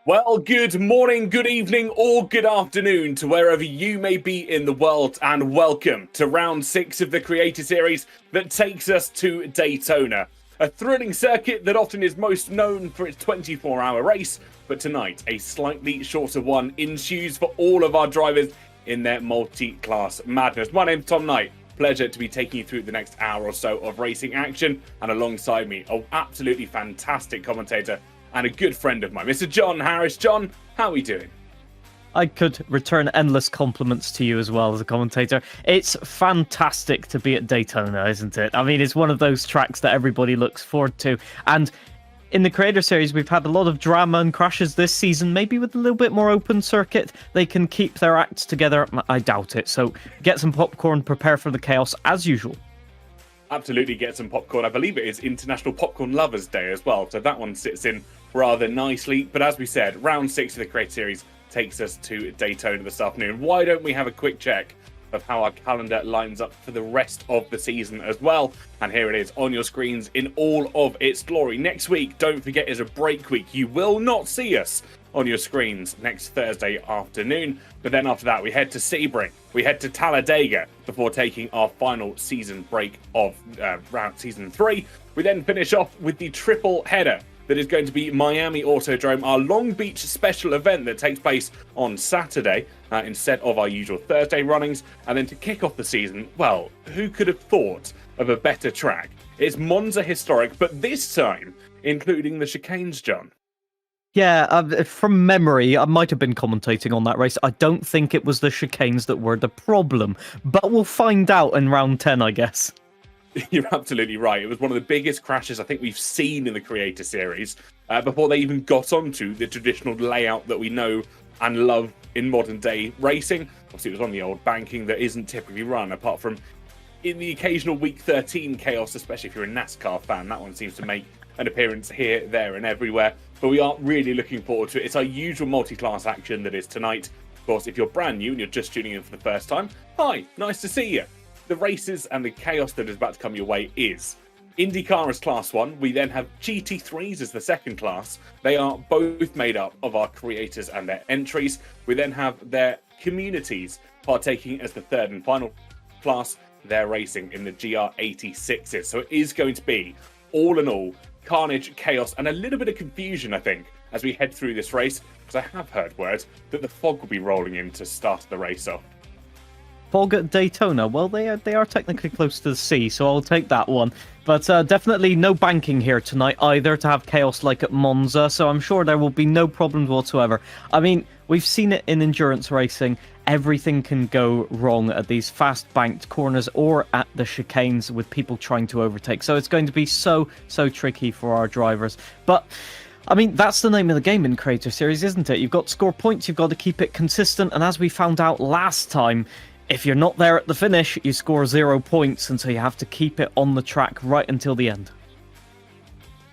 Well, good morning, good evening, or good afternoon to wherever you may be in the world, and welcome to round 6 of the Creator Series that takes us to Daytona. A thrilling circuit that often is most known for its 24-hour race, but tonight a slightly shorter one ensues for all of our drivers in their multi-class madness. My name's Tom Knight. Pleasure to be taking you through the next hour or so of racing action, and alongside me, an absolutely fantastic commentator and a good friend of mine, Mr. John Harris. John, how are we doing? I could return endless compliments to you as well as a commentator. It's fantastic to be at Daytona, isn't it? I mean, it's one of those tracks that everybody looks forward to. And in the Creator Series, we've had a lot of drama and crashes this season. Maybe with a little bit more open circuit, they can keep their acts together. I doubt it. So get some popcorn, prepare for the chaos as usual. Absolutely get some popcorn. I believe it is International Popcorn Lovers Day as well, so that one sits in rather nicely. But as we said, round 6 of the Creator Series takes us to Daytona this afternoon. Why don't we have a quick check of how our calendar lines up for the rest of the season as well? And here it is on your screens in all of its glory. Next week, don't forget, is a break week. You will not see us on your screens next Thursday afternoon. But then after that, we head to Sebring. We head to Talladega before taking our final season break of round season 3. We then finish off with the triple header that is going to be Miami Autodrome, our Long Beach special event that takes place on Saturday instead of our usual Thursday runnings. And then to kick off the season, well, who could have thought of a better track? It's Monza Historic, but this time including the chicanes, John. Yeah, from memory, I might have been commentating on that race. I don't think it was the chicanes that were the problem, but we'll find out in round 10, I guess. You're absolutely right. It was one of the biggest crashes I think we've seen in the Creator Series before they even got onto the traditional layout that we know and love in modern day racing. Obviously, it was on the old banking that isn't typically run, apart from in the occasional Week 13 chaos, especially if you're a NASCAR fan. That one seems to make an appearance here, there, and everywhere. But we are really looking forward to it. It's our usual multi-class action that is tonight. Of course, if you're brand new and you're just tuning in for the first time, hi, nice to see you. The races and the chaos that is about to come your way is Indycar as Class 1. We then have GT3s as the second class. They are both made up of our creators and their entries. We then have their communities partaking as the third and final class. They're racing in the GR86s. So it is going to be, all in all, carnage, chaos, and a little bit of confusion, I think, as we head through this race, because I have heard word that the fog will be rolling in to start the race off. Fog at Daytona, well, they are technically close to the sea, so I'll take that one. But definitely no banking here tonight either to have chaos like at Monza, so I'm sure there will be no problems whatsoever. I mean, we've seen it in endurance racing. Everything can go wrong at these fast banked corners or at the chicanes with people trying to overtake. So it's going to be so tricky for our drivers. But I mean, that's the name of the game in Creator Series, isn't it? You've got to score points, you've got to keep it consistent, and as we found out last time, if you're not there at the finish, you score 0 points, and so you have to keep it on the track right until the end.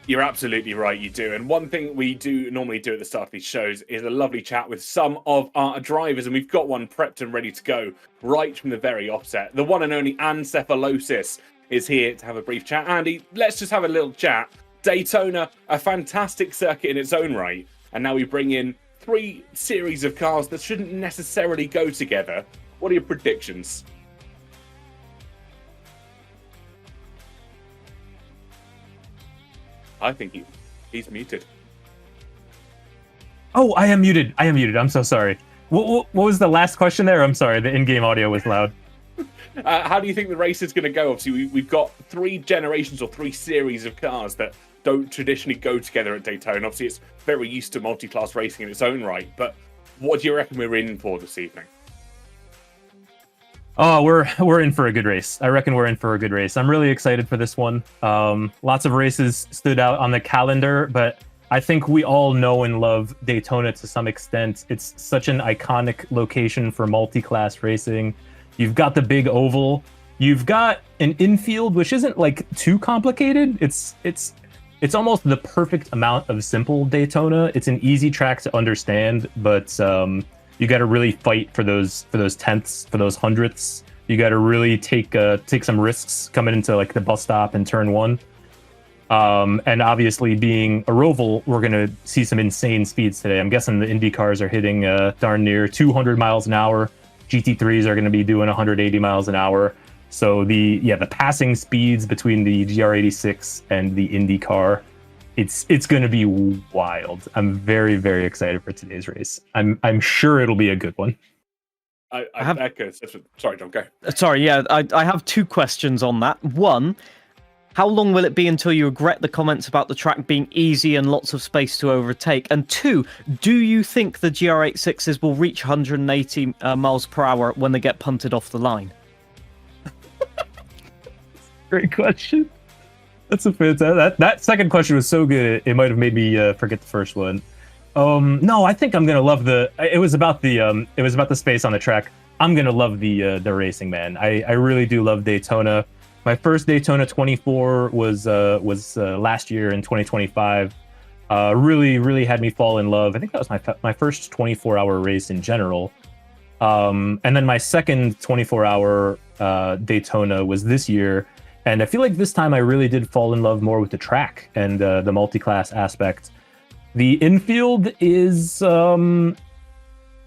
You're absolutely right, you do. And one thing we do normally do at the start of these shows is a lovely chat with some of our drivers, and we've got one prepped and ready to go right from the very offset. The one and only Ancephalosis is here to have a brief chat. Andy, let's just have a little chat. Daytona, a fantastic circuit in its own right, and now we bring in 3 series of cars that shouldn't necessarily go together. What are your predictions? I think he's muted. Oh, I am muted. I'm so sorry. What was the last question there? I'm sorry. The in-game audio was loud. How do you think the race is going to go? Obviously, we've got 3 generations or 3 series of cars that don't traditionally go together at Daytona. Obviously, it's very used to multi-class racing in its own right. But what do you reckon we're in for this evening? Oh, we're in for a good race. I reckon we're in for a good race. I'm really excited for this one. Lots of races stood out on the calendar, but I think we all know and love Daytona to some extent. It's such an iconic location for multi-class racing. You've got the big oval. You've got an infield, which isn't like too complicated. It's almost the perfect amount of simple Daytona. It's an easy track to understand, but you got to really fight for those tenths, for those hundredths. You got to really take some risks coming into like the bus stop in turn 1. And obviously, being a Roval, we're going to see some insane speeds today. I'm guessing the Indy cars are hitting darn near 200 miles an hour. GT3s are going to be doing 180 miles an hour. So the passing speeds between the GR86 and the Indy car, it's going to be wild. I'm very, very excited for today's race. I'm sure it'll be a good one. I have echo. Sorry, John, go. Sorry, yeah, I have two questions on that. One, how long will it be until you regret the comments about the track being easy and lots of space to overtake? And two, do you think the GR86s will reach 180 miles per hour when they get punted off the line? Great question. That's a fantastic. That second question was so good it might have made me forget the first one. No, I think I'm gonna love the. It was about the space on the track. I'm gonna love the racing, man. I really do love Daytona. My first Daytona 24 was last year in 2025. Really had me fall in love. I think that was my first 24-hour race in general. And then my second 24-hour Daytona was this year. And I feel like this time I really did fall in love more with the track and the multi-class aspect. The infield is an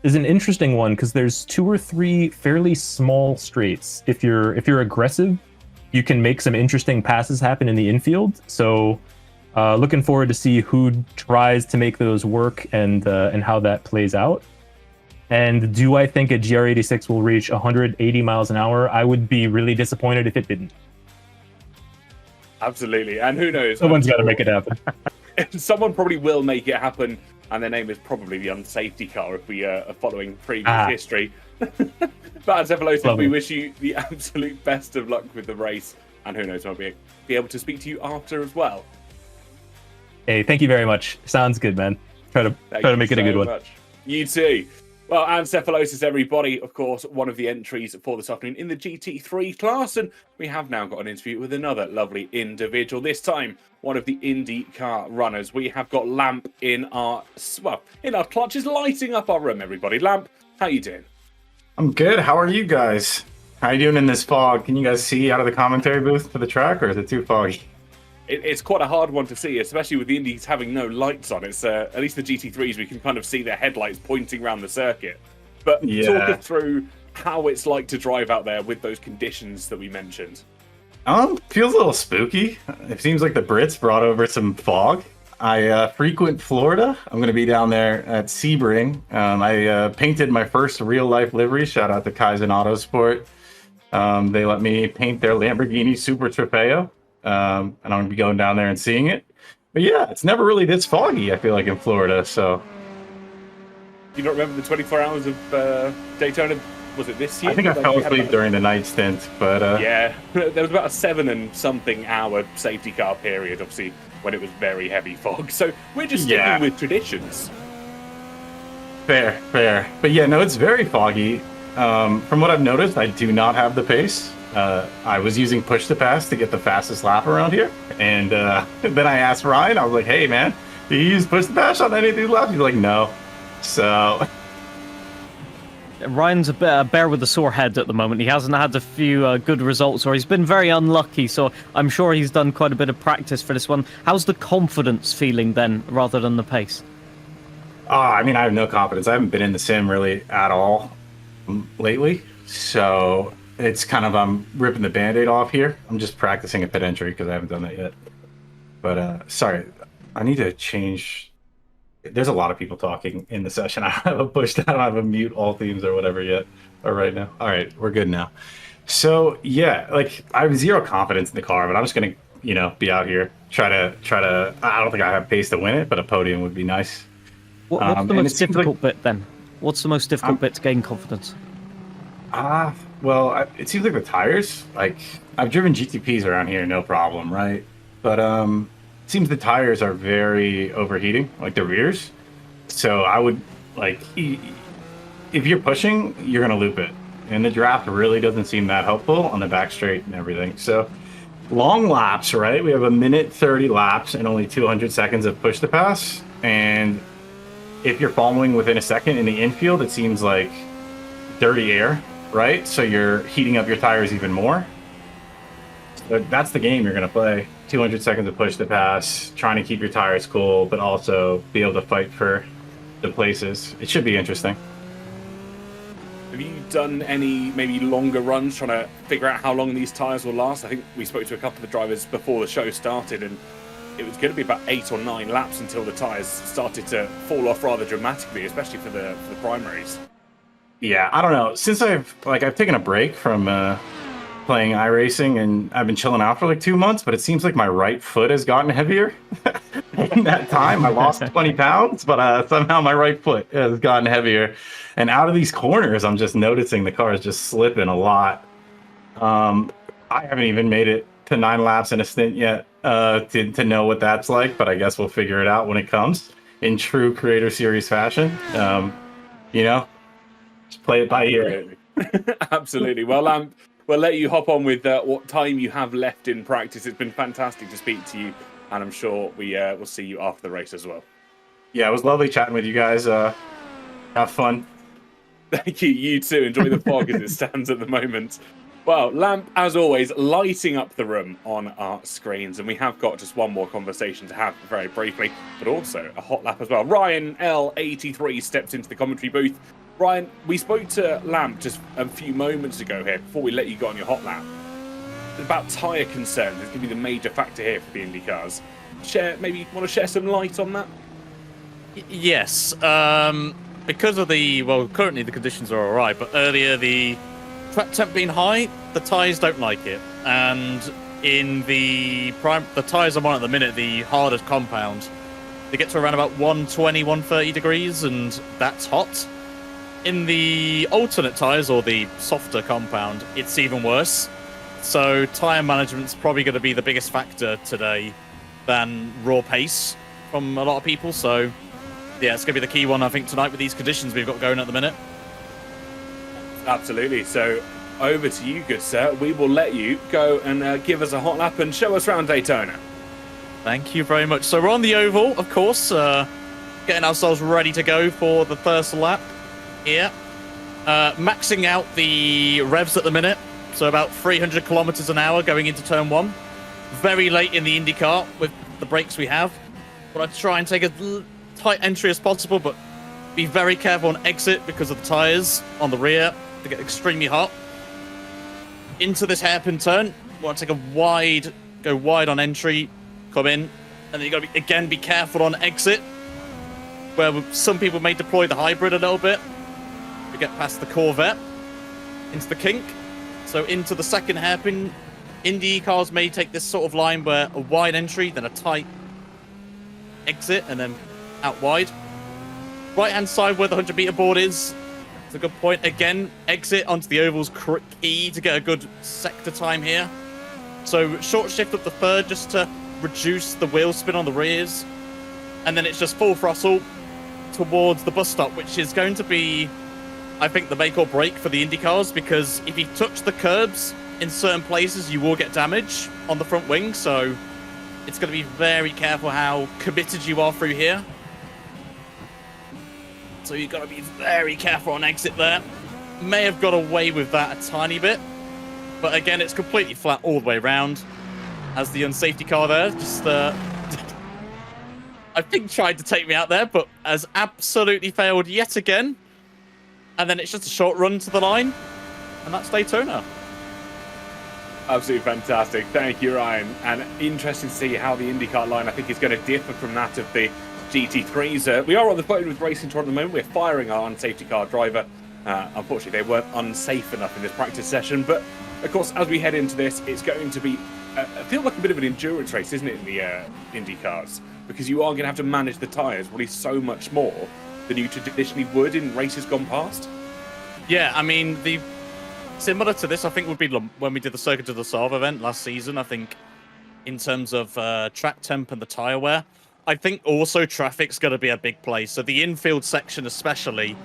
interesting one because there's 2 or 3 fairly small straights. If you're aggressive, you can make some interesting passes happen in the infield. So looking forward to see who tries to make those work and how that plays out. And do I think a GR86 will reach 180 miles an hour? I would be really disappointed if it didn't. Absolutely, and who knows? Someone's got to make it happen. Someone probably will make it happen, and their name is probably the unsafety car if we are following previous history. But Encephalosis, we wish you the absolute best of luck with the race, and who knows, I'll be able to speak to you after as well. Hey, thank you very much. Sounds good, man. Try to make it a good one. You too. Well, Encephalosis, everybody, of course, one of the entries for this afternoon in the GT3 class, and we have now got an interview with another lovely individual. This time, one of the IndyCar runners. We have got Lamp in our clutches, lighting up our room. Everybody, Lamp, how you doing? I'm good. How are you guys? How you doing in this fog? Can you guys see out of the commentary booth for the track, or is it too foggy? It's quite a hard one to see, especially with the Indies having no lights on. It's at least the GT3s, we can kind of see their headlights pointing around the circuit. But talk us through how it's like to drive out there with those conditions that we mentioned. Feels a little spooky. It seems like the Brits brought over some fog. I frequent Florida. I'm going to be down there at Sebring. I painted my first real-life livery. Shout out to Kaizen Autosport. They let me paint their Lamborghini Super Trofeo. And I'm going to be going down there and seeing it. But yeah, it's never really this foggy, I feel like, in Florida, so... You don't remember the 24 hours of Daytona? Was it this year? I think I fell asleep during the night stint, but... Yeah, there was about a 7-and-something hour safety car period, obviously, when it was very heavy fog. So we're just sticking with traditions. Fair. But yeah, no, it's very foggy. From what I've noticed, I do not have the pace. I was using push to pass to get the fastest lap around here, and then I asked Ryan, I was like, hey man, do you use push to pass on any of these laps? He's like, no. So Ryan's a bear with a sore head at the moment. He hasn't had a few good results, or he's been very unlucky, so I'm sure he's done quite a bit of practice for this one. How's the confidence feeling then, rather than the pace? I mean, I have no confidence. I haven't been in the sim really at all lately, so it's kind of, I'm ripping the Band-Aid off here. I'm just practicing a pit entry because I haven't done that yet. But sorry, I need to change. There's a lot of people talking in the session. I have a push down, I have a mute all themes or whatever yet, or right now. All right, we're good now. So yeah, like I have zero confidence in the car, but I'm just gonna, be out here, try to. I don't think I have pace to win it, but a podium would be nice. What's the most difficult bit then? What's the most difficult bit to gain confidence? Well, it seems like the tires. Like I've driven GTPs around here, no problem, right? But it seems the tires are very overheating, like the rears. So I would if you're pushing, you're gonna loop it, and the draft really doesn't seem that helpful on the back straight and everything. So long laps, right? We have 1:30 laps and only 200 seconds of push to pass, and if you're following within a second in the infield, it seems like dirty air, right? So you're heating up your tires even more. So that's the game you're going to play. 200 seconds of push to pass, trying to keep your tires cool, but also be able to fight for the places. It should be interesting. Have you done any maybe longer runs trying to figure out how long these tyres will last? I think we spoke to a couple of the drivers before the show started, and it was going to be about 8 or 9 laps until the tyres started to fall off rather dramatically, especially for the primaries. Yeah, I don't know. Since I've taken a break from playing iRacing, and I've been chilling out for like 2 months, but it seems like my right foot has gotten heavier. In that time, I lost 20 pounds, but somehow my right foot has gotten heavier. And out of these corners, I'm just noticing the car is just slipping a lot. I haven't even made it to 9 laps in a stint yet to know what that's like, but I guess we'll figure it out when it comes in true Creator Series fashion. You know, just play it by ear. Absolutely. Well, we'll let you hop on with what time you have left in practice. It's been fantastic to speak to you, and I'm sure we will see you after the race as well. Yeah, it was lovely chatting with you guys. Have fun. Thank you. You too. Enjoy the fog as it stands at the moment. Well, Lamp, as always, lighting up the room on our screens, and we have got just one more conversation to have very briefly, but also a hot lap as well. Ryan L83 steps into the commentary booth. Ryan, we spoke to Lamp just a few moments ago here before we let you go on your hot lap about tyre concerns. It's going to be the major factor here for the Indy cars. Maybe want to share some light on that? Yes. Because of currently the conditions are all right, but earlier the track temp being high, the tyres don't like it. And in the tyres I'm on at the minute, the hardest compound, they get to around about 120, 130 degrees, and that's hot. In the alternate tyres, or the softer compound, it's even worse. So tyre management's probably going to be the biggest factor today than raw pace from a lot of people. So yeah, it's going to be the key one, I think, tonight with these conditions we've got going at the minute. Absolutely. So over to you, good sir. We will let you go and give us a hot lap and show us around Daytona. Thank you very much. So we're on the oval, of course, getting ourselves ready to go for the first lap here. Maxing out the revs at the minute, so about 300 kilometers an hour going into turn 1. Very late in the IndyCar with the brakes we have. But I try and take as tight entry as possible, but be very careful on exit because of the tyres on the rear. They get extremely hot. Into this hairpin turn, want to take go wide on entry, come in, and then you got to be careful on exit, where some people may deploy the hybrid a little bit. We get past the Corvette into the kink, so into the second hairpin. Indy cars may take this sort of line where a wide entry, then a tight exit, and then out wide. Right hand side where the 100-meter board is. It's a good point. Again, exit onto the oval's key to get a good sector time here. So short shift up the third just to reduce the wheel spin on the rears. And then it's just full throttle towards the bus stop, which is going to be, I think, the make or break for the Indy cars, because if you touch the curbs in certain places, you will get damage on the front wing. So it's going to be very careful how committed you are through here. So you've got to be very careful on exit there. May have got away with that a tiny bit. But again, it's completely flat all the way around. As the unsafety car there, just I think tried to take me out there, but has absolutely failed yet again. And then it's just a short run to the line. And that's Daytona. Absolutely fantastic. Thank you, Ryan. And interesting to see how the IndyCar line, I think, is going to differ from that of the GT3s. We are on the phone with Racing Tour at the moment. We're firing our unsafety car driver. Unfortunately, they weren't unsafe enough in this practice session. But, of course, as we head into this, it's going to be, I feel like a bit of an endurance race, isn't it, in the Indy cars? Because you are going to have to manage the tyres really so much more than you traditionally would in races gone past. Yeah, I mean, similar to this, I think, would be when we did the Circuit of the South event last season. I think in terms of track temp and the tyre wear, I think also traffic's going to be a big play. So the infield section especially,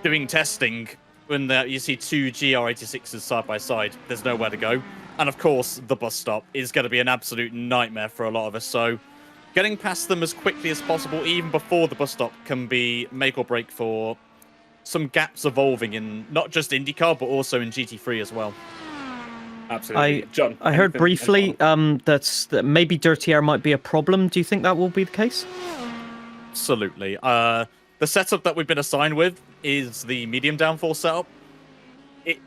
doing testing, when you see two GR86s side by side, there's nowhere to go. And of course, the bus stop is going to be an absolute nightmare for a lot of us. So getting past them as quickly as possible, even before the bus stop, can be make or break for some gaps evolving in not just IndyCar, but also in GT3 as well. Absolutely. John, I heard anything briefly else? that maybe dirty air might be a problem. Do you think that will be the case? Absolutely. The setup that we've been assigned with is the medium downforce setup. It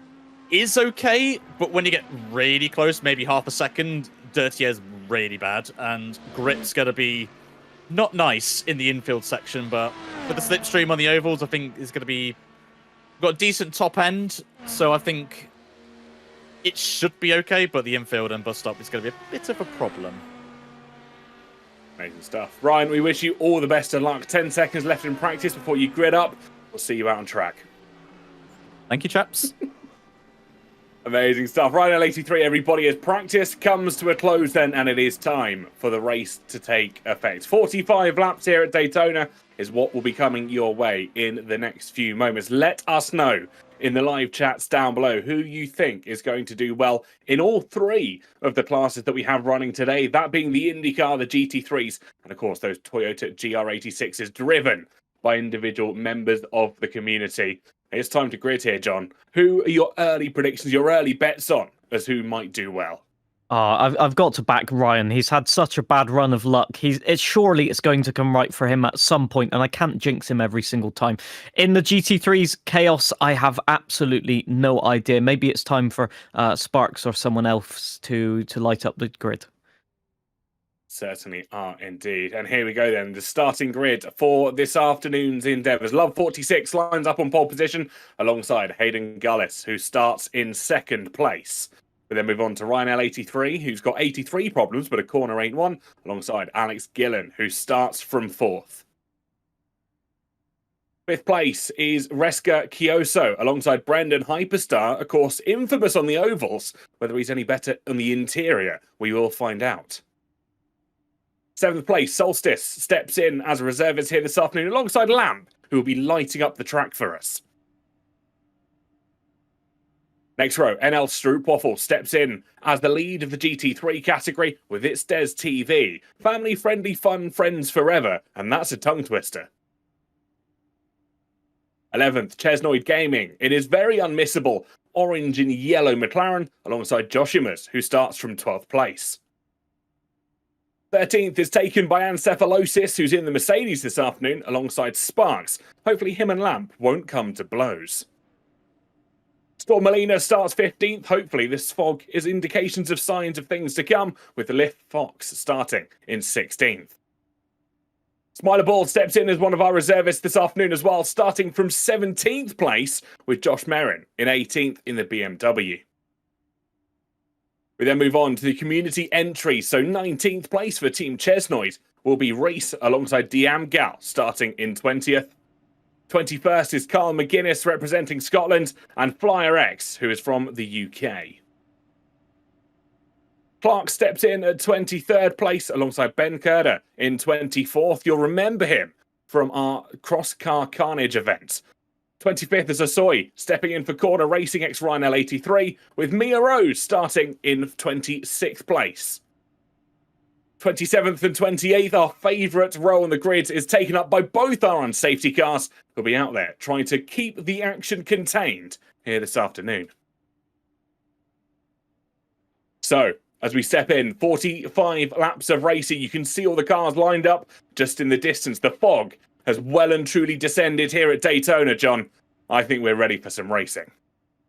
is okay, but when you get really close, maybe half a second, dirty air is really bad, and grip's going to be not nice in the infield section, but with the slipstream on the ovals, I think is going to be... Got a decent top end, so I think it should be okay, but the infield and bus stop is going to be a bit of a problem. Amazing stuff. Ryan, we wish you all the best of luck. 10 seconds left in practice before you grid up. We'll see you out on track. Thank you, chaps. Amazing stuff. Ryan L83, everybody, as practice comes to a close then, and it is time for the race to take effect. 45 laps here at Daytona is what will be coming your way in the next few moments. Let us know in the live chats down below who you think is going to do well in all three of the classes that we have running today, that being the Indycar, the GT3s, and of course those Toyota GR86s driven by individual members of the community. It's time to grid here, John. Who are your early predictions, your early bets on as who might do well? I've got to back Ryan. He's had such a bad run of luck. Surely it's going to come right for him at some point, and I can't jinx him every single time. In the GT3's chaos, I have absolutely no idea. Maybe it's time for Sparks or someone else to light up the grid. Certainly are indeed. And here we go then, the starting grid for this afternoon's endeavours. Love 46 lines up on pole position alongside Hayden Gullis, who starts in second place. We then move on to Ryan L83, who's got 83 problems, but a corner ain't one, alongside Alex Gillen, who starts from fourth. Fifth place is Reska Kioso, alongside Brendan Hyperstar, of course, infamous on the ovals. Whether he's any better on the interior, we will find out. Seventh place, Solstice, steps in as a reservist here this afternoon, alongside Lamp, who will be lighting up the track for us. Next row, NL Stroopwafel steps in as the lead of the GT3 category with its Des TV. Family-friendly fun, friends forever, and that's a tongue twister. 11th, Chesnoid Gaming, in his very unmissable orange and yellow McLaren, alongside Joshimas, who starts from 12th place. 13th is taken by Ancephalosis, who's in the Mercedes this afternoon, alongside Sparks. Hopefully him and Lamp won't come to blows. Storm Molina starts 15th. Hopefully this fog is indications of signs of things to come, with the Lift Fox starting in 16th. Smiler Ball steps in as one of our reservists this afternoon as well, starting from 17th place with Josh Merrin in 18th in the BMW. We then move on to the community entry, so 19th place for Team Chesnoid will be Reese alongside Diam Gal starting in 20th. 21st is Carl McGuinness representing Scotland, and Flyer X, who is from the UK. Clark steps in at 23rd place alongside Ben Kerder in 24th. You'll remember him from our Cross Car Carnage event. 25th is Asoy, stepping in for Corner Racing X Ryan L83, with Mia Rose starting in 26th place. 27th and 28th, our favourite row on the grid, is taken up by both our unsafety cars who'll be out there trying to keep the action contained here this afternoon. So, as we step in, 45 laps of racing, you can see all the cars lined up just in the distance. The fog has well and truly descended here at Daytona, John. I think we're ready for some racing.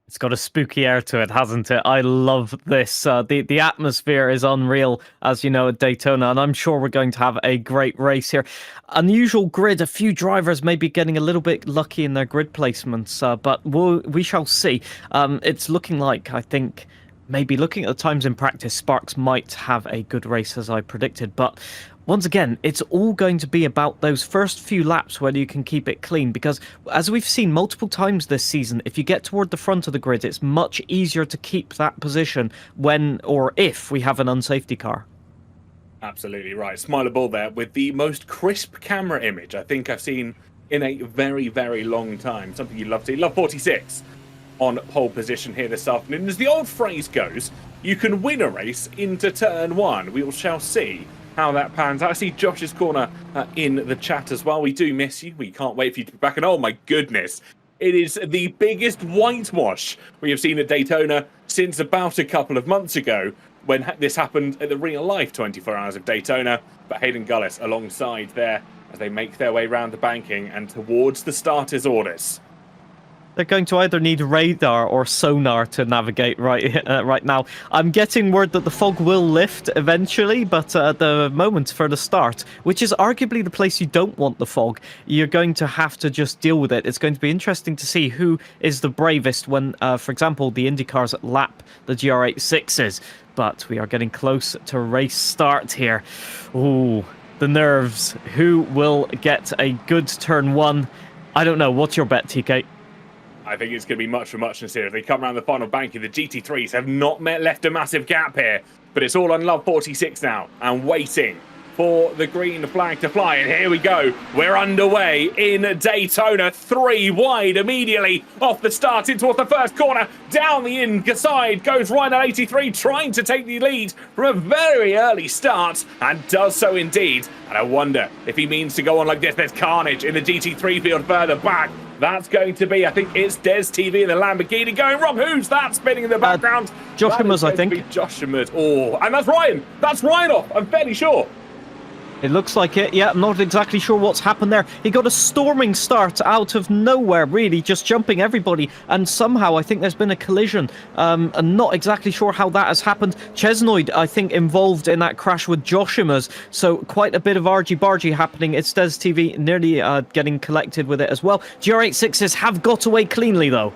It's got a spooky air to it, hasn't it? I love this. The atmosphere is unreal, as you know, at Daytona, and I'm sure we're going to have a great race here. Unusual grid. A few drivers may be getting a little bit lucky in their grid placements, but we shall see. It's looking like, I think, maybe looking at the times in practice, Sparks might have a good race, as I predicted, but once again, it's all going to be about those first few laps, whether you can keep it clean, because as we've seen multiple times this season, if you get toward the front of the grid, it's much easier to keep that position when or if we have an unsafety car. Absolutely right. Smiler Bull there with the most crisp camera image I think I've seen in a very, very long time. Something you'd love to see. Love 46 on pole position here this afternoon. As the old phrase goes, you can win a race into turn one. We shall see how that pans out. I see Josh's corner in the chat as well. We do miss you. We can't wait for you to be back. And oh my goodness, It is the biggest whitewash we have seen at Daytona since about a couple of months ago, when this happened at the real-life 24 Hours of Daytona. But Hayden Gullis alongside there as they make their way around the banking and towards the starters' orders. They're going to either need radar or sonar to navigate right now. I'm getting word that the fog will lift eventually, but at the moment for the start, which is arguably the place you don't want the fog, you're going to have to just deal with it. It's going to be interesting to see who is the bravest when, for example, the IndyCars lap the GR86s. But we are getting close to race start here. Ooh, the nerves. Who will get a good turn one? I don't know. What's your bet, TK? I think it's going to be much for muchness here. If they come around the final banking, the GT3s have not left a massive gap here. But it's all on Love 46 now and waiting for the green flag to fly. And here we go. We're underway in Daytona. 3 wide immediately off the start in towards the first corner. Down the inside goes Ryan at 83, trying to take the lead from a very early start, and does so indeed. And I wonder if he means to go on like this. There's carnage in the GT3 field further back. That's going to be, I think it's Des TV and the Lamborghini going wrong. Who's that spinning in the background? Josh Immers, I think. Josh Immers. Oh, and that's Ryan. That's Ryan off, I'm fairly sure. It looks like it. Yeah, I'm not exactly sure what's happened there. He got a storming start out of nowhere, really, just jumping everybody. And somehow, I think there's been a collision. I'm not exactly sure how that has happened. Chesnoid, I think, involved in that crash with Josh Immers. So quite a bit of argy-bargy happening. It's Des TV nearly getting collected with it as well. GR86s have got away cleanly, though.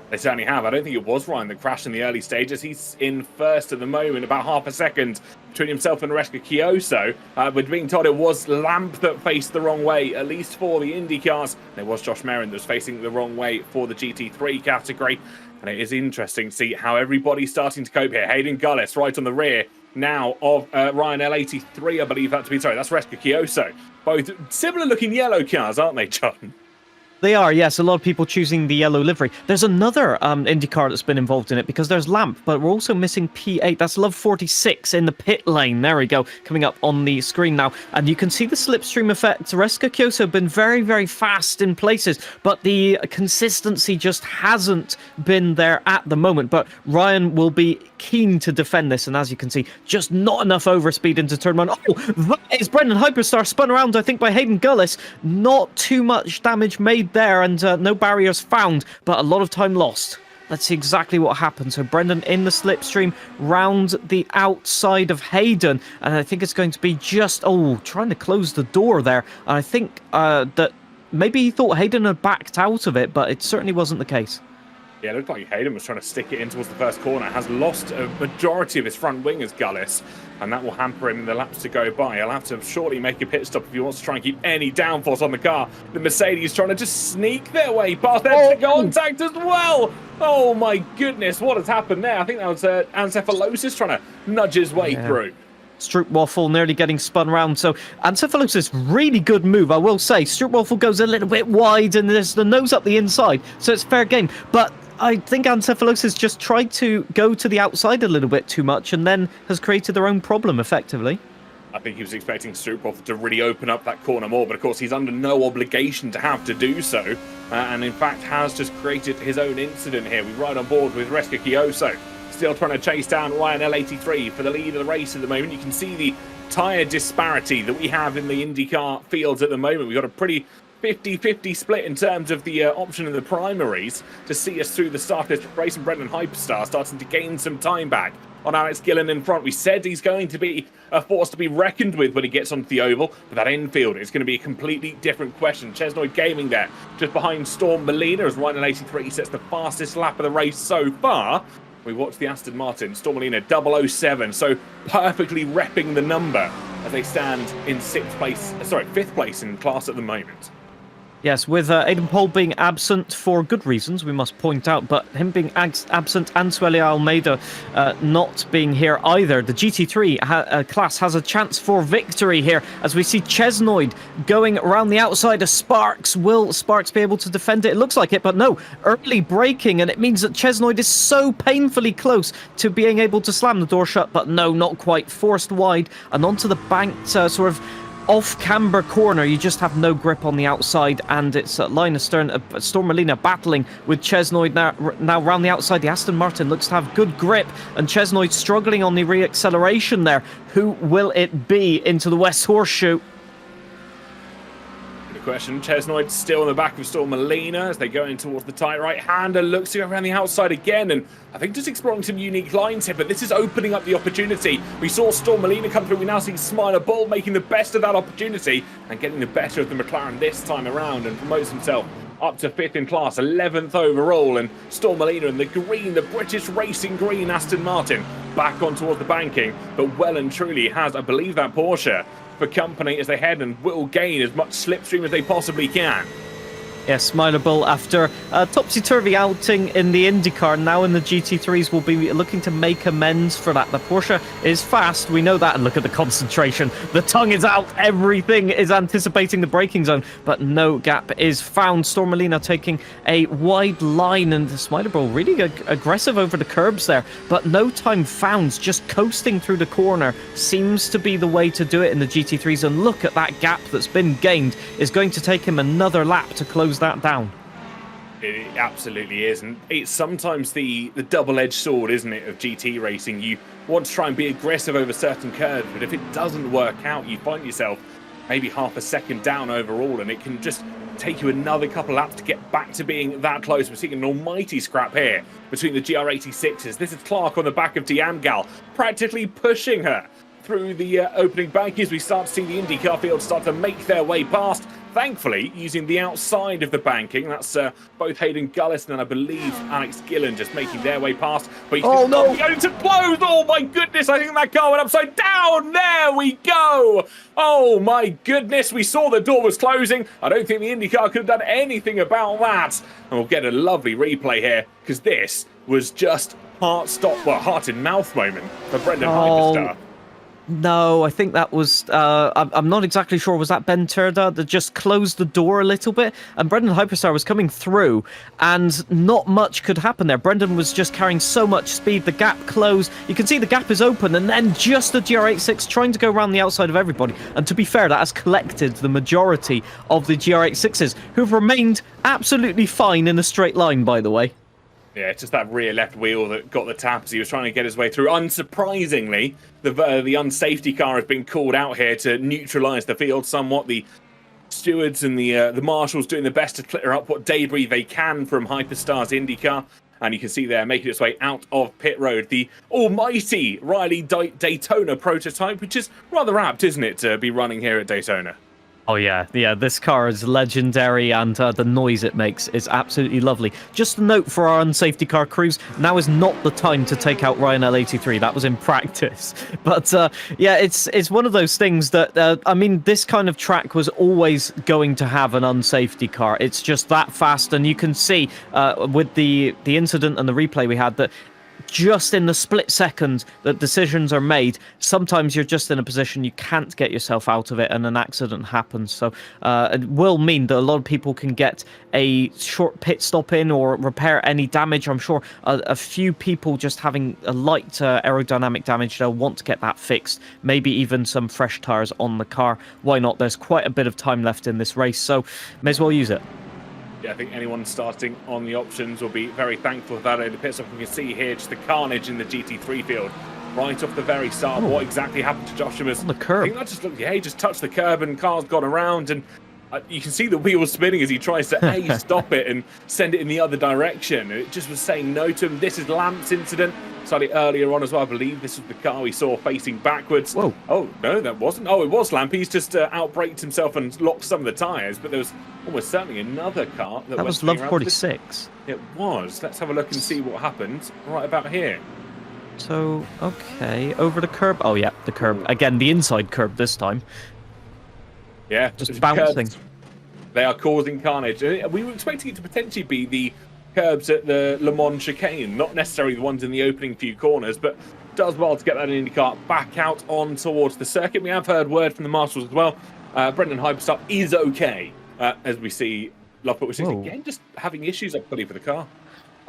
They certainly have. I don't think it was Ryan that crashed in the early stages. He's in first at the moment, about half a second between himself and Reska Kioso. But being told it was Lamp that faced the wrong way, at least for the IndyCars. There was Josh Merrin that was facing the wrong way for the GT3 category. And it is interesting to see how everybody's starting to cope here. Hayden Gullis right on the rear now of Ryan L83, I believe that to be. Sorry, that's Reska Kioso. Both similar looking yellow cars, aren't they, John? They are, yes. A lot of people choosing the yellow livery. There's another IndyCar that's been involved in it because there's Lamp, but we're also missing P8. That's Love 46 in the pit lane. There we go, coming up on the screen now. And you can see the slipstream effect. Reska Kioso have been very, very fast in places, but the consistency just hasn't been there at the moment. But Ryan will be keen to defend this, and as you can see, just not enough overspeed into turn one. Oh, that is Brendan Hyperstar spun around, I think, by Hayden Gullis. Not too much damage made there, and no barriers found, but a lot of time lost. Let's see exactly what happened. So Brendan in the slipstream round the outside of Hayden, and I think it's going to be just trying to close the door there. And I think that maybe he thought Hayden had backed out of it, but it certainly wasn't the case. Yeah, it looked like Hayden was trying to stick it in towards the first corner. Has lost a majority of his front wing as Gullis, and that will hamper him in the laps to go by. He'll have to surely make a pit stop if he wants to try and keep any downforce on the car. The Mercedes trying to just sneak their way past their contact as well. Oh my goodness, what has happened there? I think that was Ancephalosis trying to nudge his way through. Stroopwafel nearly getting spun round. So Ancephalosis, really good move, I will say. Stroopwafel goes a little bit wide and there's the nose up the inside, so it's fair game. But I think Ancephalosis just tried to go to the outside a little bit too much and then has created their own problem, effectively. I think he was expecting Stroopwafel to really open up that corner more, but of course he's under no obligation to have to do so. And in fact has just created his own incident here. We ride on board with Reska Kioso. Still trying to chase down Ryan L83 for the lead of the race at the moment. You can see the tyre disparity that we have in the IndyCar fields at the moment. We've got a pretty 50-50 split in terms of the option in the primaries to see us through the start of this race, and Brendan Hyperstar starting to gain some time back on Alex Gillen in front. We said he's going to be a force to be reckoned with when he gets onto the oval, but that infield is going to be a completely different question. Chesnoid Gaming there, just behind Storm Molina as Ryan L83 sets the fastest lap of the race so far. We watch the Aston Martin, Storm Molina 007, so perfectly repping the number as they stand in fifth place in class at the moment. Yes, with Aidan Pohl being absent for good reasons, we must point out, but him being absent and Suelia Almeida not being here either, the GT3 class has a chance for victory here as we see Chesnoid going around the outside of Sparks. Will Sparks be able to defend it? It looks like it, but no. Early braking, and it means that Chesnoid is so painfully close to being able to slam the door shut, but no, not quite. Forced wide and onto the banked sort of off-camber corner. You just have no grip on the outside, and it's Linus Stern, Storm Molina battling with Chesnoid now round the outside. The Aston Martin looks to have good grip, and Chesnoid struggling on the re-acceleration there. Who will it be into the West Horseshoe? Question. Chesnoid still on the back of Storm Molina as they go in towards the tight right-hander, looks to go around the outside again, and I think just exploring some unique lines here, but this is opening up the opportunity. We saw Storm Molina come through, we now see Smiler Bull making the best of that opportunity and getting the better of the McLaren this time around, and promotes himself up to 5th in class, 11th overall, and Storm Molina in the green, the British Racing Green Aston Martin, back on towards the banking, but well and truly has, I believe, that Porsche for company as they head and will gain as much slipstream as they possibly can. Yes, Smiler Bull, after a topsy-turvy outing in the IndyCar, now in the GT3s, will be looking to make amends for that. The Porsche is fast, we know that, and look at the concentration. The tongue is out, everything is anticipating the braking zone, but no gap is found. Storm Molina taking a wide line, and the Smiler Bull really aggressive over the curbs there, but no time found. Just coasting through the corner seems to be the way to do it in the GT3s, and look at that gap that's been gained. Is going to take him another lap to close that down. It absolutely is, and it's sometimes the double-edged sword, isn't it, of GT racing. You want to try and be aggressive over certain curves, but if it doesn't work out, you find yourself maybe half a second down overall, and it can just take you another couple laps to get back to being that close. We're seeing an almighty scrap here between the GR86s. This is Clark on the back of Diamgal, practically pushing her through the opening bank as we start to see the IndyCar field start to make their way past. Thankfully, using the outside of the banking. That's both Hayden Gullis and I believe Alex Gillen just making their way past. But oh no! Going to close! Oh my goodness! I think that car went upside down. There we go. Oh my goodness! We saw the door was closing. I don't think the IndyCar could have done anything about that. And we'll get a lovely replay here because this was just heart in mouth moment for Brendan Hyperstar. No, I think that was, I'm not exactly sure, was that Ben Turda that just closed the door a little bit? And Brendan Hyperstar was coming through, and not much could happen there. Brendan was just carrying so much speed, the gap closed. You can see the gap is open, and then just the GR86 trying to go around the outside of everybody. And to be fair, that has collected the majority of the GR86s, who've remained absolutely fine in a straight line, by the way. Yeah, it's just that rear left wheel that got the tap as he was trying to get his way through. Unsurprisingly, the unsafety car has been called out here to neutralise the field somewhat. The stewards and the marshals doing the best to clear up what debris they can from Hyperstar's IndyCar. And you can see there making its way out of pit road, the almighty Riley Daytona prototype, which is rather apt, isn't it, to be running here at Daytona? Oh yeah, this car is legendary, and the noise it makes is absolutely lovely. Just a note for our unsafety car crews, now is not the time to take out Ryan L83, that was in practice. But yeah, it's one of those things that, I mean, this kind of track was always going to have an unsafety car. It's just that fast, and you can see with the incident and the replay we had that just in the split second that decisions are made, sometimes you're just in a position you can't get yourself out of it and an accident happens. So it will mean that a lot of people can get a short pit stop in or repair any damage. I'm sure a few people just having a light aerodynamic damage, they'll want to get that fixed. Maybe even some fresh tires on the car. Why not? There's quite a bit of time left in this race, so may as well use it. Yeah, I think anyone starting on the options will be very thankful for that. In the pit stop, we can see here just the carnage in the GT3 field right off the very start. What exactly happened to Joshua's? On the curb. I think that just looked, yeah, he just touched the curb and car's gone around, and you can see the wheels spinning as he tries to stop it and send it in the other direction. It just was saying no to him. This is Lamp's incident slightly earlier on as well. I believe this was the car we saw facing backwards. Whoa. Oh, no, that wasn't. Oh, it was Lamp. He's just outbraked himself and locked some of the tyres, but there was almost certainly another car that was Love 46. It was. Let's have a look and see what happened right about here. So, okay, over the curb. Oh, yeah, the curb. Again, the inside curb this time. Yeah, just bouncing. They are causing carnage. We were expecting it to potentially be the curbs at the Le Mans chicane, not necessarily the ones in the opening few corners, but does well to get that IndyCar back out on towards the circuit. We have heard word from the marshals as well. Brendan Hyperstar is okay, as we see Lovefoot, which is again just having issues, I believe, with the car.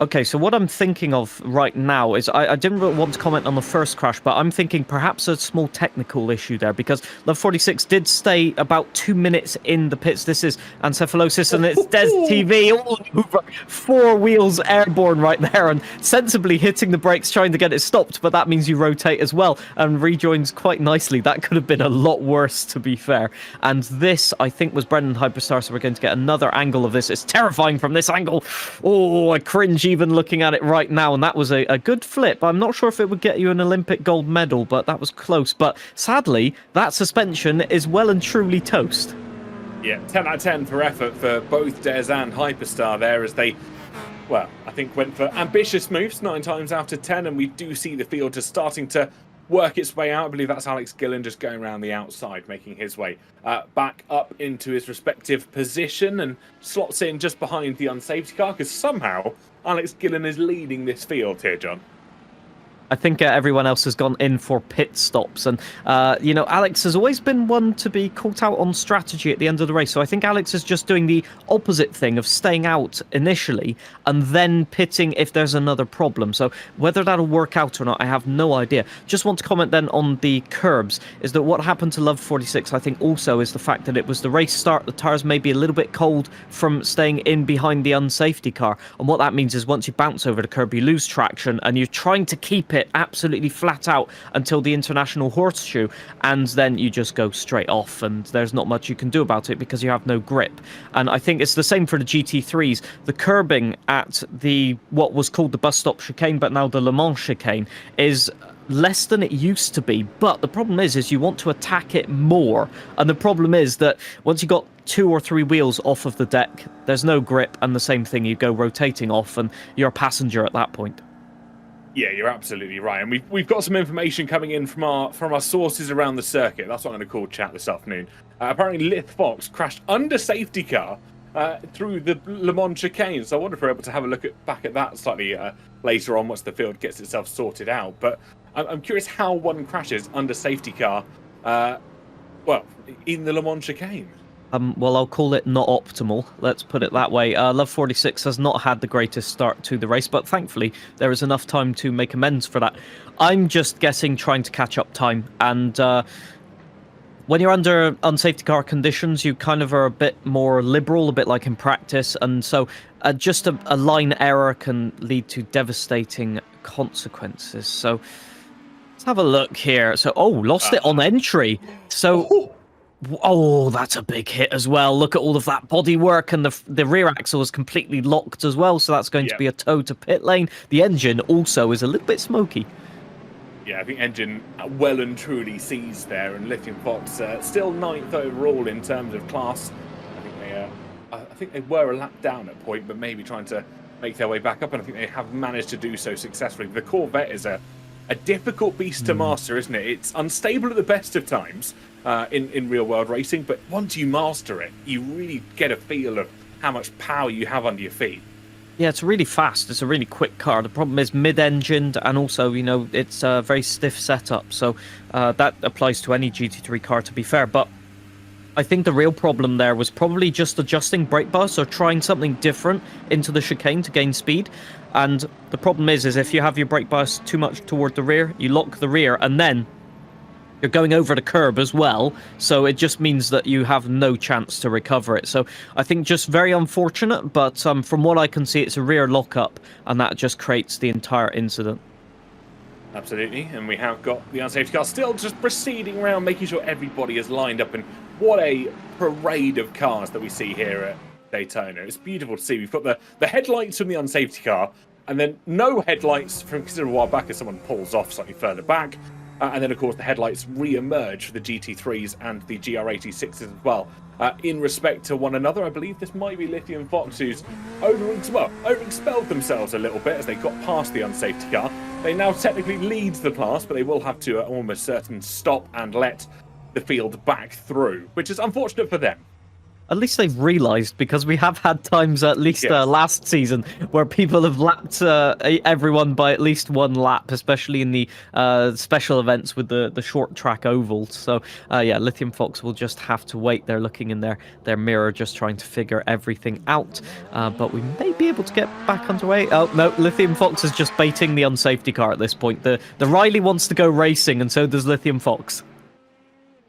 Okay, so what I'm thinking of right now is I didn't really want to comment on the first crash, but I'm thinking perhaps a small technical issue there because Love 46 did stay about 2 minutes in the pits. This is Ancephalosis and it's Des TV. Oh, 4 wheels airborne right there and sensibly hitting the brakes trying to get it stopped, but that means you rotate as well and rejoins quite nicely. That could have been a lot worse, to be fair. And this, I think, was Brendan Hyperstar, so we're going to get another angle of this. It's terrifying from this angle. Oh, I cringe even looking at it right now, and that was a good flip. I'm not sure if it would get you an Olympic gold medal, but that was close. But sadly, that suspension is well and truly toast. Yeah, 10 out of 10 for effort for both Des and Hyperstar there as they, well, I think went for ambitious moves 9 times out of 10, and we do see the field just starting to work its way out. I believe that's Alex Gillen just going around the outside, making his way back up into his respective position and slots in just behind the unsafety car because somehow Alex Gillen is leading this field here, John. I think everyone else has gone in for pit stops. And, you know, Alex has always been one to be caught out on strategy at the end of the race. So I think Alex is just doing the opposite thing of staying out initially and then pitting if there's another problem. So whether that'll work out or not, I have no idea. Just want to comment then on the curbs is that what happened to Love 46, I think also is the fact that it was the race start. The tires may be a little bit cold from staying in behind the unsafety car. And what that means is once you bounce over the curb, you lose traction and you're trying to keep it absolutely flat out until the international horseshoe, and then you just go straight off and there's not much you can do about it because you have no grip. And I think it's the same for the GT3s. The curbing at the what was called the bus stop chicane but now the Le Mans chicane is less than it used to be, but the problem is you want to attack it more, and the problem is that once you got 2 or 3 wheels off of the deck, there's no grip, and the same thing, you go rotating off and you're a passenger at that point. Yeah, you're absolutely right, and we've got some information coming in from our sources around the circuit. That's what I'm going to call chat this afternoon. Apparently, Lith Fox crashed under safety car through the Le Mans chicane. So I wonder if we're able to have a look back at that slightly later on once the field gets itself sorted out. But I'm curious how one crashes under safety car, well, in the Le Mans chicane. Well, I'll call it not optimal. Let's put it that way. Love 46 has not had the greatest start to the race, but thankfully there is enough time to make amends for that. I'm just guessing trying to catch up time, and when you're under unsafety car conditions, you kind of are a bit more liberal, a bit like in practice, and so just a line error can lead to devastating consequences. So let's have a look here. So, lost it on entry. So. Oh, that's a big hit as well. Look at all of that bodywork, and the rear axle is completely locked as well, so that's going to be a tow to pit lane. The engine also is a little bit smoky. Yeah, I think engine well and truly seized there, and Lithium Fox still 9th overall in terms of class. I think they were a lap down at point, but maybe trying to make their way back up, and I think they have managed to do so successfully. The Corvette is a difficult beast to master, isn't it? It's unstable at the best of times in real-world racing, but once you master it, you really get a feel of how much power you have under your feet. Yeah, it's really fast. It's a really quick car. The problem is mid-engined, and also, you know, it's a very stiff setup, so that applies to any GT3 car, to be fair. But I think the real problem there was probably just adjusting brake bus or trying something different into the chicane to gain speed. And the problem is if you have your brake bias too much toward the rear, you lock the rear, and then you're going over the curb as well, so it just means that you have no chance to recover it. So I think just very unfortunate, but from what I can see, it's a rear lockup, and that just creates the entire incident. Absolutely, and we have got the unsafety car still just proceeding around, making sure everybody is lined up, and what a parade of cars that we see here at Daytona. It's beautiful to see. We've got the headlights from the unsafety car, and then no headlights from a considerable while back as someone pulls off slightly further back. And then, of course, the headlights re-emerge for the GT3s and the GR86s as well. In respect to one another, I believe this might be Lithium Fox, who's over-expelled themselves a little bit as they got past the unsafety car. They now technically lead the class, but they will have to almost certain stop and let the field back through, which is unfortunate for them. At least they've realised, because we have had times, at least last season, where people have lapped everyone by at least one lap, especially in the special events with the short track ovals. So, yeah, Lithium Fox will just have to wait. They're looking in their mirror, just trying to figure everything out. But we may be able to get back underway. Oh, no, Lithium Fox is just baiting the unsafety car at this point. The Riley wants to go racing, and so does Lithium Fox.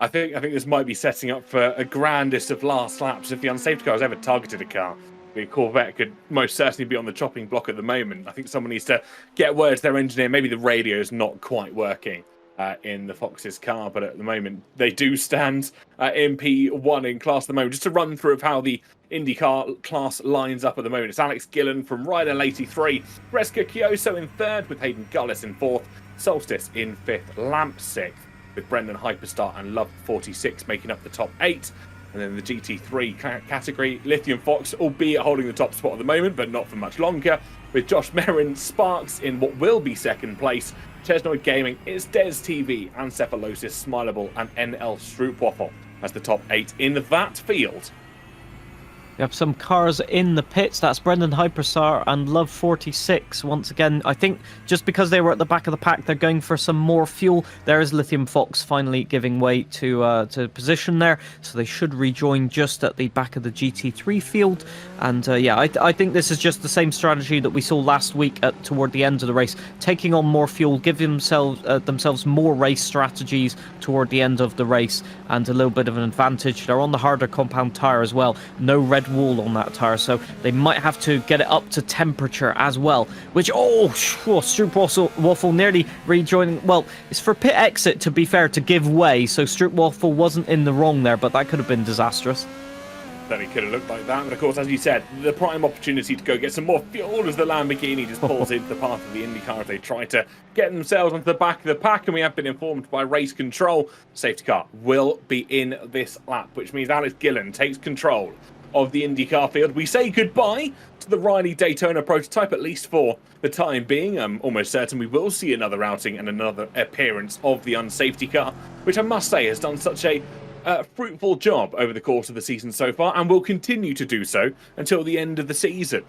I think this might be setting up for a grandest of last laps. If the unsafety car has ever targeted a car, the Corvette could most certainly be on the chopping block at the moment. I think someone needs to get word to their engineer. Maybe the radio is not quite working in the Fox's car, but at the moment they do stand in P1 in class at the moment. Just to run through of how the IndyCar class lines up at the moment. It's Alex Gillen from Rydell 83, Reska Kioso in 3rd, with Hayden Gullis in 4th, Solstice in 5th, Lamp 6th, with Brendan Hyperstar and Love 46 making up the top 8. And then the GT3 category, Lithium Fox, albeit holding the top spot at the moment, but not for much longer, with Josh Merrin Sparks in what will be 2nd place. Chesnoid Gaming is Des TV, Ancephalosis, Smileable, and NL Stroopwaffle as the top 8 in that field. We have some cars in the pits. That's Brendan Hyperstar and Love 46. Once again, I think just because they were at the back of the pack, they're going for some more fuel. There is Lithium Fox finally giving way to position there, so they should rejoin just at the back of the GT3 field. And yeah, I think this is just the same strategy that we saw last week toward the end of the race, taking on more fuel, give themselves more race strategies toward the end of the race, and a little bit of an advantage. They're on the harder compound tyre as well. No red wall on that tyre, so they might have to get it up to temperature as well, which, Stroopwaffle nearly rejoining. Well, it's for pit exit, to be fair, to give way, so Stroopwaffle wasn't in the wrong there, but that could have been disastrous. Certainly could have looked like that, but of course, as you said, the prime opportunity to go get some more fuel as the Lamborghini just pulls into the path of the IndyCar as they try to get themselves onto the back of the pack. And we have been informed by race control, safety car will be in this lap, which means Alex Gillen takes control of the IndyCar field. We say goodbye to the Riley Daytona prototype, at least for the time being. I'm almost certain we will see another outing and another appearance of the unsafety car, which I must say has done such a fruitful job over the course of the season so far, and will continue to do so until the end of the season.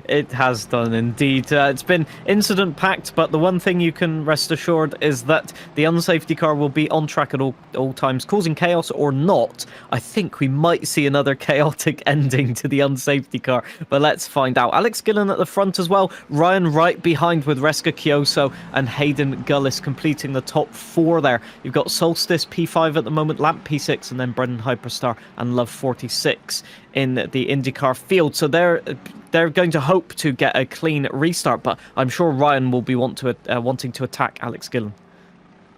It has done indeed. It's been incident packed, but the one thing you can rest assured is that the unsafety car will be on track at all times, causing chaos or not. I think we might see another chaotic ending to the unsafety car, but let's find out. Alex Gillen at the front as well, Ryan right behind with Reska Kioso and Hayden Gullis completing the top 4 there. You've got Solstice P5 at the moment, Lamp P6, and then Brendan Hyperstar and Love 46 in the IndyCar field. So they're going to hope to get a clean restart, but I'm sure Ryan will be wanting to attack Alex Gillen.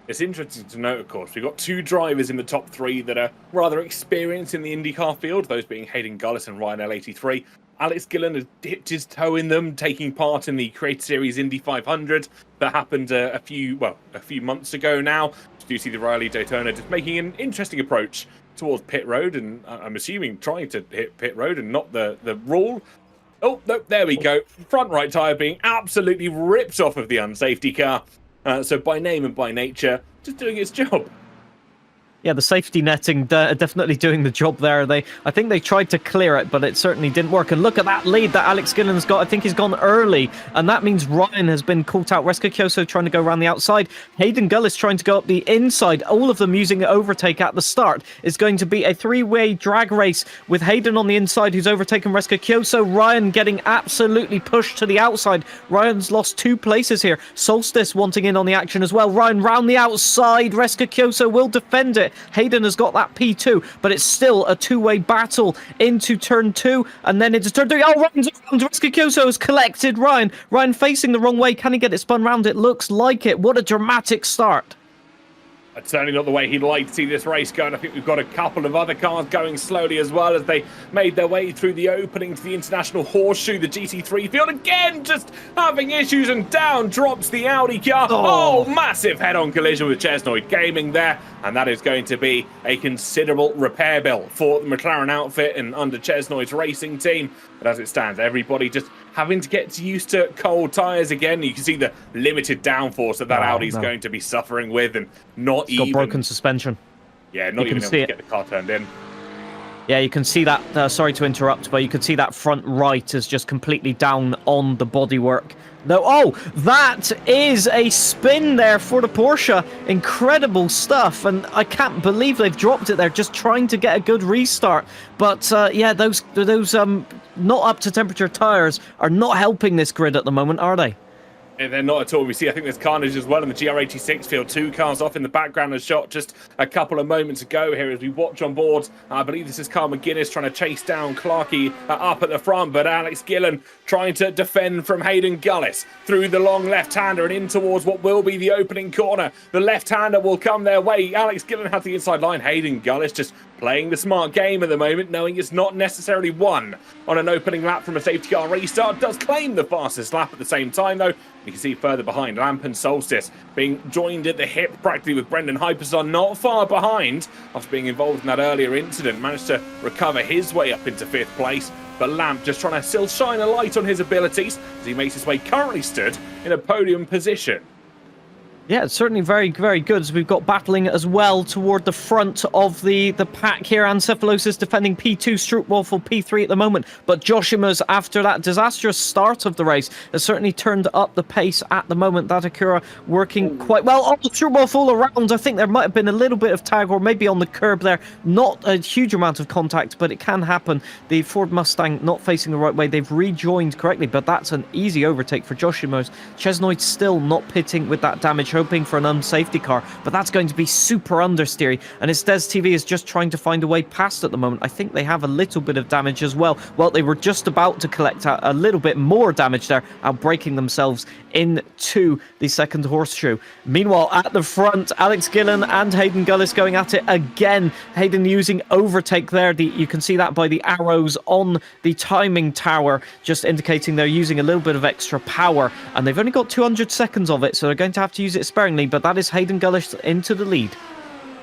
It's interesting to note, of course, we've got 2 drivers in the top 3 that are rather experienced in the IndyCar field, those being Hayden Gullis and Ryan L83. Alex Gillen has dipped his toe in them, taking part in the Creator Series Indy 500 that happened a few months ago now. Do you see the Riley Daytona just making an interesting approach towards pit road, and I'm assuming trying to hit pit road and not the rule. Oh, no, there we go. Front right tyre being absolutely ripped off of the unsafety car. So by name and by nature, just doing its job. Yeah, the safety netting definitely doing the job there. I think they tried to clear it, but it certainly didn't work. And look at that lead that Alex Gillen's got. I think he's gone early, and that means Ryan has been caught out. Reska Kioso trying to go around the outside. Hayden Gullis trying to go up the inside. All of them using the overtake at the start. It's going to be a 3-way drag race with Hayden on the inside, who's overtaken Reska Kioso. Ryan getting absolutely pushed to the outside. Ryan's lost 2 places here. Solstice wanting in on the action as well. Ryan round the outside. Reska Kioso will defend it. Hayden has got that P2, but it's still a 2-way battle into turn 2 and then into turn 3. Oh, Ryan's around. Reska Kioso has collected Ryan. Ryan facing the wrong way. Can he get it spun round? It looks like it. What a dramatic start. That's certainly not the way he'd like to see this race go, and I think we've got a couple of other cars going slowly as well as they made their way through the opening to the International Horseshoe. The GT3 field again just having issues, and down drops the Audi car. Oh, massive head-on collision with Chesnoid Gaming there, and that is going to be a considerable repair bill for the McLaren outfit and under Chesnoid's racing team. But as it stands, everybody just having to get used to cold tyres again. You can see the limited downforce that Audi's going to be suffering with, and not it's got broken suspension. Yeah, not even able to get the car turned in. Yeah, you can see that, sorry to interrupt, but you can see that front right is just completely down on the bodywork. No, oh, that is a spin there for the Porsche. Incredible stuff, and I can't believe they've dropped it there, just trying to get a good restart. But yeah, those not up to temperature tires are not helping this grid at the moment, are they? They're not at all. We see, I think there's carnage as well in the GR86 field. 2 cars off in the background and shot just a couple of moments ago here as we watch on board. I believe this is Carl McGuinness trying to chase down Clarkey up at the front, but Alex Gillen trying to defend from Hayden Gullis through the long left-hander and in towards what will be the opening corner. The left-hander will come their way. Alex Gillen has the inside line. Hayden Gullis just playing the smart game at the moment, knowing it's not necessarily won on an opening lap from a safety car restart. Does claim the fastest lap at the same time, though. You can see further behind, Lamp and Solstice being joined at the hip practically with Brendan Hyperstar not far behind after being involved in that earlier incident. Managed to recover his way up into 5th place, but Lamp just trying to still shine a light on his abilities as he makes his way, currently stood in a podium position. Yeah, it's certainly very, very good. As we've got battling as well toward the front of the pack here. Ancephalosis defending P2, Stroopwafel P3 at the moment. But Joshima's, after that disastrous start of the race, has certainly turned up the pace at the moment. That Acura working quite well. Oh, Stroopwafel around. I think there might have been a little bit of tag or maybe on the curb there. Not a huge amount of contact, but it can happen. The Ford Mustang not facing the right way. They've rejoined correctly, but that's an easy overtake for Joshima's. Chesnoid still not pitting with that damage, hoping for an unsafety car, but that's going to be super understeery, and Estes TV is just trying to find a way past at the moment. I think they have a little bit of damage as well. Well, they were just about to collect a little bit more damage there, outbraking themselves into the second horseshoe. Meanwhile, at the front, Alex Gillen and Hayden Gullis going at it again. Hayden using overtake there. You can see that by the arrows on the timing tower, just indicating they're using a little bit of extra power, and they've only got 200 seconds of it, so they're going to have to use it sparingly, but that is Hayden Gullis into the lead.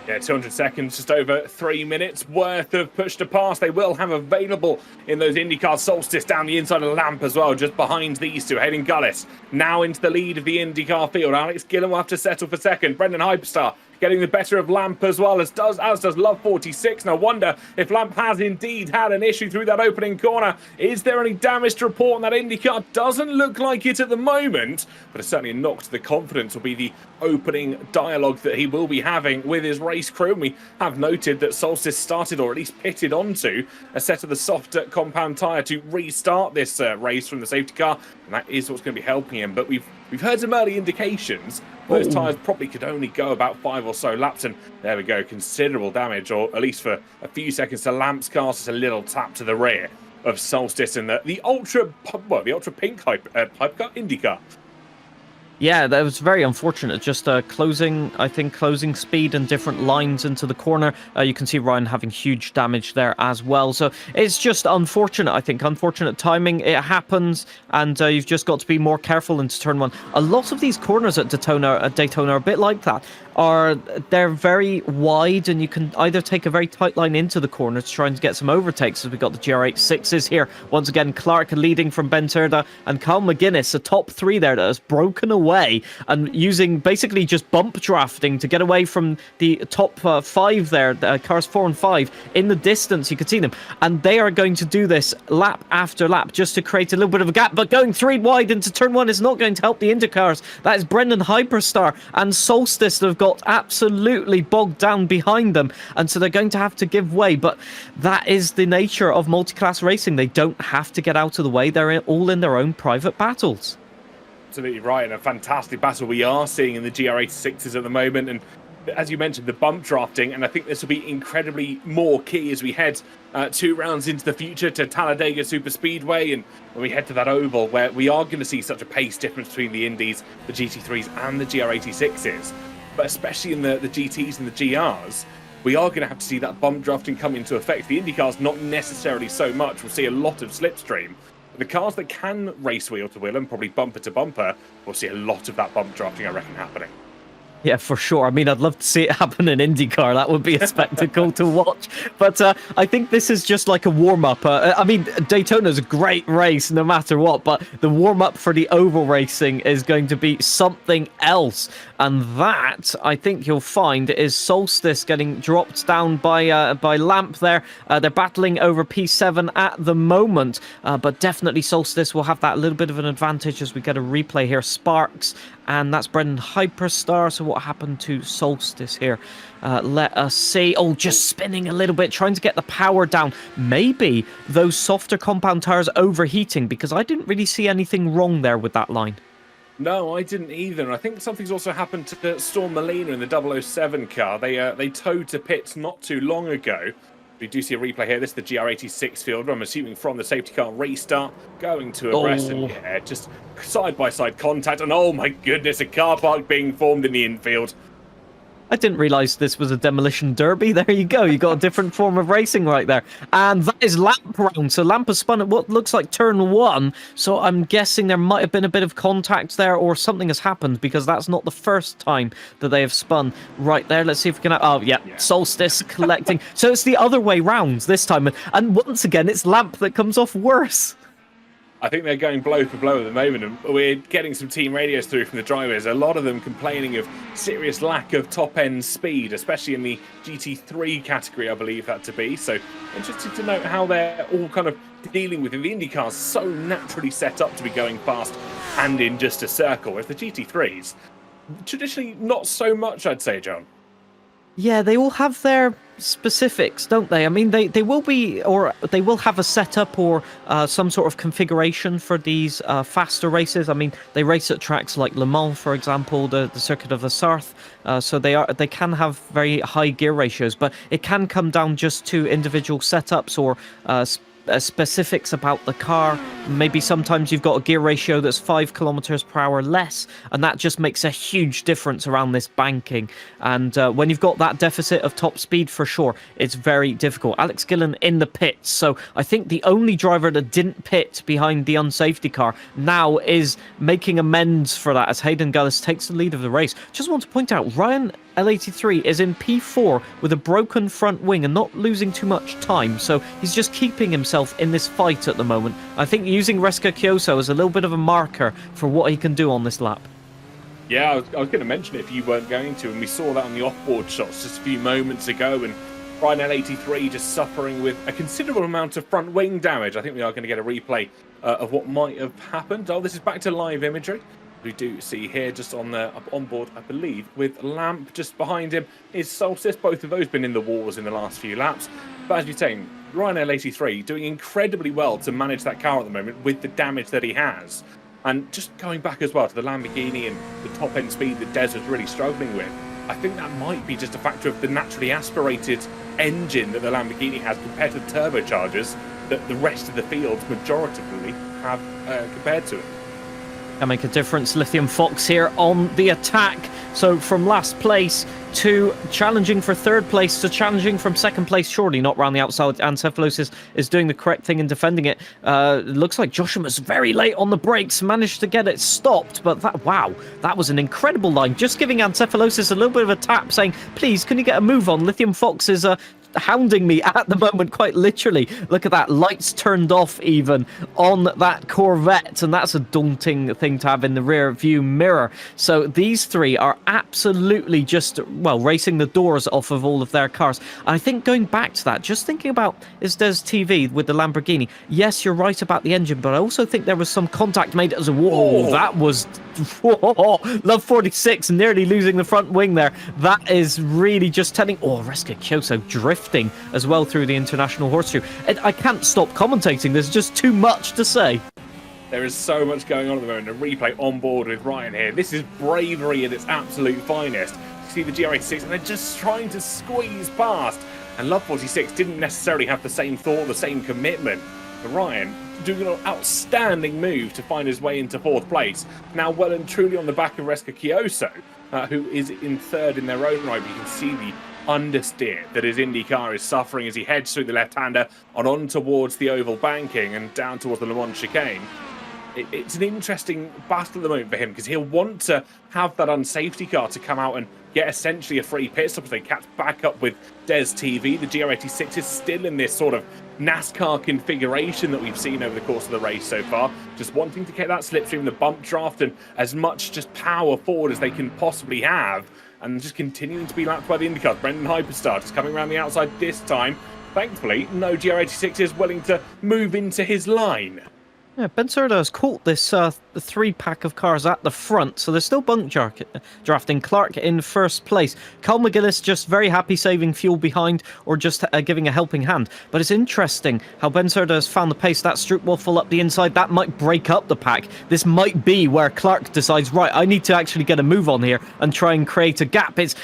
Yeah, 200 seconds, just over 3 minutes worth of push to pass they will have available in those IndyCar. Solstice down the inside of the Lamp as well, just behind these two. Hayden Gullis now into the lead of the IndyCar field. Alex Gillen will have to settle for second. Brendan Hyperstar getting the better of Lamp as well, as does Love 46. No wonder if Lamp has indeed had an issue through that opening corner. Is there any damage to report on that IndyCar? Doesn't look like it at the moment, but it's certainly a knock to the confidence will be the opening dialogue that he will be having with his race crew. And we have noted that Solstice started, or at least pitted onto, a set of the soft compound tyre to restart this race from the safety car, and that is what's going to be helping him. But we've heard some early indications those tyres probably could only go about 5 or so laps, and there we go, considerable damage, or at least for a few seconds to Lamp's car. Just a little tap to the rear of Solstice and the ultra pink hypercar IndyCar. Yeah, that was very unfortunate. Just closing speed and different lines into the corner. You can see Ryan having huge damage there as well. So it's just unfortunate, I think. Unfortunate timing. It happens, and you've just got to be more careful into turn one. A lot of these corners at Daytona are a bit like that. They're very wide, and you can either take a very tight line into the corner to try and get some overtakes, as we've got the GR86s here. Once again, Clark leading from Ben Turda, and Carl McGuinness, a top 3 there that has broken away and using basically just bump drafting to get away from the top 5 there, cars 4 and 5 in the distance. You can see them, and they are going to do this lap after lap just to create a little bit of a gap, but going 3 wide into turn 1 is not going to help the IndyCars. That is Brendan Hyperstar and Solstice that have got absolutely bogged down behind them, and so they're going to have to give way. But that is the nature of multi-class racing. They don't have to get out of the way. They're all in their own private battles. Absolutely right, and a fantastic battle we are seeing in the GR86s at the moment. And as you mentioned, the bump drafting, and I think this will be incredibly more key as we head 2 rounds into the future to Talladega Super Speedway, and when we head to that oval where we are going to see such a pace difference between the Indies, the GT3s and the GR86s. But especially in the GTs and the GRs, we are going to have to see that bump drafting come into effect. The IndyCars, not necessarily so much. We'll see a lot of slipstream. The cars that can race wheel to wheel and probably bumper to bumper, we'll see a lot of that bump drafting, I reckon, happening. Yeah, for sure. I mean, I'd love to see it happen in IndyCar. That would be a spectacle to watch. But I think this is just like a warm-up. I mean, Daytona's a great race no matter what, but the warm-up for the oval racing is going to be something else. And that, I think you'll find, is Solstice getting dropped down by Lamp there. They're battling over P7 at the moment, but definitely Solstice will have that little bit of an advantage as we get a replay here. Sparks, and that's Brendan Hyperstar. So what happened to Solstice here? Let us see. Oh, just spinning a little bit, trying to get the power down. Maybe those softer compound tires overheating, because I didn't really see anything wrong there with that line. No, I didn't either. And I think something's also happened to Storm Molina in the 007 car. They towed to pits not too long ago. We do see a replay here. This is the GR86 field, I'm assuming from the safety car restart, going to abreast. And yeah, just side-by-side contact. And oh my goodness, a car park being formed in the infield. I didn't realise this was a demolition derby. There you go. You got a different form of racing right there. And that is Lamp round. So Lamp has spun at what looks like turn 1. So I'm guessing there might have been a bit of contact there, or something has happened, because that's not the first time that they have spun right there. Let's see if we can... Oh, yeah. Solstice collecting. So it's the other way round this time. And once again, it's Lamp that comes off worse. I think they're going blow for blow at the moment, and we're getting some team radios through from the drivers. A lot of them complaining of serious lack of top-end speed, especially in the GT3 category, I believe that to be. So interested to note how they're all kind of dealing with it. The IndyCars so naturally set up to be going fast and in just a circle, whereas the GT3s, traditionally not so much, I'd say, John. Yeah, they all have their specifics, don't they? I mean, they will be, or they will have a setup or some sort of configuration for these faster races. I mean, they race at tracks like Le Mans, for example, the Circuit of the Sarthe. So they can have very high gear ratios, but it can come down just to individual setups or specifics about the car. Maybe sometimes you've got a gear ratio that's 5 kilometers per hour less, and that just makes a huge difference around this banking. And when you've got that deficit of top speed, for sure, it's very difficult. Alex Gillen in the pits, so I think the only driver that didn't pit behind the unsafety car now is making amends for that as Hayden Gullis takes the lead of the race. Just want to point out, Ryan L83 is in P4 with a broken front wing and not losing too much time, so he's just keeping himself in this fight at the moment. I think using Reska Kyoso as a little bit of a marker for what he can do on this lap. Yeah, I was going to mention it if you weren't going to, and we saw that on the off-board shots just a few moments ago, and Ryan L83 just suffering with a considerable amount of front wing damage. I think we are going to get a replay of what might have happened. Oh, this is back to live imagery. We do see here just on the onboard, I believe, with Lamp just behind him is Solstice. Both of those been in the wars in the last few laps. But as you're saying, Ryan L83 doing incredibly well to manage that car at the moment with the damage that he has. And just going back as well to the Lamborghini and the top-end speed that Des was really struggling with, I think that might be just a factor of the naturally aspirated engine that the Lamborghini has compared to the turbochargers that the rest of the field majoritively have compared to it. Can make a difference. Lithium Fox here on the attack. So from last place to challenging for third place to challenging from second place, surely not round the outside. Ancephalos is doing the correct thing in defending it. Looks like Joshua was very late on the brakes, managed to get it stopped, but that was an incredible line. Just giving Ancephalos a little bit of a tap, saying, please, can you get a move on? Lithium Fox is hounding me at the moment, quite literally. Look at that, lights turned off even on that Corvette, and that's a daunting thing to have in the rear view mirror. So these three are absolutely just, well, racing the doors off of all of their cars. I think going back to that, just thinking about Isdes TV with the Lamborghini, yes, you're right about the engine, but I also think there was some contact made as a whoa, that was Love 46 nearly losing the front wing there. That is really just telling. Reska Kyoso drifting as well through the international horseshoe. I can't stop commentating, there's just too much to say. There is so much going on at the moment. A replay on board with Ryan here. This is bravery at its absolute finest. You see the GR86 and they're just trying to squeeze past. And Love 46 didn't necessarily have the same thought, the same commitment. But Ryan doing an outstanding move to find his way into fourth place. Now well and truly on the back of Reska Kyoso, who is in third in their own right. But you can see the understeer that his IndyCar is suffering as he heads through the left-hander and on towards the oval banking and down towards the Le Mans chicane. it's an interesting battle at the moment for him because he'll want to have that unsafety car to come out and get essentially a free pit stop if they catch back up with Des TV. The GR86 is still in this sort of NASCAR configuration that we've seen over the course of the race so far, just wanting to get that slipstream, the bump draft, and as much just power forward as they can possibly have, and just continuing to be lapped by the IndyCars. Brendan Hyperstar just coming around the outside this time. Thankfully, no GR86 is willing to move into his line. Yeah, Ben Serda has caught this three-pack of cars at the front, so there's still bunk drafting. Clark in first place. Carl McGillis just very happy saving fuel behind or just giving a helping hand. But it's interesting how Ben Serda has found the pace. That Stroop waffle up the inside, that might break up the pack. This might be where Clark decides, right, I need to actually get a move on here and try and create a gap. It's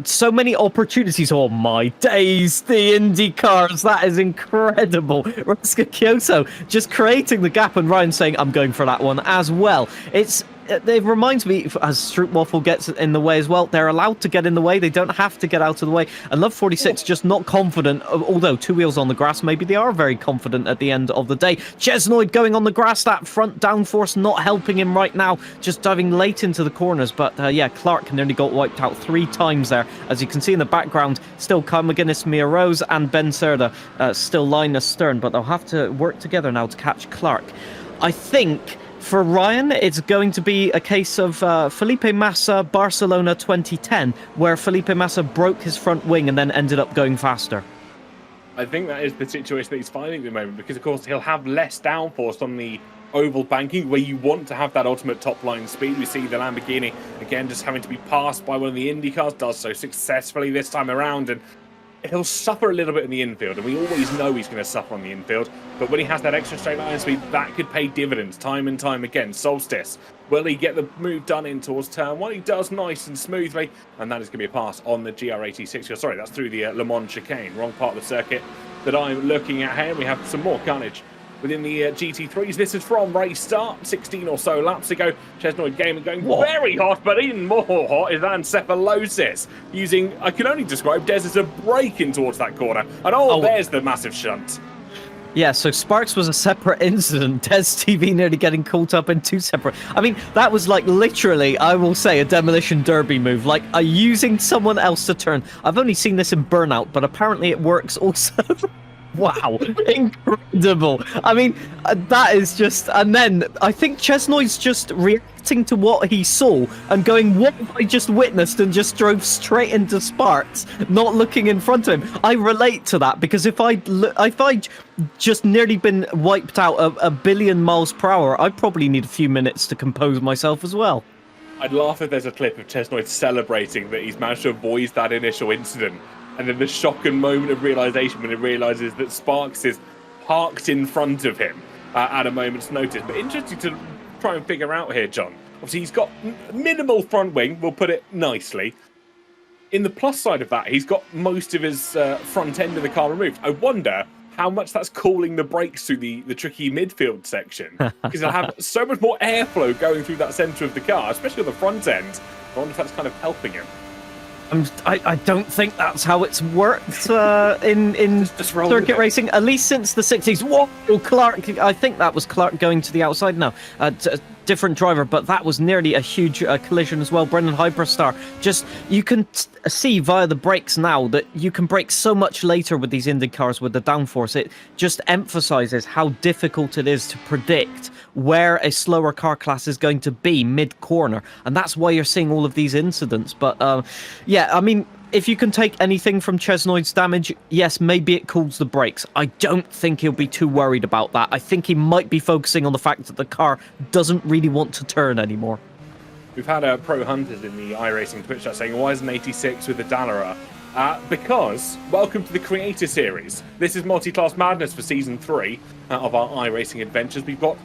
so many opportunities. Oh my days, the Indy cars, that is incredible. Rosca Kyoto just creating the gap, and Ryan saying, I'm going for that one as well. It reminds me, as Stroop Waffle gets in the way as well, they're allowed to get in the way. They don't have to get out of the way. And Love 46 just not confident, although two wheels on the grass, maybe they are very confident at the end of the day. Chesnoid going on the grass, that front downforce not helping him right now, just diving late into the corners. But yeah, Clark nearly got wiped out 3 times there. As you can see in the background, still Kyle McGuinness, Mia Rose, and Ben Serda still line astern, but they'll have to work together now to catch Clark. I think for Ryan, it's going to be a case of Felipe Massa, Barcelona 2010, where Felipe Massa broke his front wing and then ended up going faster. I think that is the situation that he's finding at the moment, because of course he'll have less downforce on the oval banking where you want to have that ultimate top line speed. We see the Lamborghini again just having to be passed by one of the Indy cars, does so successfully this time around, and he'll suffer a little bit in the infield, and we always know he's going to suffer on the infield. But when he has that extra straight line speed, that could pay dividends time and time again. Solstice, will he get the move done in towards turn 1? He does nice and smoothly, and that is going to be a pass on the GR86. Sorry, that's through the Le Mans chicane, wrong part of the circuit that I'm looking at here. We have some more carnage within the GT3s. This is from race start, 16 or so laps ago. Chesnoid Gaming going very hot, but even more hot is encephalosis. Using, I can only describe Des as a brake in towards that corner. And there's the massive shunt. Yeah, so Sparks was a separate incident. Des TV nearly getting caught up in 2 separate. I mean, that was like literally, I will say, a demolition derby move. Like, using someone else to turn. I've only seen this in Burnout, but apparently it works also. Wow, incredible. I mean, that is just... And then I think Chesnoid's just reacting to what he saw and going, what have I just witnessed, and just drove straight into Sparks, not looking in front of him. I relate to that, because if I'd just nearly been wiped out a billion miles per hour, I'd probably need a few minutes to compose myself as well. I'd laugh if there's a clip of Chesnoid celebrating that he's managed to avoid that initial incident. And then the shock and moment of realization when he realizes that Sparks is parked in front of him at a moment's notice. But interesting to try and figure out here, John. Obviously, he's got minimal front wing, we'll put it nicely. In the plus side of that, he's got most of his front end of the car removed. I wonder how much that's cooling the brakes through the tricky midfield section. Because he'll have so much more airflow going through that centre of the car, especially on the front end. I wonder if that's kind of helping him. I don't think that's how it's worked in circuit racing, at least since the 60s. Whoa, Clark! I think that was Clark going to the outside now. Different driver, but that was nearly a huge collision as well. Brendan Hyperstar, just you can see via the brakes now that you can brake so much later with these Indy cars with the downforce. It just emphasizes how difficult it is to predict where a slower car class is going to be mid-corner, and that's why you're seeing all of these incidents. But yeah, I mean, if you can take anything from Chesnoid's damage, yes, maybe it cools the brakes. I don't think he'll be too worried about that. I think he might be focusing on the fact that the car doesn't really want to turn anymore. We've had Pro Hunters in the iRacing Twitch chat saying, why isn't 86 with the Dallara? Because, welcome to the Creator Series. This is multi-class madness for Season 3 of our iRacing adventures. We've got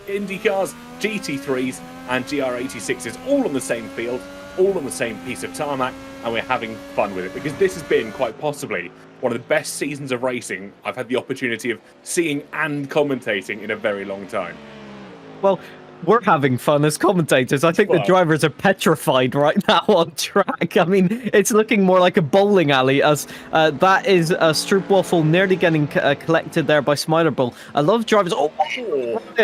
IndyCars, GT3s, and GR86s all on the same field, all on the same piece of tarmac, and we're having fun with it, because this has been quite possibly one of the best seasons of racing I've had the opportunity of seeing and commentating in a very long time. Well, We're having fun as commentators. I think the Well. drivers are petrified right now on track. I mean, it's looking more like a bowling alley as that is a Stroopwafel nearly getting collected there by Smilerbull. A lot of drivers. Oh,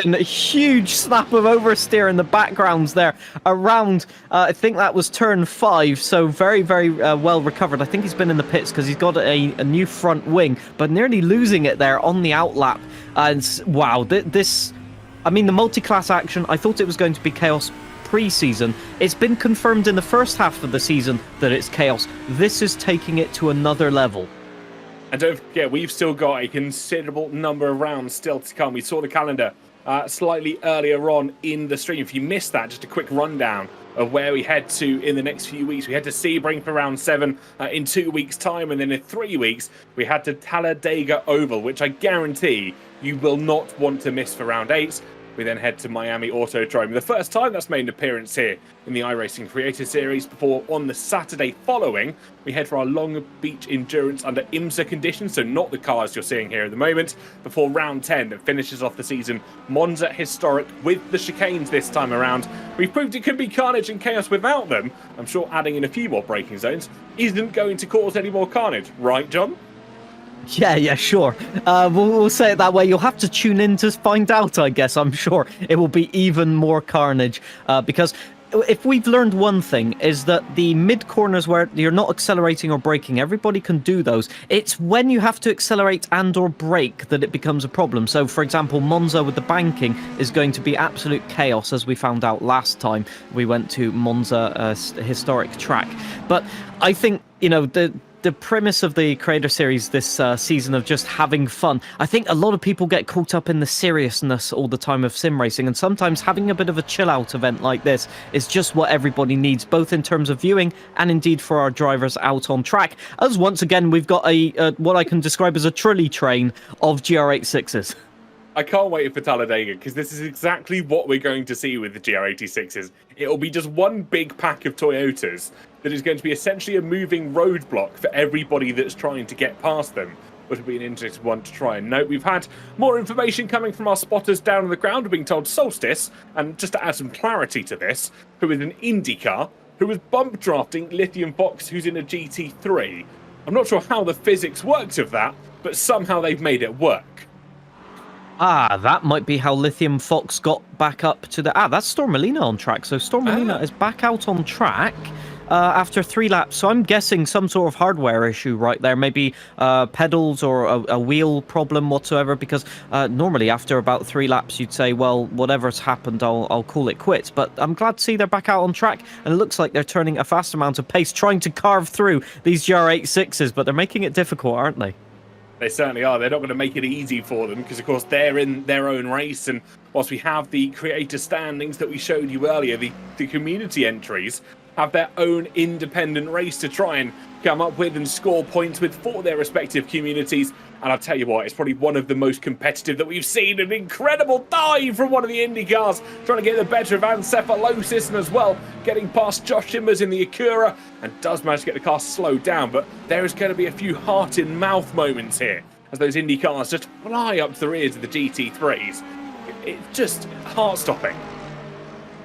and a huge snap of oversteer in the backgrounds there around. I think that was turn 5. So very, very well recovered. I think he's been in the pits because he's got a new front wing, but nearly losing it there on the outlap. And wow, this. I mean, the multi-class action, I thought it was going to be chaos pre-season. It's been confirmed in the first half of the season that it's chaos. This is taking it to another level. And don't forget, we've still got a considerable number of rounds still to come. We saw the calendar slightly earlier on in the stream. If you missed that, just a quick rundown of where we head to in the next few weeks. We head to Sebring for round 7 in 2 weeks' time, and then in 3 weeks, we head to Talladega Oval, which I guarantee you will not want to miss for round 8. We then head to Miami Autodrome. The first time that's made an appearance here in the iRacing Creator Series, before on the Saturday following, we head for our Long Beach Endurance under IMSA conditions, so not the cars you're seeing here at the moment, before round 10 that finishes off the season. Monza Historic with the chicanes this time around. We've proved it could be carnage and chaos without them. I'm sure adding in a few more braking zones isn't going to cause any more carnage. Right, John? Yeah, sure. We'll say it that way. You'll have to tune in to find out, I guess. I'm sure it will be even more carnage because if we've learned one thing is that the mid corners where you're not accelerating or braking, everybody can do those. It's when you have to accelerate and or brake that it becomes a problem. So, for example, Monza with the banking is going to be absolute chaos, as we found out last time we went to Monza historic track. But I think, you know, the premise of the Creator Series this season of just having fun. I think a lot of people get caught up in the seriousness all the time of sim racing, and sometimes having a bit of a chill out event like this is just what everybody needs, both in terms of viewing and indeed for our drivers out on track. As once again, we've got a what I can describe as a trolley train of GR86s. I can't wait for Talladega, because this is exactly what we're going to see with the GR86s. It'll be just one big pack of Toyotas that is going to be essentially a moving roadblock for everybody that's trying to get past them, which will be an interesting one to try and note. We've had more information coming from our spotters down on the ground. We're being told Solstice, and just to add some clarity to this, who is an Indycar, who was bump drafting Lithium Fox, who's in a GT3. I'm not sure how the physics works of that, but somehow they've made it work. Ah, that might be how Lithium Fox got back up to the... that's Storm Molina on track. So Storm Molina is back out on track after 3 laps. So I'm guessing some sort of hardware issue right there. Maybe pedals or a wheel problem whatsoever. Because normally after about 3 laps, you'd say, well, whatever's happened, I'll call it quits. But I'm glad to see they're back out on track. And it looks like they're turning a fast amount of pace, trying to carve through these GR86s. But they're making it difficult, aren't they? They certainly are. They're not going to make it easy for them because, of course, they're in their own race. And whilst we have the creator standings that we showed you earlier, the community entries have their own independent race to try and come up with and score points with for their respective communities. And I'll tell you what, it's probably one of the most competitive that we've seen. An incredible dive from one of the Indy cars, trying to get the better of Ancephalosis, and as well getting past Josh Shimmers in the Acura, and does manage to get the car slowed down. But there is going to be a few heart-in-mouth moments here as those Indy cars just fly up to the rears of the GT3s. It's just heart-stopping.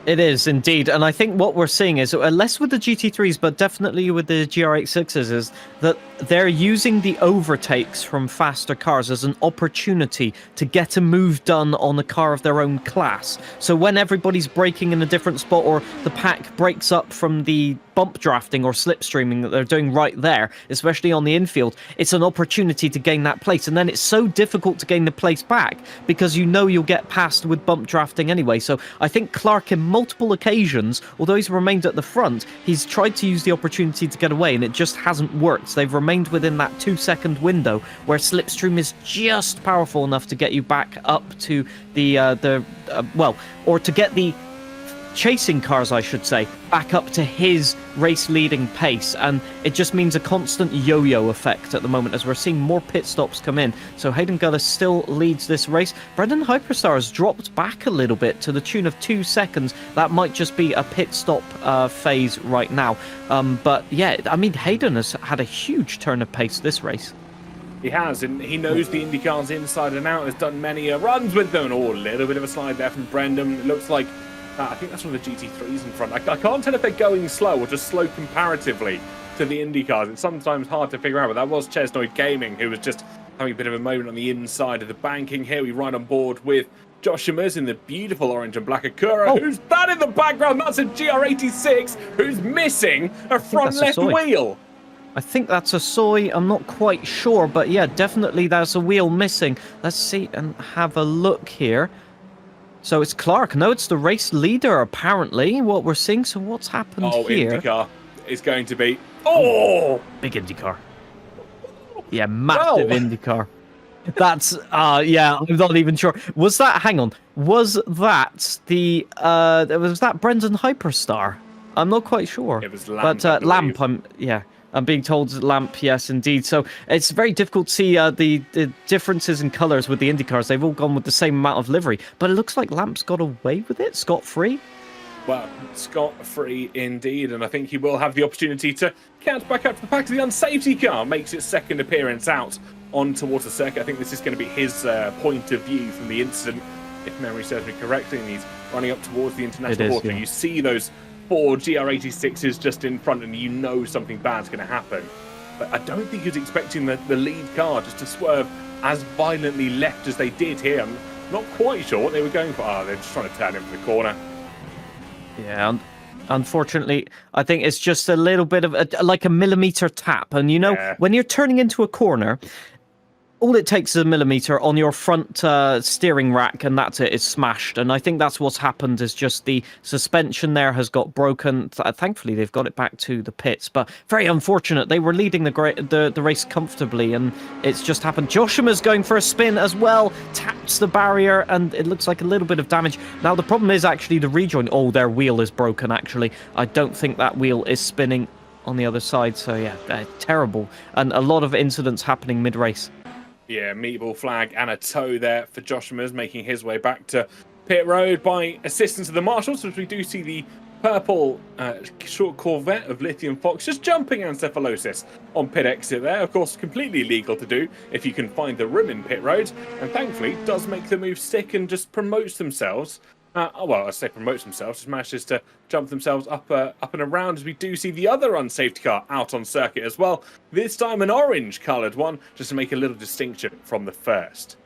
It is indeed, and I think what we're seeing is, less with the GT3s, but definitely with the GR86s, is that they're using the overtakes from faster cars as an opportunity to get a move done on a car of their own class. So when everybody's braking in a different spot, or the pack breaks up from the bump drafting or slipstreaming that they're doing right there, especially on the infield, it's an opportunity to gain that place. And then it's so difficult to gain the place back because you know you'll get past with bump drafting anyway. So I think Clark, in multiple occasions, although he's remained at the front, he's tried to use the opportunity to get away, and it just hasn't worked. They've remained within that 2-second window where slipstream is just powerful enough to get you back up to or to get the chasing cars, I should say, back up to his race-leading pace. And it just means a constant yo-yo effect at the moment as we're seeing more pit stops come in. So Hayden Gullis still leads this race. Brendan Hyperstar has dropped back a little bit to the tune of 2 seconds. That might just be a pit stop phase right now. But yeah, I mean, Hayden has had a huge turn of pace this race. He has, and he knows the IndyCars inside and out, has done many runs with them. Oh, a little bit of a slide there from Brendan. It looks like, I think that's one of the GT3s in front. I can't tell if they're going slow or just slow comparatively to the IndyCars. It's sometimes hard to figure out, but that was Chesnoid Gaming, who was just having a bit of a moment on the inside of the banking. Here we ride on board with Josh Summers in the beautiful orange and black Acura. Who's that in the background? That's a GR86 who's missing a front left wheel. I think that's a soy. I'm not quite sure, but yeah, definitely there's a wheel missing. Let's see and have a look here. So it's Clark. No, it's the race leader, apparently, what we're seeing. So what's happened here? IndyCar is going to be... Big IndyCar. Yeah, massive IndyCar. That's, yeah, I'm not even sure. Was that, hang on, was that the, was that Brendan Hyperstar? I'm not quite sure. It was Lamp, but Lamp, I'm being told Lamp, yes, indeed. So it's very difficult to see the differences in colours with the IndyCars. They've all gone with the same amount of livery, but it looks like Lamp's got away with it, scot-free. Well, scot-free indeed, and I think he will have the opportunity to catch back up to the pack. The unsafety car makes its second appearance out on towards the circuit. I think this is going to be his point of view from the incident, if memory serves me correctly, and he's running up towards the international border. Yeah. You see those 4 GR86s just in front, and you know something bad's going to happen. But I don't think he was expecting the lead car just to swerve as violently left as they did here. I'm not quite sure what they were going for. They're just trying to turn him from the corner. Yeah, unfortunately, I think it's just a little bit of like a millimeter tap. And you know, when you're turning into a corner, all it takes is a millimeter on your front steering rack, and that's it. It's smashed. And I think that's what's happened, is just the suspension there has got broken. Thankfully, they've got it back to the pits, but very unfortunate. They were leading the race comfortably, and it's just happened. Joshima's going for a spin as well, taps the barrier, and it looks like a little bit of damage. Now, the problem is actually the rejoin. Oh, their wheel is broken, actually. I don't think that wheel is spinning on the other side, so yeah, terrible. And a lot of incidents happening mid-race. Yeah, meatball flag and a tow there for Josh Summers, making his way back to pit road by assistance of the marshals, as we do see the purple short Corvette of Lithium Fox just jumping Ancephalosis on pit exit there. Of course, completely legal to do if you can find the room in pit road, and thankfully does make the move stick and just promotes themselves. Well, I say promotes themselves, just manages to jump themselves up and around, as we do see the other unsafety car out on circuit as well. This time an orange-coloured one, just to make a little distinction from the first.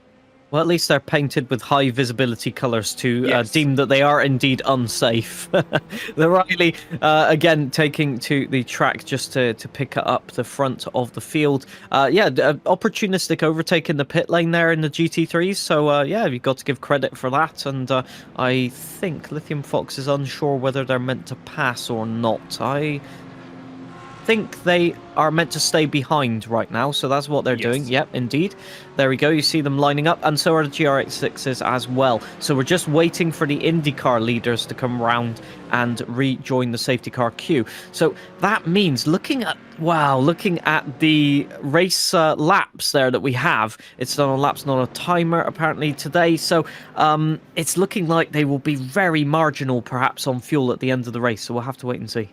Well, at least they're painted with high visibility colours to deem that they are indeed unsafe. The Riley, again, taking to the track just to pick up the front of the field. Opportunistic overtake in the pit lane there in the GT3s. So, you've got to give credit for that. And I think Lithium Fox is unsure whether they're meant to pass or not. I think they are meant to stay behind right now, so that's what they're doing. Yep, indeed. There we go. You see them lining up, and so are the GR86s as well. So we're just waiting for the IndyCar leaders to come round and rejoin the safety car queue. So that means looking at the race laps there that we have, it's done on laps, not a timer apparently today. So it's looking like they will be very marginal perhaps on fuel at the end of the race. So we'll have to wait and see.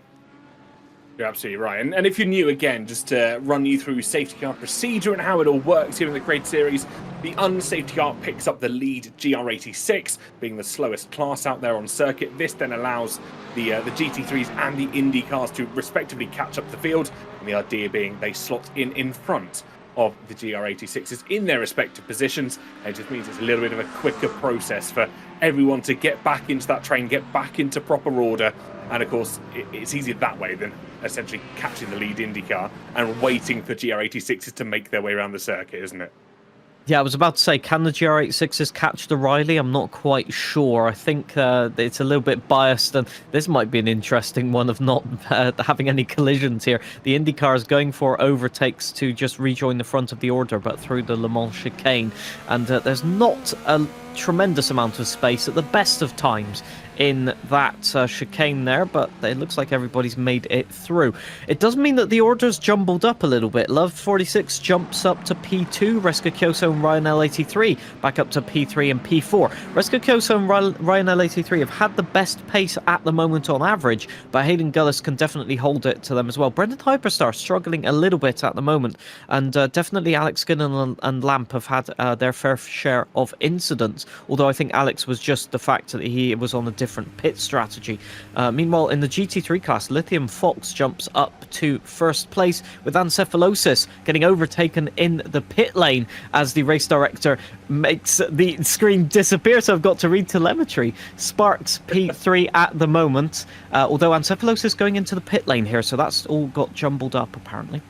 You're absolutely right. And if you're new, again, just to run you through safety car procedure and how it all works here in the Creator Series, the unsafety car picks up the lead GR86, being the slowest class out there on circuit. This then allows the GT3s and the Indy cars to respectively catch up the field, and the idea being they slot in front of the GR86s in their respective positions. It just means it's a little bit of a quicker process for everyone to get back into that train, get back into proper order. And of course, it's easier that way than essentially catching the lead IndyCar and waiting for GR86s to make their way around the circuit, isn't it? Yeah, I was about to say, can the GR86s catch the Riley? I'm not quite sure. I think it's a little bit biased, and this might be an interesting one of not having any collisions here. The IndyCar is going for overtakes to just rejoin the front of the order, but through the Le Mans chicane. And there's not tremendous amount of space at the best of times in that chicane there, but it looks like everybody's made it through. It does mean that the order's jumbled up a little bit. Love 46 jumps up to P2, Reska Kyoso and Ryan L83 back up to P3 and P4. Reska Kyoso and Ryan L83 have had the best pace at the moment on average, but Hayden Gullis can definitely hold it to them as well. Brendan Hyperstar struggling a little bit at the moment, and definitely Alex Ginnan and Lamp have had their fair share of incidents, although I think Alex was just the fact that he was on a different pit strategy. Meanwhile, in the GT3 class, Lithium Fox jumps up to first place, with Ancephalosis getting overtaken in the pit lane as the race director makes the screen disappear, so I've got to read telemetry. Sparks P3 at the moment, although Ancephalosis going into the pit lane here, so that's all got jumbled up apparently.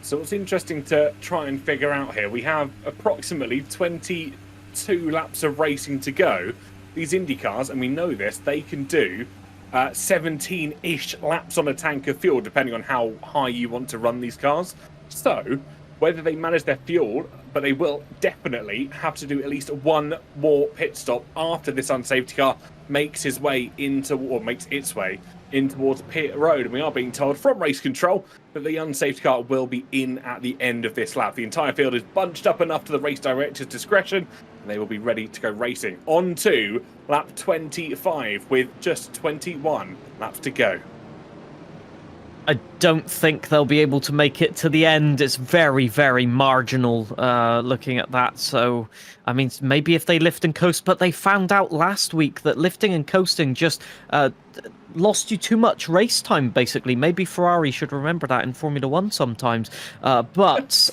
So what's interesting to try and figure out here, we have approximately 22 laps of racing to go. These Indy cars, and we know this, they can do 17-ish laps on a tank of fuel, depending on how high you want to run these cars. So, whether they manage their fuel, but they will definitely have to do at least one more pit stop after this unsafety car makes its way in towards pit road. And we are being told from race control that the unsafety car will be in at the end of this lap. The entire field is bunched up enough to the race director's discretion, and they will be ready to go racing. On to lap 25 with just 21 laps to go. I don't think they'll be able to make it to the end. It's very, very marginal looking at that. So, I mean, maybe if they lift and coast, but they found out last week that lifting and coasting just lost you too much race time, basically. Maybe Ferrari should remember that in Formula 1 sometimes. But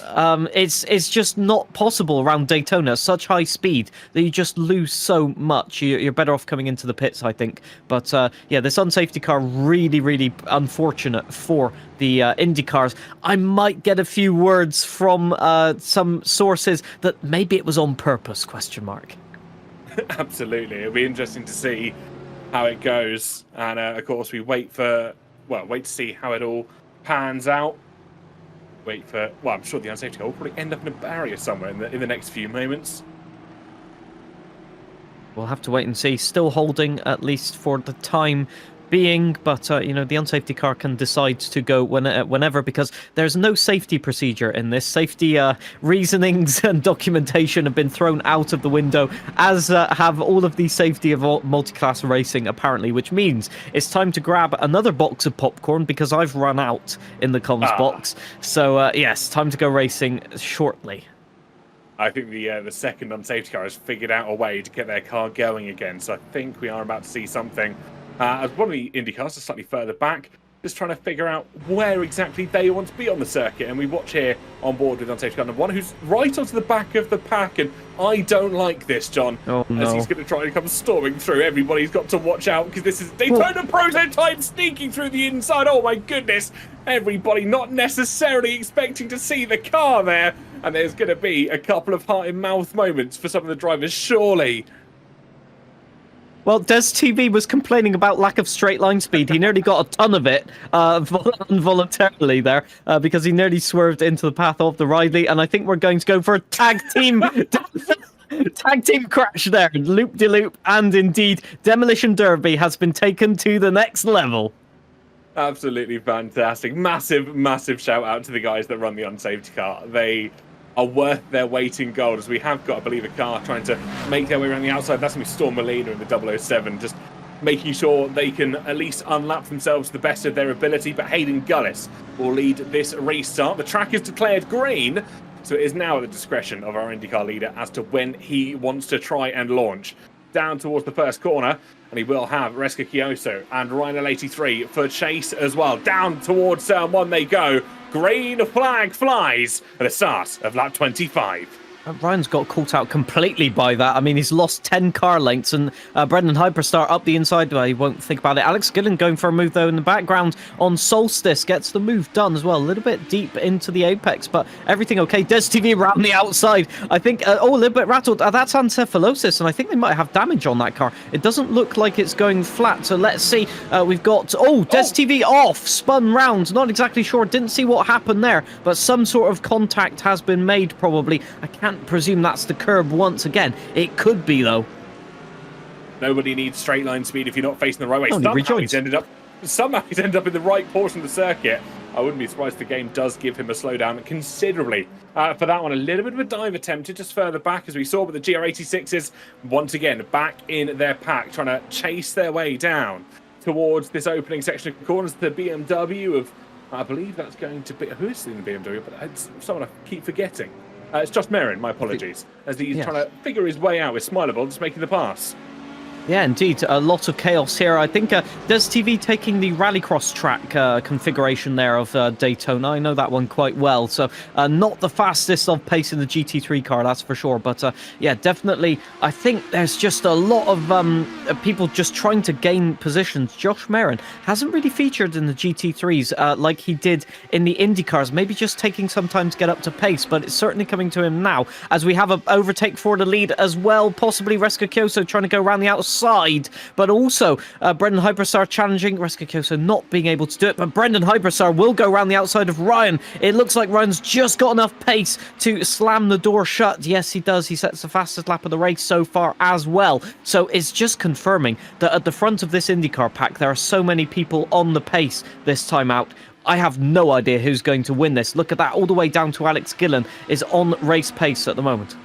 it's just not possible around Daytona. Such high speed that you just lose so much. You're better off coming into the pits, I think. But yeah, this unsafety car really, really unfortunate for the Indy cars. I might get a few words from some sources that maybe it was on purpose, question mark. Absolutely. It'll be interesting to see how it goes, and of course we wait to see how it all pans out. I'm sure the unsafety car will probably end up in a barrier somewhere in the next few moments. We'll have to wait and see. Still holding, at least for the time being, but you know, the unsafety car can decide to go whenever, because there's no safety procedure in this. Safety reasonings and documentation have been thrown out of the window, as have all of the safety of multi-class racing, apparently, which means it's time to grab another box of popcorn, because I've run out in the comms box. So yes, time to go racing shortly. I think the second unsafety car has figured out a way to get their car going again, so I think we are about to see something. As one of the Indy cars is slightly further back, just trying to figure out where exactly they want to be on the circuit. And we watch here on board with unsafety car number one, who's right onto the back of the pack. And I don't like this, John. Oh, no. As he's going to try and come storming through. Everybody's got to watch out, because this is Daytona prototype sneaking through the inside. Oh my goodness. Everybody not necessarily expecting to see the car there. And there's going to be a couple of heart-in-mouth moments for some of the drivers, surely. Well, Des TV was complaining about lack of straight line speed. He nearly got a ton of it involuntarily there, because he nearly swerved into the path of the Riley, and I think we're going to go for a tag team tag team crash there. Loop-de-loop, and indeed, Demolition Derby has been taken to the next level. Absolutely fantastic. Massive, massive shout out to the guys that run the unsafety car. They are worth their weight in gold, as we have got, I believe, a car trying to make their way around the outside. That's going to be Storm Molina in the 007, just making sure they can at least unlap themselves to the best of their ability. But Hayden Gullis will lead this restart. The track is declared green, so it is now at the discretion of our IndyCar leader as to when he wants to try and launch. Down towards the first corner, and he will have Reska Kyoso and Ryan 83 for chase as well. Down towards turn one they go. Green flag flies at the start of lap 25. Ryan's got caught out completely by that. I mean, he's lost 10 car lengths, and Brendan Hyperstar up the inside. Well, he won't think about it. Alex Gillen going for a move, though, in the background on Solstice. Gets the move done as well. A little bit deep into the apex, but everything okay. Des TV around the outside. I think, a little bit rattled. That's Ancephalosis, and I think they might have damage on that car. It doesn't look like it's going flat, so let's see. We've got, Des TV off, spun round. Not exactly sure. Didn't see what happened there, but some sort of contact has been made, probably. I can't can't presume that's the curb once again. It could be, though. Nobody needs straight line speed if you're not facing the right way. Only Somehow he's ended up in the right portion of the circuit. I wouldn't be surprised if the game does give him a slowdown considerably. For that one, a little bit of a dive attempted just further back, as we saw, but the GR86s, once again, back in their pack, trying to chase their way down towards this opening section of corners. The BMW of, I believe that's going to be, who is in the BMW? But it's someone I keep forgetting. It's Josh Merrin, my apologies, as he's trying to figure his way out with Smileable, just making the pass. Yeah, indeed. A lot of chaos here. I think Des TV taking the rallycross track configuration there of Daytona. I know that one quite well. So not the fastest of pace in the GT3 car, that's for sure. But yeah, definitely, I think there's just a lot of people just trying to gain positions. Josh Merrin hasn't really featured in the GT3s like he did in the IndyCars. Maybe just taking some time to get up to pace, but it's certainly coming to him now as we have an overtake for the lead as well. Possibly Reska Kyoso trying to go around the outside. But also Brendan Hyperstar challenging Reska Kyoso, not being able to do it, but Brendan Hyperstar will go around the outside of Ryan. It looks like Ryan's just got enough pace to slam the door shut. Yes, he does. He sets the fastest lap of the race so far as well. So it's just confirming that at the front of this IndyCar pack, there are so many people on the pace this time out. I have no idea who's going to win this. Look at that, all the way down to Alex Gillen is on race pace at the moment.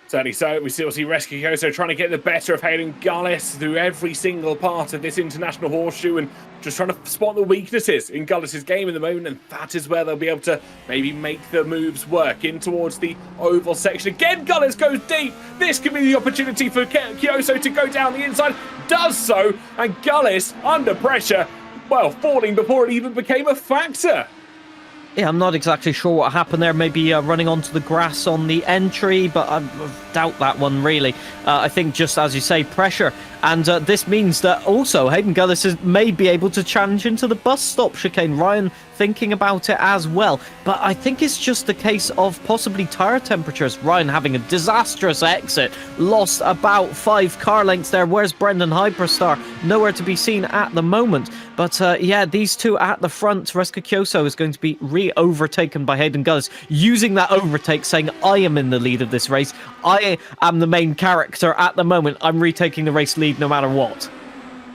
Certainly so. We still see Reska Kyoso trying to get the better of Hayden Gullis through every single part of this international horseshoe and just trying to spot the weaknesses in Gullis's game at the moment, and that is where they'll be able to maybe make the moves work in towards the oval section. Again, Gullis goes deep. This could be the opportunity for Kyoso to go down the inside. Does so, and Gullis under pressure, well, falling before it even became a factor. Yeah, I'm not exactly sure what happened there. Maybe running onto the grass on the entry, but I doubt that one, really. I think just, as you say, pressure. And this means that also Hayden Gullis may be able to challenge into the bus stop chicane. Ryan thinking about it as well. But I think it's just a case of possibly tyre temperatures. Ryan having a disastrous exit. Lost about 5 car lengths there. Where's Brendan Hyperstar? Nowhere to be seen at the moment. But yeah, these two at the front. Reska Kyoso is going to be re-overtaken by Hayden Gullis, using that overtake, saying, I am in the lead of this race. I am the main character at the moment. I'm retaking the race lead no matter what.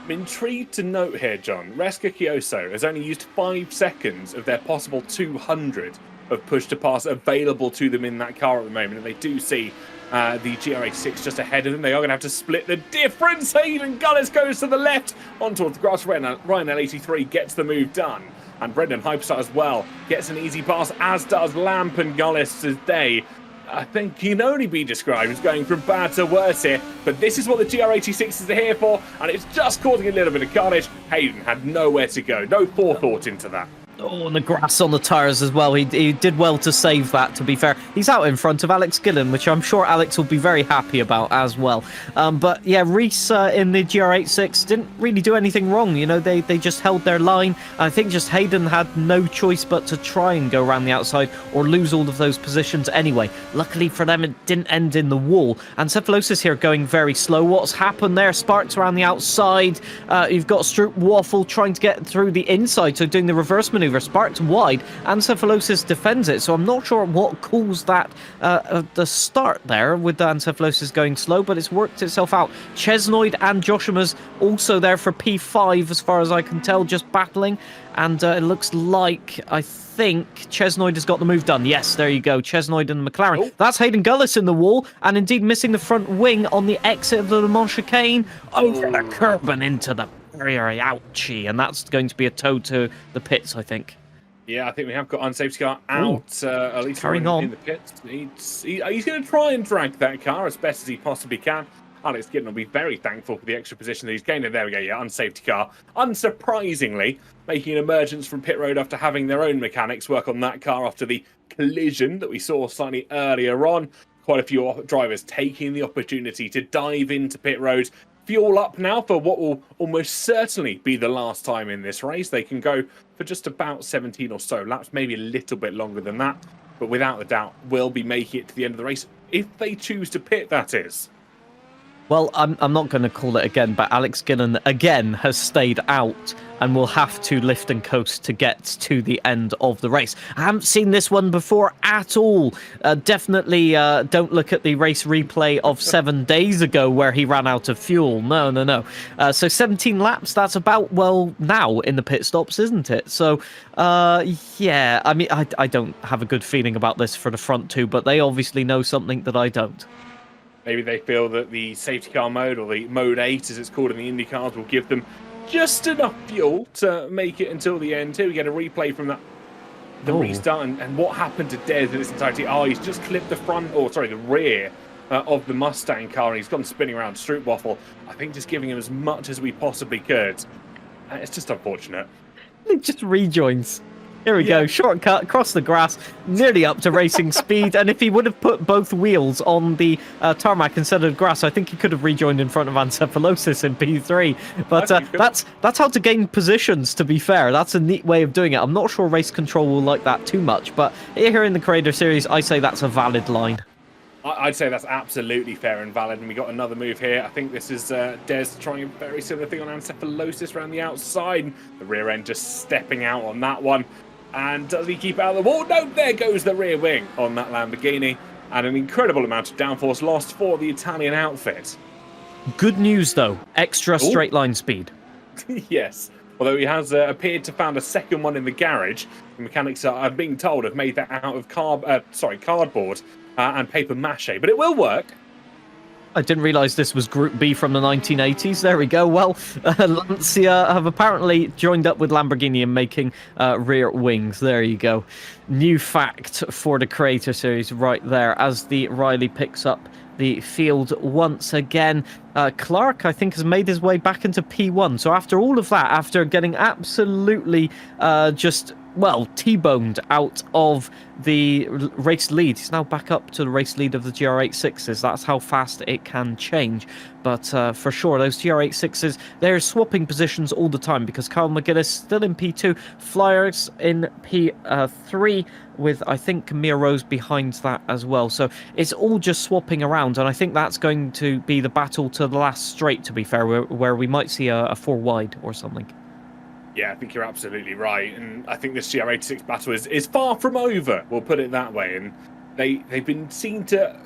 I'm intrigued to note here, John, Reska Kyoso has only used 5 seconds of their possible 200 of push to pass available to them in that car at the moment, and they do see the GR86 just ahead of them. They are going to have to split the difference. Hayden Gullis goes to the left on towards the grass. Ryan L83 gets the move done, and Brendan Hyperstar as well gets an easy pass, as does Lamp and Gullis as they, I think, can only be described as going from bad to worse here. But this is what the GR86s are here for, and it's just causing a little bit of carnage. Hayden had nowhere to go, no forethought into that. Oh, and the grass on the tyres as well. He did well to save that, to be fair. He's out in front of Alex Gillen, which I'm sure Alex will be very happy about as well. But yeah, Reese in the GR86 didn't really do anything wrong. You know, they just held their line. I think just Hayden had no choice but to try and go around the outside or lose all of those positions anyway. Luckily for them, it didn't end in the wall. And Cephalosis here going very slow. What's happened there? Sparks around the outside. You've got Stroop Waffle trying to get through the inside, so doing the reverse maneuver. Sparks wide, and Cephalosis defends it, so I'm not sure what caused that the start there with the Cephalosis going slow, but it's worked itself out. Chesnoid and Joshima's also there for P5 as far as I can tell, just battling, and it looks like, I think Chesnoid has got the move done. Yes, there you go, Chesnoid and McLaren. Oh. That's Hayden Gullis in the wall, and indeed missing the front wing on the exit of the Le Mans chicane, over the curb and into the very ouchie, and that's going to be a tow to the pits, I think. Yeah, I think we have got unsafety car out, at least carrying on in the pits. He's going to try and drag that car as best as he possibly can. Alex Gillen will be very thankful for the extra position that he's gained. And there we go, yeah, unsafety car. Unsurprisingly, making an emergence from pit road after having their own mechanics work on that car after the collision that we saw slightly earlier on. Quite a few drivers taking the opportunity to dive into pit road. Fuel up now for what will almost certainly be the last time in this race. They can go for just about 17 or so laps, maybe a little bit longer than that, but without a doubt will be making it to the end of the race if they choose to pit, that is. Well, I'm not going to call it again, but Alex Gillen again has stayed out and will have to lift and coast to get to the end of the race. I haven't seen this one before at all. Definitely don't look at the race replay of 7 days ago where he ran out of fuel. No. So 17 laps, that's about, well, now in the pit stops, isn't it? So, yeah, I mean, I don't have a good feeling about this for the front two, but they obviously know something that I don't. Maybe they feel that the safety car mode, or the mode 8 as it's called in the Indy cars, will give them just enough fuel to make it until the end. Here we get a replay from the restart and what happened to Dez in its entirety. He's just clipped the rear of the Mustang car, and he's gone spinning around Stroop Waffle. I think just giving him as much as we possibly could. It's just unfortunate. It just rejoins. Here we go, shortcut, across the grass, nearly up to racing speed. And if he would have put both wheels on the tarmac instead of grass, I think he could have rejoined in front of Ancephalosys in P3. But that's how to gain positions, to be fair. That's a neat way of doing it. I'm not sure Race Control will like that too much, but here in the Creator Series, I say that's a valid line. I'd say that's absolutely fair and valid, and we got another move here. I think this is Des trying a very similar thing on Ancephalosys around the outside. The rear end just stepping out on that one. And does he keep out of the wall? No, there goes the rear wing on that Lamborghini. And an incredible amount of downforce lost for the Italian outfit. Good news, though. Extra straight line speed. Yes. Although he has appeared to found a second one in the garage. The mechanics are being told have made that out of cardboard and paper mache. But it will work. I didn't realise this was Group B from the 1980s. There we go. Well, Lancia have apparently joined up with Lamborghini in making rear wings. There you go. New fact for the Creator Series right there as the Riley picks up the field once again. Clark, I think, has made his way back into P1. So after all of that, after getting absolutely T-boned out of the race lead, he's now back up to the race lead of the GR86s. That's how fast it can change. But for sure, those GR86s, they're swapping positions all the time because Kyle McGuinness still in P2, Flyers in P3, with, I think, Camille Rose behind that as well. So it's all just swapping around, and I think that's going to be the battle to the last straight, to be fair, where we might see a 4 wide or something. Yeah, I think you're absolutely right, and I think this GR86 battle is far from over, we'll put it that way, and they've been seen to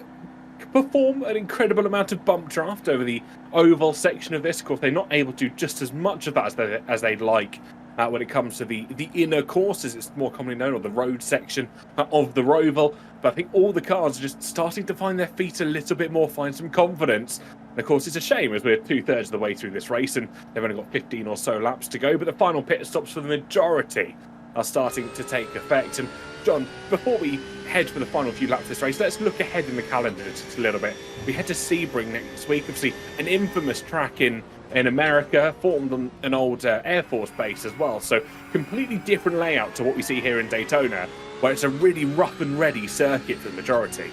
perform an incredible amount of bump draft over the oval section of this. Of course, they're not able to do just as much of that as they'd like when it comes to the inner course, as it's more commonly known, or the road section of the Roval. But I think all the cars are just starting to find their feet a little bit more, find some confidence. And of course, it's a shame as we're 2/3 of the way through this race and they've only got 15 or so laps to go. But the final pit stops for the majority are starting to take effect. And John, before we head for the final few laps of this race, let's look ahead in the calendar just a little bit. We head to Sebring next week, obviously an infamous track in America, formed on an old Air Force base as well. So completely different layout to what we see here in Daytona, where it's a really rough and ready circuit for the majority.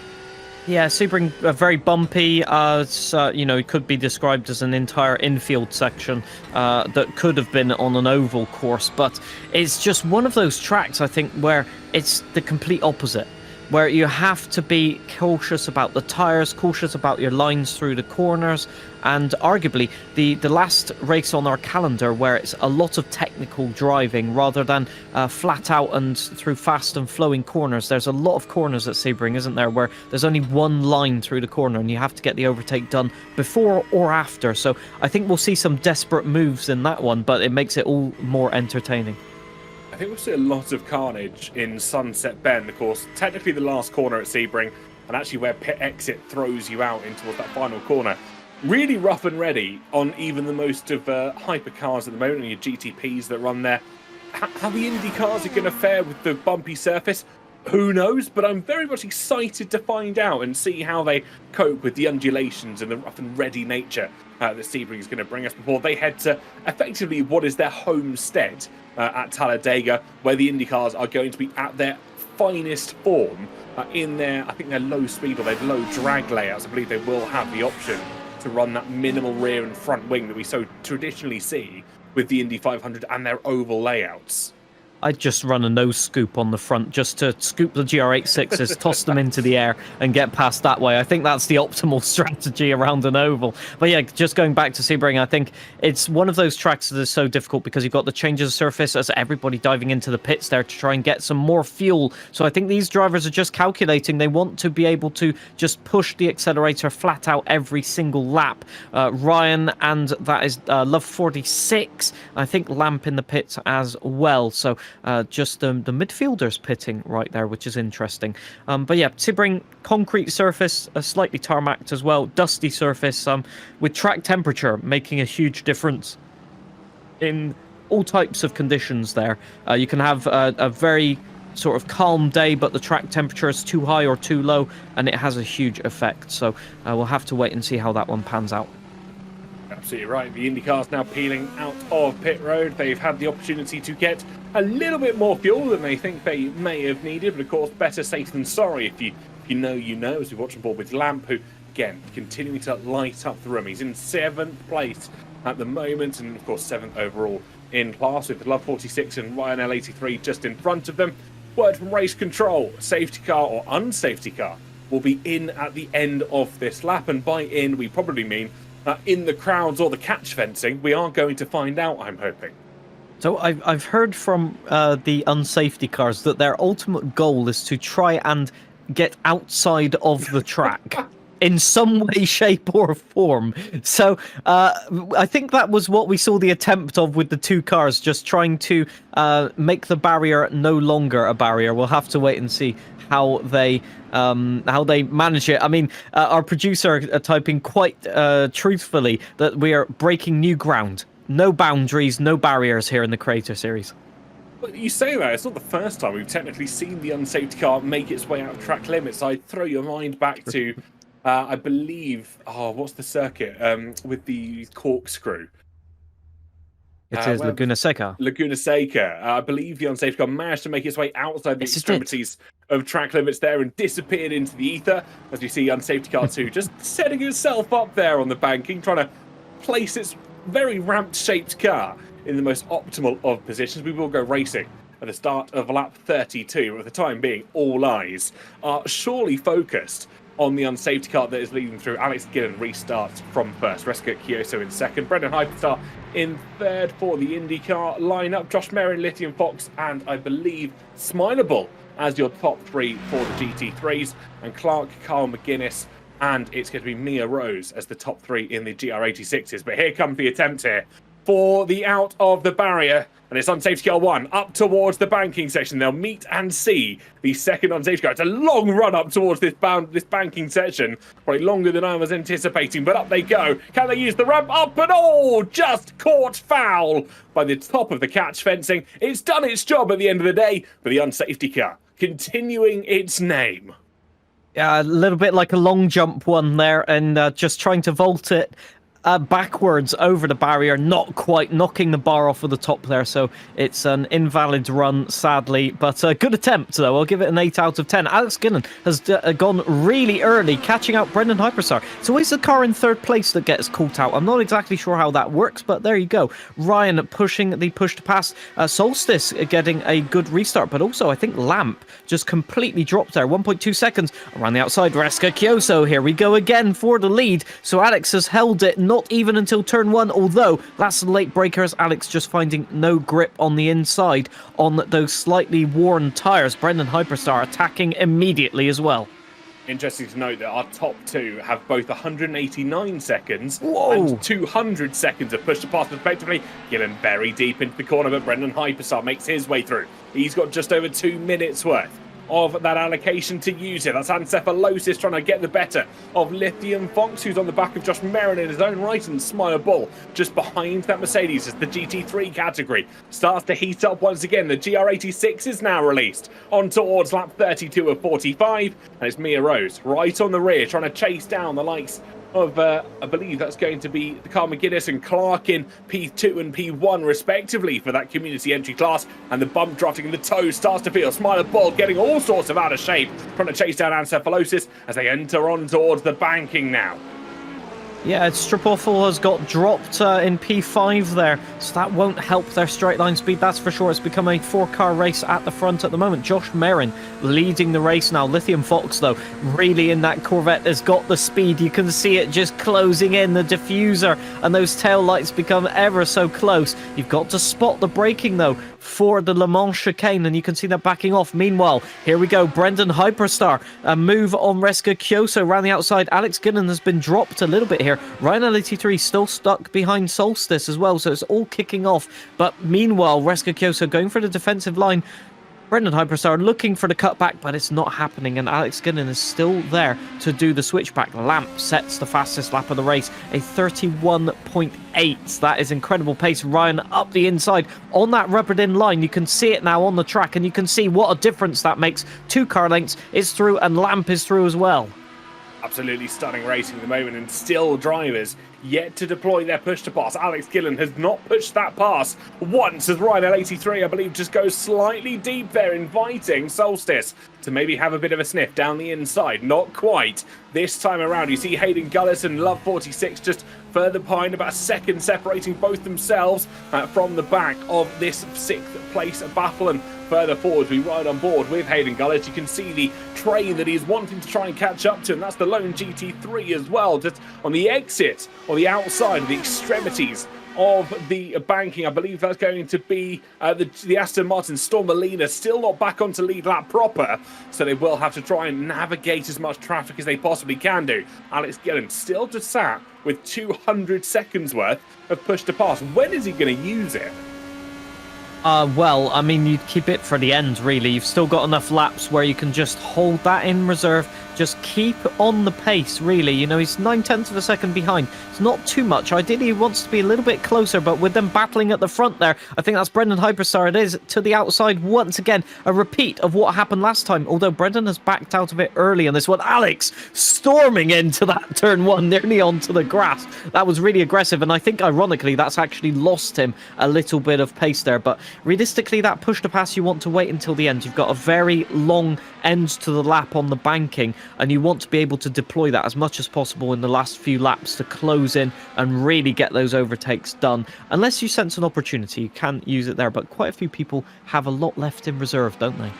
Yeah, Sebring very bumpy. It could be described as an entire infield section that could have been on an oval course, but it's just one of those tracks, I think, where it's the complete opposite, where you have to be cautious about the tires, cautious about your lines through the corners, and arguably the last race on our calendar where it's a lot of technical driving rather than flat out and through fast and flowing corners. There's a lot of corners at Sebring, isn't there, where there's only one line through the corner and you have to get the overtake done before or after. So I think we'll see some desperate moves in that one, but it makes it all more entertaining. I think we'll see a lot of carnage in Sunset Bend, of course, technically the last corner at Sebring, and actually where pit exit throws you out into that final corner. Really rough and ready on even the most of hypercars at the moment, and your GTPs that run there. How the Indy cars are going to fare with the bumpy surface, who knows? But I'm very much excited to find out and see how they cope with the undulations and the rough and ready nature that Sebring is going to bring us before they head to effectively what is their homestead at Talladega, where the Indy cars are going to be at their finest form in their, I think, their low speed or their low drag layouts. I believe they will have the option to run that minimal rear and front wing that we so traditionally see with the Indy 500 and their oval layouts. I'd just run a nose scoop on the front just to scoop the GR86s, toss them into the air, and get past that way. I think that's the optimal strategy around an oval. But yeah, just going back to Sebring, I think it's one of those tracks that is so difficult because you've got the changes of surface as everybody diving into the pits there to try and get some more fuel. So I think these drivers are just calculating. They want to be able to just push the accelerator flat out every single lap. Ryan, and that is Love 46. I think Lamp in the pits as well. So just the midfielders pitting right there, which is interesting. But yeah, Sebring, concrete surface, slightly tarmacked as well, dusty surface, with track temperature making a huge difference in all types of conditions there. You can have a very sort of calm day, but the track temperature is too high or too low, and it has a huge effect. So we'll have to wait and see how that one pans out. Absolutely right. The IndyCar's now peeling out of pit road. They've had the opportunity to get a little bit more fuel than they think they may have needed, but of course, better safe than sorry. If you know, you know. As we watch on board with Lamp, who again continuing to light up the room. He's in 7th place at the moment, and of course 7th overall in class, with Love 46 and Ryan L83 just in front of them. Word from race control: safety car or unsafety car will be in at the end of this lap, and by in we probably mean in the crowds or the catch fencing. We are going to find out, I'm hoping. So I've heard from the unsafety cars that their ultimate goal is to try and get outside of the track in some way, shape or form. So I think that was what we saw the attempt of with the two cars, just trying to make the barrier no longer a barrier. We'll have to wait and see how they manage it. I mean, our producer typing quite truthfully that we are breaking new ground. No boundaries, no barriers here in the Creator Series. Well, you say that, it's not the first time we've technically seen the unsafety car make its way out of track limits. I throw your mind back to, I believe, what's the circuit with the corkscrew? It is Laguna Seca. Laguna Seca. I believe the unsafety car managed to make its way outside the extremities of track limits there and disappeared into the ether. As you see, unsafety car 2 just setting itself up there on the banking, trying to place its very ramped-shaped car in the most optimal of positions. We will go racing at the start of lap 32. At the time being, all eyes are surely focused on the unsafety car that is leading through. Alex Gillen restarts from first. Reska Kyoso in second. Brendan Hyperstar in third for the IndyCar lineup. Josh Merrin, Lithium Fox, and I believe Smileable as your top 3 for the GT3s. And Clark, Carl McGuinness, and it's going to be Mia Rose as the top 3 in the GR86s. But here comes the attempt here for the out of the barrier, and it's unsafety car 1 up towards the banking section. They'll meet and see the second unsafety car. It's a long run up towards this banking section, probably longer than I was anticipating, but up they go. Can they use the ramp up at all? Just caught foul by the top of the catch fencing. It's done its job at the end of the day, but the unsafety car continuing its name. Yeah, a little bit like a long jump one there, and just trying to vault it backwards over the barrier, not quite knocking the bar off of the top there, so it's an invalid run, sadly, but a good attempt, though. I'll give it an 8 out of 10. Alex Gillen has gone really early, catching out Brendan Hyperstar. It's always the car in third place that gets caught out. I'm not exactly sure how that works, but there you go. Ryan pushing the push to pass. Solstice getting a good restart, but also I think Lamp just completely dropped there. 1.2 seconds around the outside. Reska Kyoso, here we go again for the lead. So Alex has held it, not even until turn 1, although that's the late breakers. Alex just finding no grip on the inside on those slightly worn tyres. Brendan Hyperstar attacking immediately as well. Interesting to note that our top 2 have both 189 seconds Whoa. and 200 seconds of push to pass respectively. Gillen very deep into the corner, but Brendan Hyperstar makes his way through. He's got just over 2 minutes worth of that allocation to use it. That's Ancephalosis trying to get the better of Lithium Fox, who's on the back of Josh Merrin in his own right, and Smile Bull just behind that Mercedes as the GT3 category starts to heat up once again. The GR86 is now released on towards lap 32 of 45, and it's Mia Rose right on the rear trying to chase down the likes of, I believe that's going to be the Carl McGuinness and Clark in P2 and P1 respectively for that community entry class, and the bump drafting in the toe starts to feel. Smiler Ball getting all sorts of out of shape, trying to chase down Ancephalosis as they enter on towards the banking now. Yeah, Stropoffel has got dropped in P5 there, so that won't help their straight line speed, that's for sure. It's become a 4-car race at the front at the moment. Josh Merrin leading the race now. Lithium Fox, though, really in that Corvette has got the speed. You can see it just closing in. The diffuser and those tail lights become ever so close. You've got to spot the braking, though, for the Le Mans chicane, and you can see they're backing off. Meanwhile, here we go. Brendan Hyperstar, a move on Reska Kyoso around the outside. Alex Gillen has been dropped a little bit here. Ryan L83 still stuck behind Solstice as well, so it's all kicking off. But meanwhile, Reska Kyoso going for the defensive line. Brendan Hyperstar looking for the cutback, but it's not happening, and Alex Gillen is still there to do the switchback. Lamp sets the fastest lap of the race, a 31.8. That is incredible pace. Ryan up the inside on that rubbered-in line. You can see it now on the track, and you can see what a difference that makes. 2 car lengths is through, and Lamp is through as well. Absolutely stunning racing at the moment, and still drivers yet to deploy their push to pass. Alex Gillen has not pushed that pass once, as Ryan L83, I believe, just goes slightly deep there, inviting Solstice to maybe have a bit of a sniff down the inside. Not quite this time around. You see Hayden Gullis and Love 46 just further behind, about a second separating both themselves from the back of this 6th place battle. And further forward, we ride on board with Hayden Gullis. You can see the train that he's wanting to try and catch up to, and that's the lone GT3 as well, just on the exit or the outside of the extremities of the banking. I believe that's going to be the Aston Martin Storm Molina, still not back onto lead lap proper, so they will have to try and navigate as much traffic as they possibly can do. Alex Gillen still just sat with 200 seconds worth of push to pass. When is he going to use it? Well, I mean, you'd keep it for the end, really. You've still got enough laps where you can just hold that in reserve. Just keep on the pace, really. You know, he's 9/10 of a second behind. It's not too much. Ideally, he wants to be a little bit closer, but with them battling at the front there, I think that's Brendan Hyperstar. It is to the outside once again. A repeat of what happened last time, although Brendan has backed out of it early on this one. Alex storming into that turn 1, nearly onto the grass. That was really aggressive, and I think, ironically, that's actually lost him a little bit of pace there. But realistically, that push to pass, you want to wait until the end. You've got a very long end to the lap on the banking, and you want to be able to deploy that as much as possible in the last few laps to close in and really get those overtakes done. Unless you sense an opportunity, you can use it there, but quite a few people have a lot left in reserve, don't they?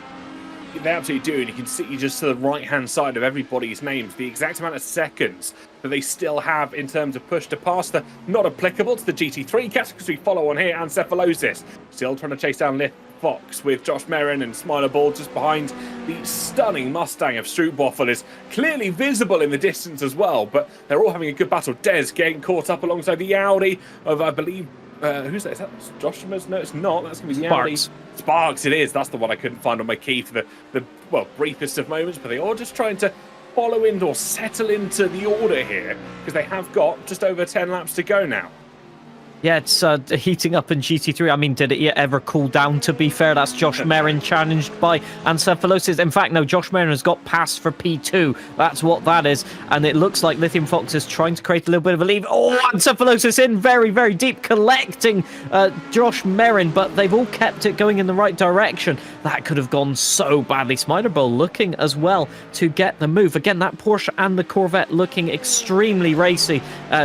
They absolutely do, and you can see just to the right-hand side of everybody's names the exact amount of seconds that they still have in terms of push to pass. They're not applicable to the GT3 category, because we follow on here. Ancephalosis still trying to chase down Lift Fox with Josh Merrin, and Smiler Ball just behind. The stunning Mustang of Stroopwafel is clearly visible in the distance as well, but they're all having a good battle. Des getting caught up alongside the Audi of, I believe, who's that? Is that Josh? No, it's not. That's going to be the Audi. Sparks, it is. That's the one I couldn't find on my key for the briefest of moments, but they're all just trying to follow in or settle into the order here, because they have got just over 10 laps to go now. Yeah, it's heating up in GT3. I mean, did it ever cool down, to be fair? That's Josh Merrin challenged by Ancephalosis. In fact, no, Josh Merrin has got passed for P2. That's what that is. And it looks like Lithium Fox is trying to create a little bit of a lead. Oh, Ancephalosis in very, very deep, collecting Josh Merrin, but they've all kept it going in the right direction. That could have gone so badly. Spider-Bowl looking as well to get the move. Again, that Porsche and the Corvette looking extremely racy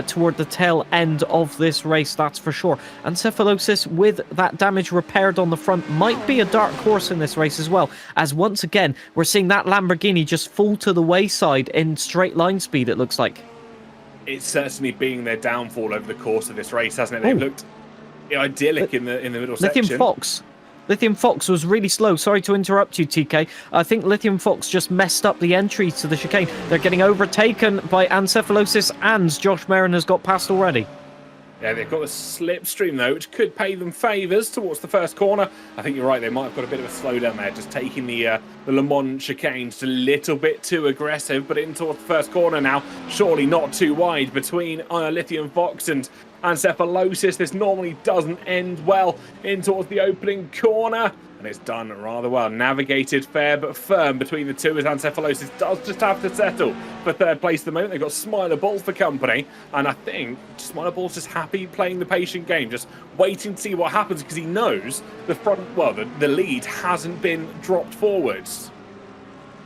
toward the tail end of this race. That's for sure. Ancephalosis, with that damage repaired on the front, might be a dark horse in this race as well, as once again we're seeing that Lamborghini just fall to the wayside in straight line speed, it looks like. It's certainly been their downfall over the course of this race, hasn't it? They've looked idyllic in the middle section. Lithium Fox was really slow. Sorry to interrupt you, TK. I think Lithium Fox just messed up the entry to the chicane. They're getting overtaken by Ancephalosis, and Josh Merrin has got past already. Yeah, they've got a slipstream, though, which could pay them favours towards the first corner. I think you're right, they might have got a bit of a slowdown there, just taking the Le Mans chicanes a little bit too aggressive, but in towards the first corner now, surely not too wide between Lithium Fox and Ancephalosis. This normally doesn't end well in towards the opening corner, and it's done rather well. Navigated fair but firm between the two, as Ancephalosis does just have to settle for third place at the moment. They've got Smiler Balls for company, and I think Smiler Ball's just happy playing the patient game, just waiting to see what happens, because he knows the lead hasn't been dropped forwards.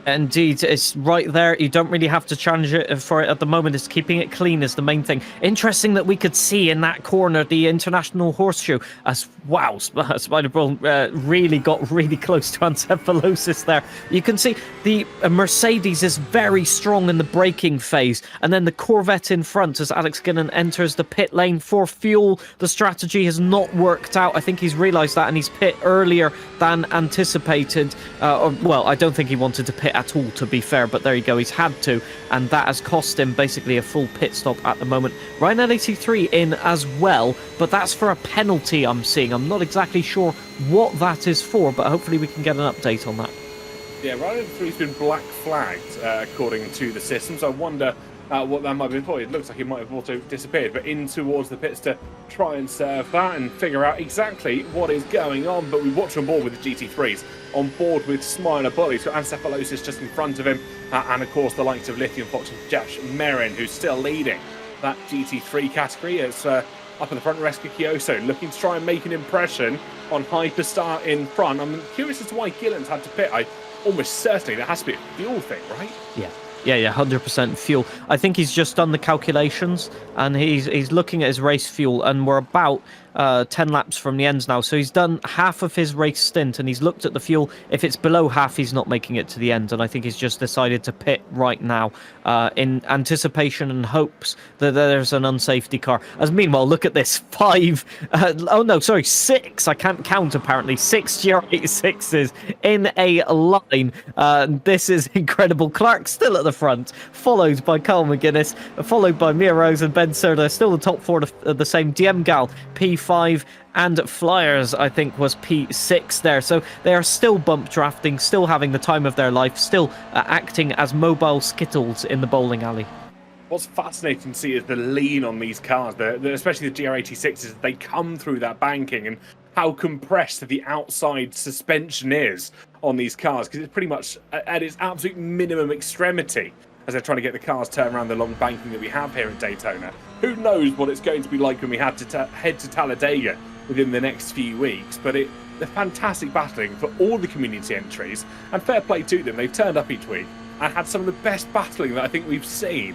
Indeed, it's right there. You don't really have to challenge it for it at the moment. It's keeping it clean is the main thing. Interesting that we could see in that corner the International Horseshoe. As wow, Spider-Bull really got really close to encephalosis there. You can see the Mercedes is very strong in the braking phase, and then the Corvette in front as Alex Ginnan enters the pit lane for fuel. The strategy has not worked out. I think he's realised that, and he's pit earlier than anticipated. Well, I don't think he wanted to pit at all, to be fair, but there you go, he's had to, and that has cost him basically a full pit stop at the moment. Ryan L83 in as well, but that's for a penalty I'm seeing. I'm not exactly sure what that is for, but hopefully we can get an update on that. Yeah, Ryan L83's been black flagged according to the systems. I wonder what that might be for. It looks like he might have also disappeared, but in towards the pits to try and serve that and figure out exactly what is going on. But we watch on board with the GT3s, on board with Smiler Bully. He's got encephalosis just in front of him, and of course the likes of Lithium Fox and Josh Merrin, who's still leading that GT3 category. It's up in the front, Rescue Kyoso looking to try and make an impression on Hyperstar in front. I'm curious as to why Gillen's had to pit. I almost certainly there has to be a fuel thing, right? Yeah, 100% fuel. I think he's just done the calculations, and he's looking at his race fuel, and we're about 10 laps from the ends now. So he's done half of his race stint, and he's looked at the fuel. If it's below half, he's not making it to the end, and I think he's just decided to pit right now in anticipation and hopes that there's an unsafety car. As meanwhile, look at this, 6. I can't count apparently. 6 GR86s in a line. This is incredible. Clark still at the front, followed by Carl McGuinness, followed by Mia Rose and Ben Serda. Still the top 4 the same. DM Gal, P5, and Flyers, I think, was P6 there. So they are still bump drafting, still having the time of their life, still acting as mobile skittles in the bowling alley. What's fascinating to see is the lean on these cars, especially the GR86s. They come through that banking, and how compressed the outside suspension is on these cars, because it's pretty much at its absolute minimum extremity as they're trying to get the cars turned around the long banking that we have here at Daytona. Who knows what it's going to be like when we have to head to Talladega within the next few weeks, but they're fantastic battling for all the community entries, and fair play to them. They've turned up each week and had some of the best battling that I think we've seen.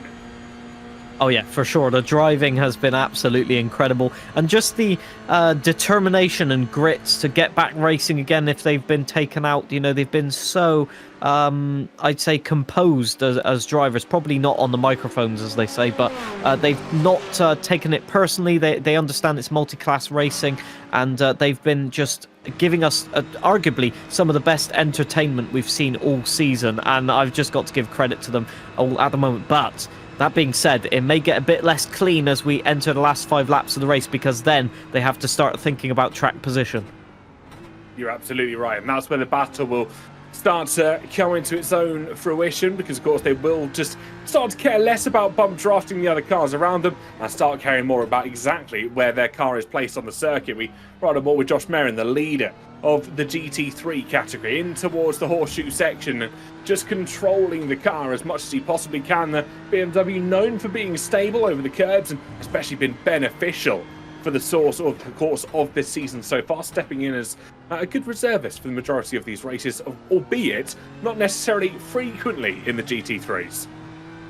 Oh yeah, for sure. The driving has been absolutely incredible, and just the determination and grit to get back racing again if they've been taken out. You know, they've been so I'd say composed as drivers, probably not on the microphones as they say, but they've not taken it personally. They understand it's multi-class racing, and they've been just giving us arguably some of the best entertainment we've seen all season, and I've just got to give credit to them all at the moment. But that being said, it may get a bit less clean as we enter the last 5 laps of the race, because then they have to start thinking about track position. You're absolutely right, and that's where the battle will start to come into its own fruition, because of course they will just start to care less about bump drafting the other cars around them and start caring more about exactly where their car is placed on the circuit. We ride on board with Josh Merrin, the leader of the GT3 category, in towards the horseshoe section and just controlling the car as much as he possibly can. The BMW, known for being stable over the curbs and especially been beneficial for the source of the course of this season so far, stepping in as a good reservist for the majority of these races, albeit not necessarily frequently in the GT3s.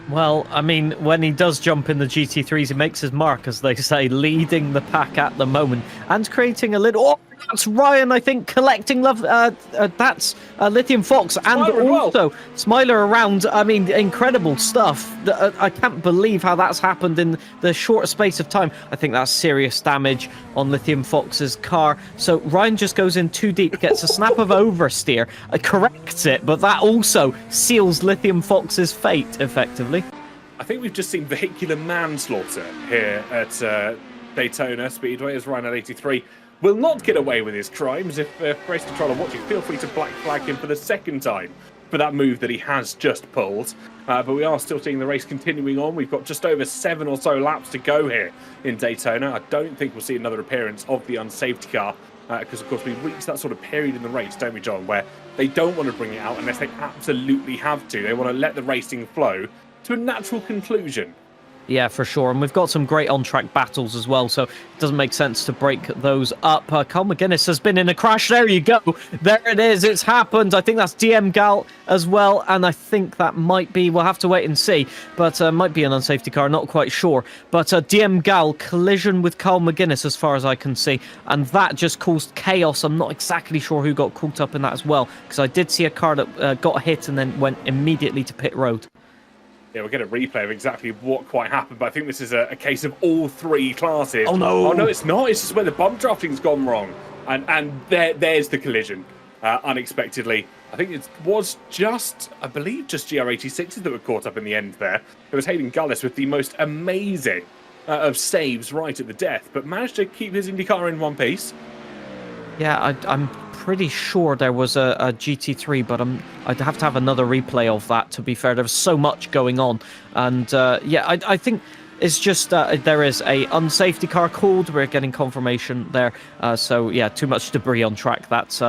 Well, I mean, when he does jump in the GT3s, he makes his mark, as they say, leading the pack at the moment and creating a little... Oh, that's Ryan, I think, collecting love. That's Lithium Fox, and also Smiler around. I mean, incredible stuff. I can't believe how that's happened in the short space of time. I think that's serious damage on Lithium Fox's car. So Ryan just goes in too deep, gets a snap of oversteer, corrects it, but that also seals Lithium Fox's fate, effectively. I think we've just seen vehicular manslaughter here at Daytona Speedway, as Ryan L83 will not get away with his crimes. If race controller watching, feel free to black flag him for the second time for that move that he has just pulled. But we are still seeing the race continuing on. We've got just over 7 or so laps to go here in Daytona. I don't think we'll see another appearance of the unsafety car, because of course we've reached that sort of period in the race, don't we, John, where they don't want to bring it out unless they absolutely have to. They want to let the racing flow to a natural conclusion. Yeah, for sure. And we've got some great on-track battles as well, so it doesn't make sense to break those up. Carl McGuinness has been in a crash. There you go. There it is. It's happened. I think that's DM Gal as well, and I think that might be, we'll have to wait and see, but might be an unsafety car, not quite sure. But DM Gal collision with Carl McGuinness as far as I can see, and that just caused chaos. I'm not exactly sure who got caught up in that as well, because I did see a car that got hit and then went immediately to pit road. Yeah, we'll get a replay of exactly what quite happened, but I think this is a case of all three classes. Oh, no. Oh, no, it's not. It's just where the bump drafting's gone wrong. And there's the collision, unexpectedly. I think it was just, I believe, just GR86s that were caught up in the end there. It was Hayden Gullis with the most amazing of saves right at the death, but managed to keep his IndyCar in one piece. Yeah, I'm pretty sure there was a GT3, but I'd have to have another replay of that, to be fair. There was so much going on. And yeah, I think it's just there is a unsafety car called. We're getting confirmation there. So yeah, too much debris on track. That's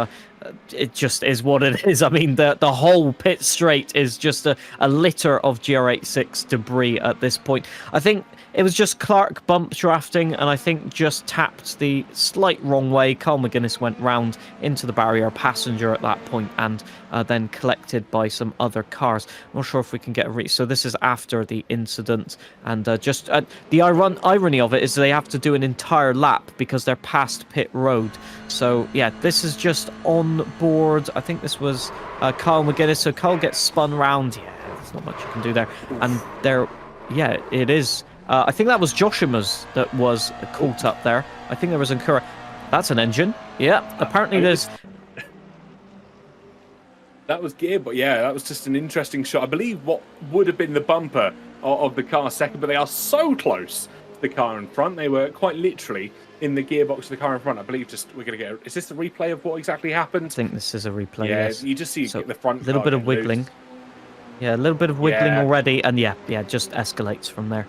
it just is what it is. I mean, the whole pit straight is just a litter of GR86 debris at this point. I think it was just Clark bump drafting, and I think just tapped the slight wrong way. Carl McGuinness went round into the barrier passenger at that point, and then collected by some other cars. I'm not sure if we can get a reach. So this is after the incident, and just the irony of it is they have to do an entire lap because they're past pit road. So yeah, this is just on board. I think this was Carl McGuinness. So Carl gets spun round. Yeah, there's not much you can do there. And there, yeah, it is. I think that was Joshima's that was caught up there. I think there was Ankura. That's an engine. Yeah, apparently there's... That was gear, but yeah, that was just an interesting shot. I believe what would have been the bumper of the car second, but they are so close to the car in front. They were quite literally in the gearbox of the car in front. I believe just we're going to get... Is this a replay of what exactly happened? I think this is a replay, yeah, yes. You just see so the front a little bit of wiggling. Loose. Yeah, a little bit of wiggling already, and yeah, just escalates from there.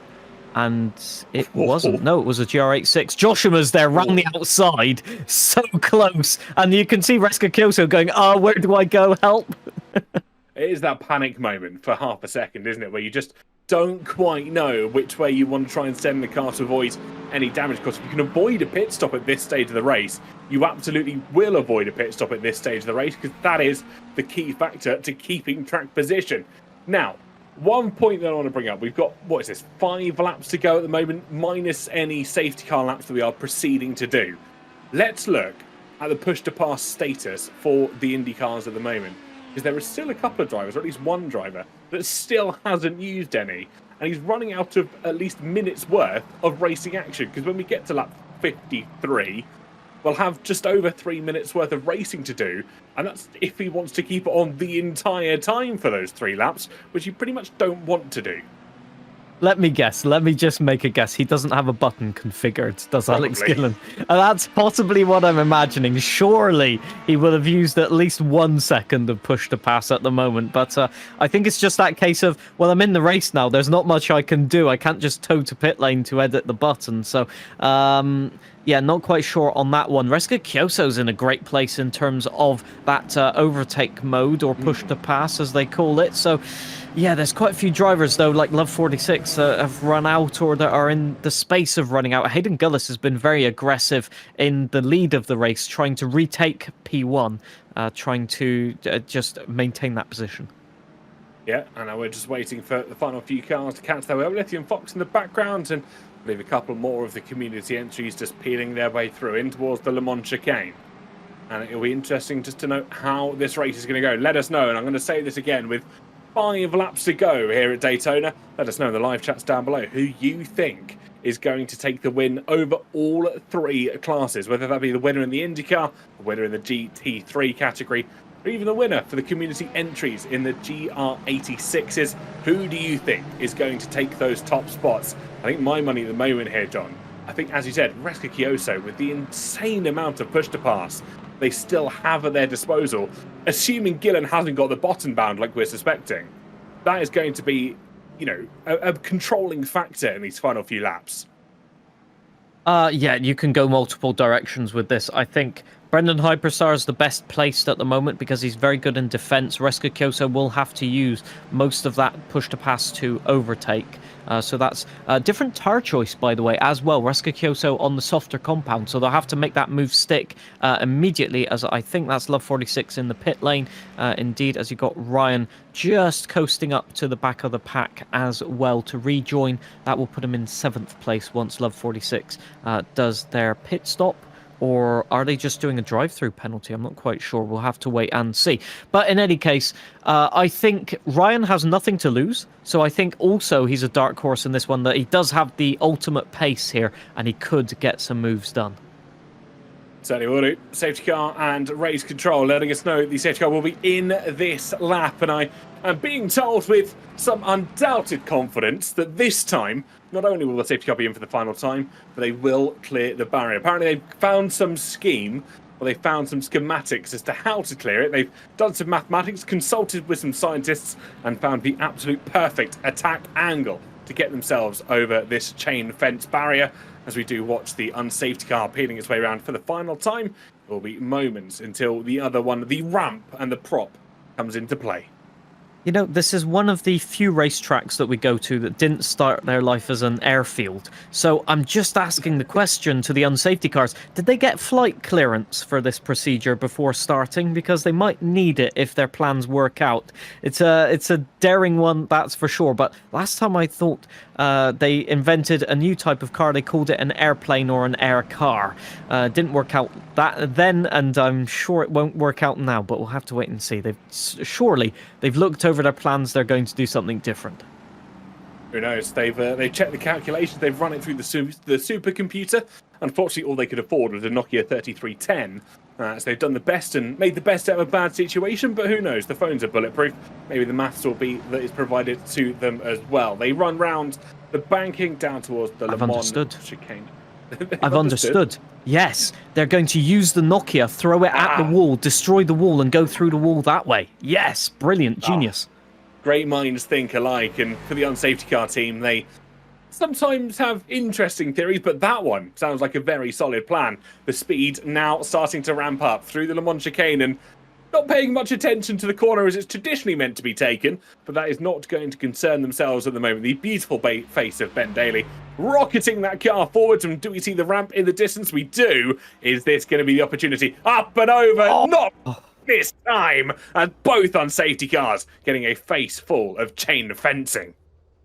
And it wasn't. No, it was a GR86. Joshima's there, round the outside, so close. And you can see Reska Kyoso going, oh, where do I go? Help. It is that panic moment for half a second, isn't it? Where you just don't quite know which way you want to try and send the car to avoid any damage. Because if you can avoid a pit stop at this stage of the race, you absolutely will avoid a pit stop at this stage of the race, because that is the key factor to keeping track position. Now, one point that I want to bring up, we've got, what is this, 5 laps to go at the moment, minus any safety car laps that we are proceeding to do. Let's look at the push-to-pass status for the Indy cars at the moment, because there is still a couple of drivers, or at least one driver, that still hasn't used any, and he's running out of at least minutes worth of racing action, because when we get to lap 53, we'll have just over 3 minutes worth of racing to do, and that's if he wants to keep it on the entire time for those 3 laps, which you pretty much don't want to do. Let me guess. Let me just make a guess. He doesn't have a button configured, does Alex Gillen? And that's possibly what I'm imagining. Surely he will have used at least 1 second of push to pass at the moment. But I think it's just that case of, well, I'm in the race now. There's not much I can do. I can't just tow to pit lane to edit the button. So, yeah, not quite sure on that one. Reska Kyoso's in a great place in terms of that overtake mode, or push to pass, as they call it. So, yeah, there's quite a few drivers, though, like Love 46, have run out or that are in the space of running out. Hayden Gullis has been very aggressive in the lead of the race, trying to retake P1, trying to just maintain that position. Yeah, and now we're just waiting for the final few cars to catch their way up. Lithium Fox in the background, and I believe a couple more of the community entries just peeling their way through in towards the Le Mans chicane. And it'll be interesting just to know how this race is going to go. Let us know, and I'm going to say this again, with 5 laps to go here at Daytona. Let us know in the live chats down below who you think is going to take the win over all 3 classes, whether that be the winner in the IndyCar, the winner in the GT3 category, or even the winner for the community entries in the GR86s. Who do you think is going to take those top spots? I think my money at the moment here, John, I think, as you said, Reska Kyoso, with the insane amount of push to pass they still have at their disposal, assuming Gillen hasn't got the bottom bound like we're suspecting, that is going to be, you know, a controlling factor in these final few laps. Yeah, you can go multiple directions with this. I think Brendan Hyperstar is the best placed at the moment because he's very good in defense. Reska Kyoso will have to use most of that push to pass to overtake. So that's a different tire choice, by the way, as well. Reska Kyoso on the softer compound, so they'll have to make that move stick immediately, as I think that's Love 46 in the pit lane. Indeed, as you got Ryan just coasting up to the back of the pack as well to rejoin. That will put him in 7th place once Love 46 does their pit stop. Or are they just doing a drive-through penalty? I'm not quite sure. We'll have to wait and see. But in any case, I think Ryan has nothing to lose. So I think also he's a dark horse in this one, that he does have the ultimate pace here and he could get some moves done. Certainly will do. Safety car and race control letting us know the safety car will be in this lap. And I am being told with some undoubted confidence that this time, not only will the safety car be in for the final time, but they will clear the barrier. Apparently they've found some scheme, or they found some schematics as to how to clear it. They've done some mathematics, consulted with some scientists, and found the absolute perfect attack angle to get themselves over this chain fence barrier. As we do watch the unsafety car peeling its way around for the final time, it will be moments until the other one, the ramp and the prop, comes into play. You know, this is one of the few racetracks that we go to that didn't start their life as an airfield. So I'm just asking the question to the unsafety cars. Did they get flight clearance for this procedure before starting? Because they might need it if their plans work out. It's a daring one, that's for sure. But last time I thought they invented a new type of car. They called it an airplane or an air car. Didn't work out that then, and I'm sure it won't work out now. But we'll have to wait and see. They've looked over their plans. They're going to do something different. Who knows? They've checked the calculations. They've run it through the supercomputer. Unfortunately, all they could afford was a Nokia 3310. So they've done the best and made the best out of a bad situation. But who knows? The phones are bulletproof. Maybe the maths will be that is provided to them as well. They run round the banking down towards the Le Mans chicane. I've understood. Yes, they're going to use the Nokia, throw it at the wall, destroy the wall, and go through the wall that way. Yes, brilliant, genius. Great minds think alike, and for the unsafety car team, they sometimes have interesting theories, but that one sounds like a very solid plan. The speed now starting to ramp up through the Le Mans chicane and not paying much attention to the corner as it's traditionally meant to be taken, but that is not going to concern themselves at the moment. The beautiful face of Ben Daly rocketing that car forwards, and do we see the ramp in the distance? We do. Is this going to be the opportunity? Up and over, not this time, and both unsafety cars getting a face full of chain fencing.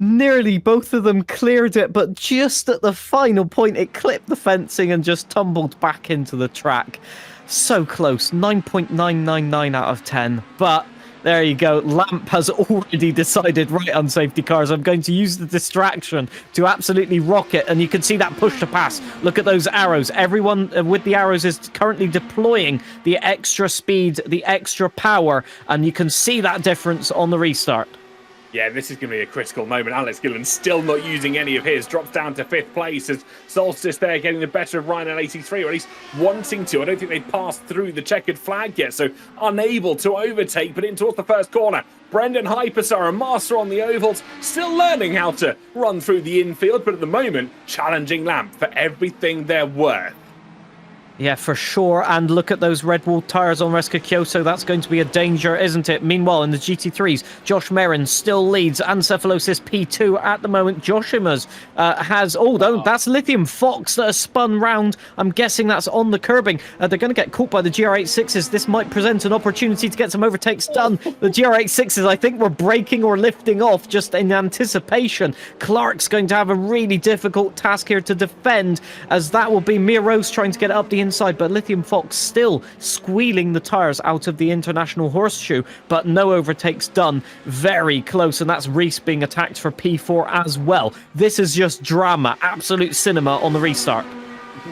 Nearly both of them cleared it, but just at the final point, it clipped the fencing and just tumbled back into the track. So close, 9.999 out of 10, but there you go. Lamp has already decided, right, unsafety cars, I'm going to use the distraction to absolutely rock it, and you can see that push to pass. Look at those arrows. Everyone with the arrows is currently deploying the extra speed, the extra power, and you can see that difference on the restart. Yeah, this is going to be a critical moment. Alex Gillen still not using any of his. Drops down to 5th place as Solstice there getting the better of Ryan at 83, or at least wanting to. I don't think they've passed through the checkered flag yet, so unable to overtake, but in towards the first corner. Brendan Hyperstar, a master on the ovals, still learning how to run through the infield, but at the moment, challenging Lamp for everything they're worth. Yeah, for sure. And look at those Red Bull tyres on Reska Kyoso. That's going to be a danger, isn't it? Meanwhile, in the GT3s, Josh Merrin still leads. Ancephalosis P2 at the moment. Joshima's has... Oh, no, that's Lithium Fox that has spun round. I'm guessing that's on the curbing. They're going to get caught by the GR86s. This might present an opportunity to get some overtakes done. The GR86s, I think, were braking or lifting off just in anticipation. Clark's going to have a really difficult task here to defend, as that will be Mia Rose trying to get up the inside, but Lithium Fox still squealing the tyres out of the International Horseshoe, but no overtakes done. Very close, and that's Reese being attacked for P4 as well. This is just drama, absolute cinema on the restart.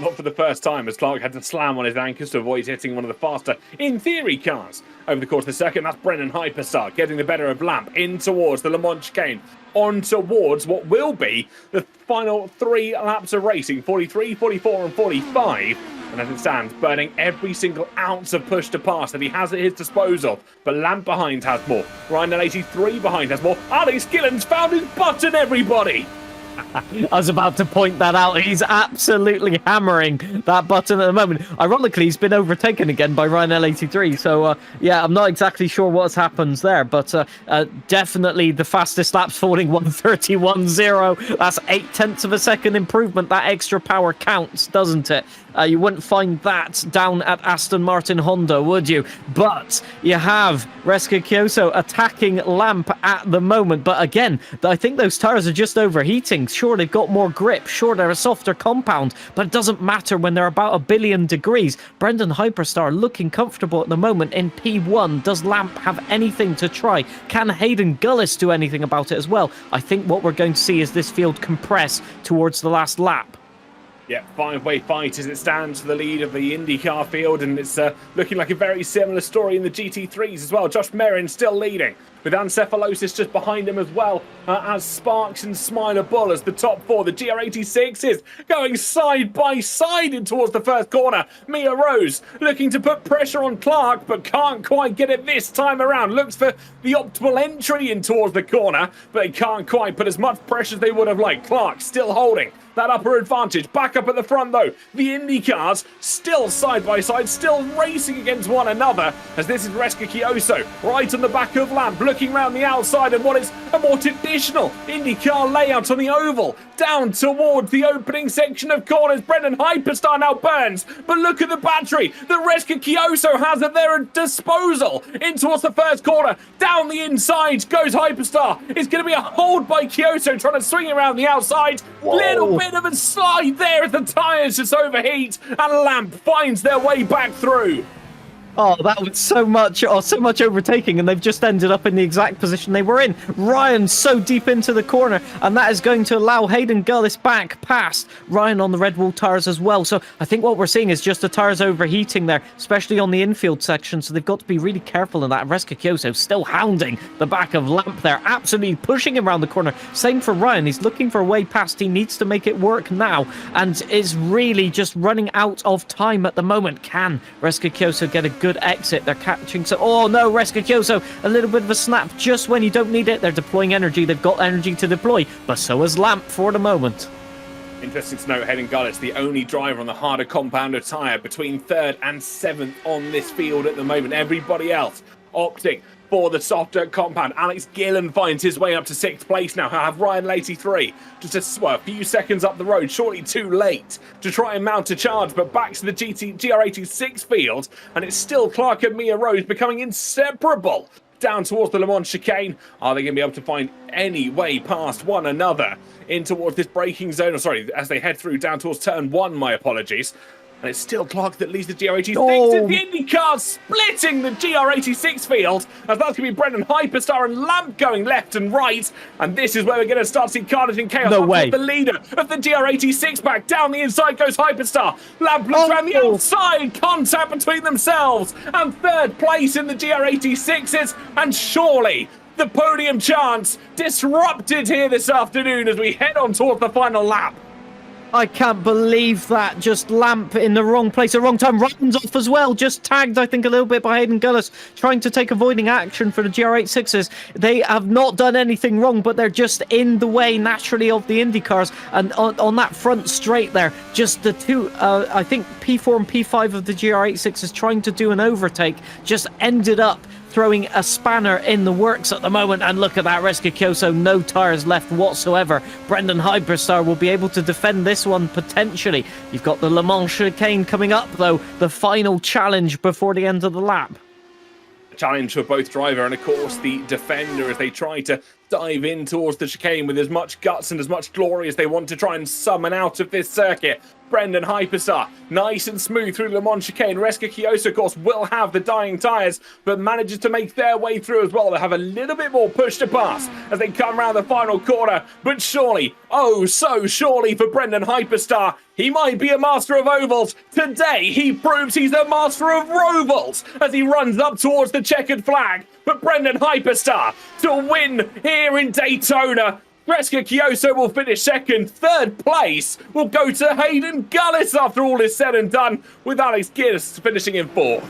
Not for the first time, as Clark had to slam on his anchors to avoid hitting one of the faster, in theory, cars over the course of the second. That's Brennan Hyperstar getting the better of Lamp in towards the Le Mans chicane, on towards what will be the final 3 laps of racing, 43, 44 and 45. And as it stands, burning every single ounce of push to pass that he has at his disposal. But Lamp behind has more. Ryan at 83 behind has more. Alex Gillen's found his button, everybody! I was about to point that out. He's absolutely hammering that button at the moment. Ironically, he's been overtaken again by Ryan L83. So, yeah, I'm not exactly sure what's happened there, but definitely the fastest laps falling 1:31.0. That's 0.8 of a second improvement. That extra power counts, doesn't it? You wouldn't find that down at Aston Martin Honda, would you? But you have Reska Kyoso attacking Lamp at the moment. But again, I think those tires are just overheating. Sure, they've got more grip. Sure, they're a softer compound. But it doesn't matter when they're about 1 billion degrees. Brendan Hyperstar looking comfortable at the moment in P1. Does Lamp have anything to try? Can Hayden Gullis do anything about it as well? I think what we're going to see is this field compress towards the last lap. Yeah, five-way fight as it stands for the lead of the IndyCar field, and it's looking like a very similar story in the GT3s as well. Josh Merrin still leading, with Ancephalosis just behind him as well, as Sparks and Smiler Bull as the top four. The GR86s going side by side in towards the first corner. Mia Rose looking to put pressure on Clark, but can't quite get it this time around. Looks for the optimal entry in towards the corner, but they can't quite put as much pressure as they would have liked. Clark still holding that upper advantage. Back up at the front though, the IndyCars still side by side, still racing against one another, as this is Reska Kyoso right on the back of Lamp, looking round the outside of what is a more traditional IndyCar layout on the oval, down towards the opening section of corners. Brendan Hyperstar now burns, but look at the battery that Reska Kyoso has at their disposal in towards the first corner. Down the inside goes Hyperstar. It's going to be a hold by Kyoso trying to swing around the outside. Whoa. Little bit of a slide there as the tyres just overheat, and Lamp finds their way back through. Oh, that was so much overtaking, and they've just ended up in the exact position they were in. Ryan so deep into the corner, and that is going to allow Hayden Gullis back past Ryan on the Red Bull tires as well. So I think what we're seeing is just the tires overheating there, especially on the infield section. So they've got to be really careful in that. Reska Kyoso still hounding the back of Lamp there, absolutely pushing him around the corner. Same for Ryan. He's looking for a way past. He needs to make it work now, and is really just running out of time at the moment. Can Reska Kyoso get a good exit? They're catching, so oh no, Reska Kyoso, a little bit of a snap just when you don't need it. They're deploying energy. They've got energy to deploy, but so has Lamp for the moment. Interesting to note, Hayden Gullis, the only driver on the harder compounder tyre, between 3rd and 7th on this field at the moment. Everybody else opting for the softer compound. Alex Gillen finds his way up to 6th place now. Have Ryan 83 just a few seconds up the road, shortly too late to try and mount a charge, but back to the GR86 field, and it's still Clark and Mia Rose becoming inseparable down towards the Le Mans chicane. Are they going to be able to find any way past one another in towards this braking zone? Or sorry, as they head through down towards turn 1, my apologies. And it's still Clark that leads the GR86. Oh. The IndyCar splitting the GR86 field, as that's going to be Brendan Hyperstar and Lamp going left and right. And this is where we're going to start seeing carnage and chaos. No way. The leader of the GR86 pack. Down the inside goes Hyperstar. Lamp looks around the outside. Contact between themselves. And 3rd place in the GR86s. And surely the podium chance disrupted here this afternoon as we head on towards the final lap. I can't believe that. Just Lamp in the wrong place at the wrong time. Ryan's off as well. Just tagged, I think, a little bit by Hayden Gullis, trying to take avoiding action for the GR86s. They have not done anything wrong, but they're just in the way naturally of the IndyCars. And on that front straight there, just the two, I think P4 and P5 of the GR86s trying to do an overtake, just ended up throwing a spanner in the works at the moment. And look at that, Reska Kyoso, no tyres left whatsoever. Brendan Hyperstar will be able to defend this one potentially. You've got the Le Mans chicane coming up though, the final challenge before the end of the lap. Challenge for both driver and of course the defender as they try to dive in towards the chicane with as much guts and as much glory as they want to try and summon out of this circuit. Brendan Hyperstar, nice and smooth through Le Mans chicane. Reska Kyoso, of course, will have the dying tyres, but manages to make their way through as well. They have a little bit more push to pass as they come around the final corner. But surely, oh so surely for Brendan Hyperstar, he might be a master of ovals. Today, he proves he's a master of rovals as he runs up towards the checkered flag. But Brendan Hyperstar to win here in Daytona. Reska Kyoso will finish 2nd. 3rd place will go to Hayden Gullis after all is said and done, with Alex Gillis finishing in 4th.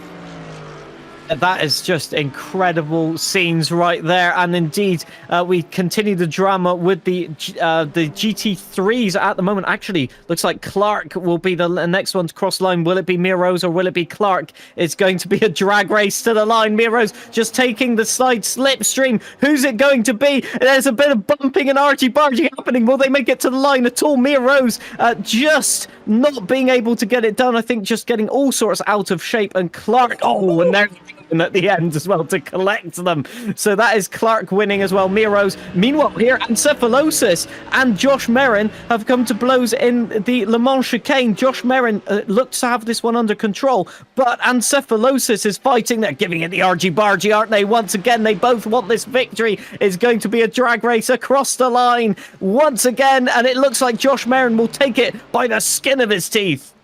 That is just incredible scenes right there, and indeed, we continue the drama with the GT3s at the moment. Actually, looks like Clark will be the next one to cross line. Will it be Miros or will it be Clark? It's going to be a drag race to the line. Miros just taking the side slipstream. Who's it going to be? There's a bit of bumping and argy-bargy happening. Will they make it to the line at all? Miros just not being able to get it done. I think just getting all sorts out of shape, and Clark, oh, and they're at the end as well to collect them. So that is Clark winning as well. Miros, meanwhile, here, Encephalosis and Josh Merrin have come to blows in the Le Mans chicane. Josh Merrin looks to have this one under control, but Encephalosis is fighting. They're giving it the argy-bargy, aren't they? Once again, they both want this victory. It's going to be a drag race across the line once again, and it looks like Josh Merrin will take it by the skin of his teeth.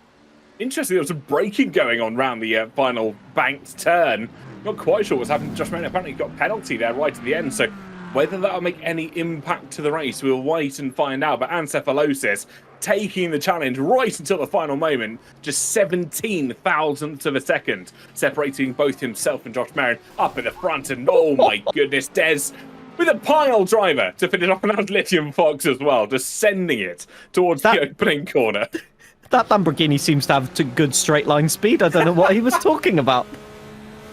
Interesting, there was some braking going on around the final banked turn. Not quite sure what's happened to Josh Merrin. Apparently got a penalty there right at the end, so whether that'll make any impact to the race, we'll wait and find out. But Encephalosis taking the challenge right until the final moment, just 17 thousandths of a second, separating both himself and Josh Merrin up at the front. And oh my goodness, Des with a pile driver to finish off, and that was Lithium Fox as well, just sending it towards the opening corner. That Lamborghini seems to have good straight line speed. I don't know what he was talking about.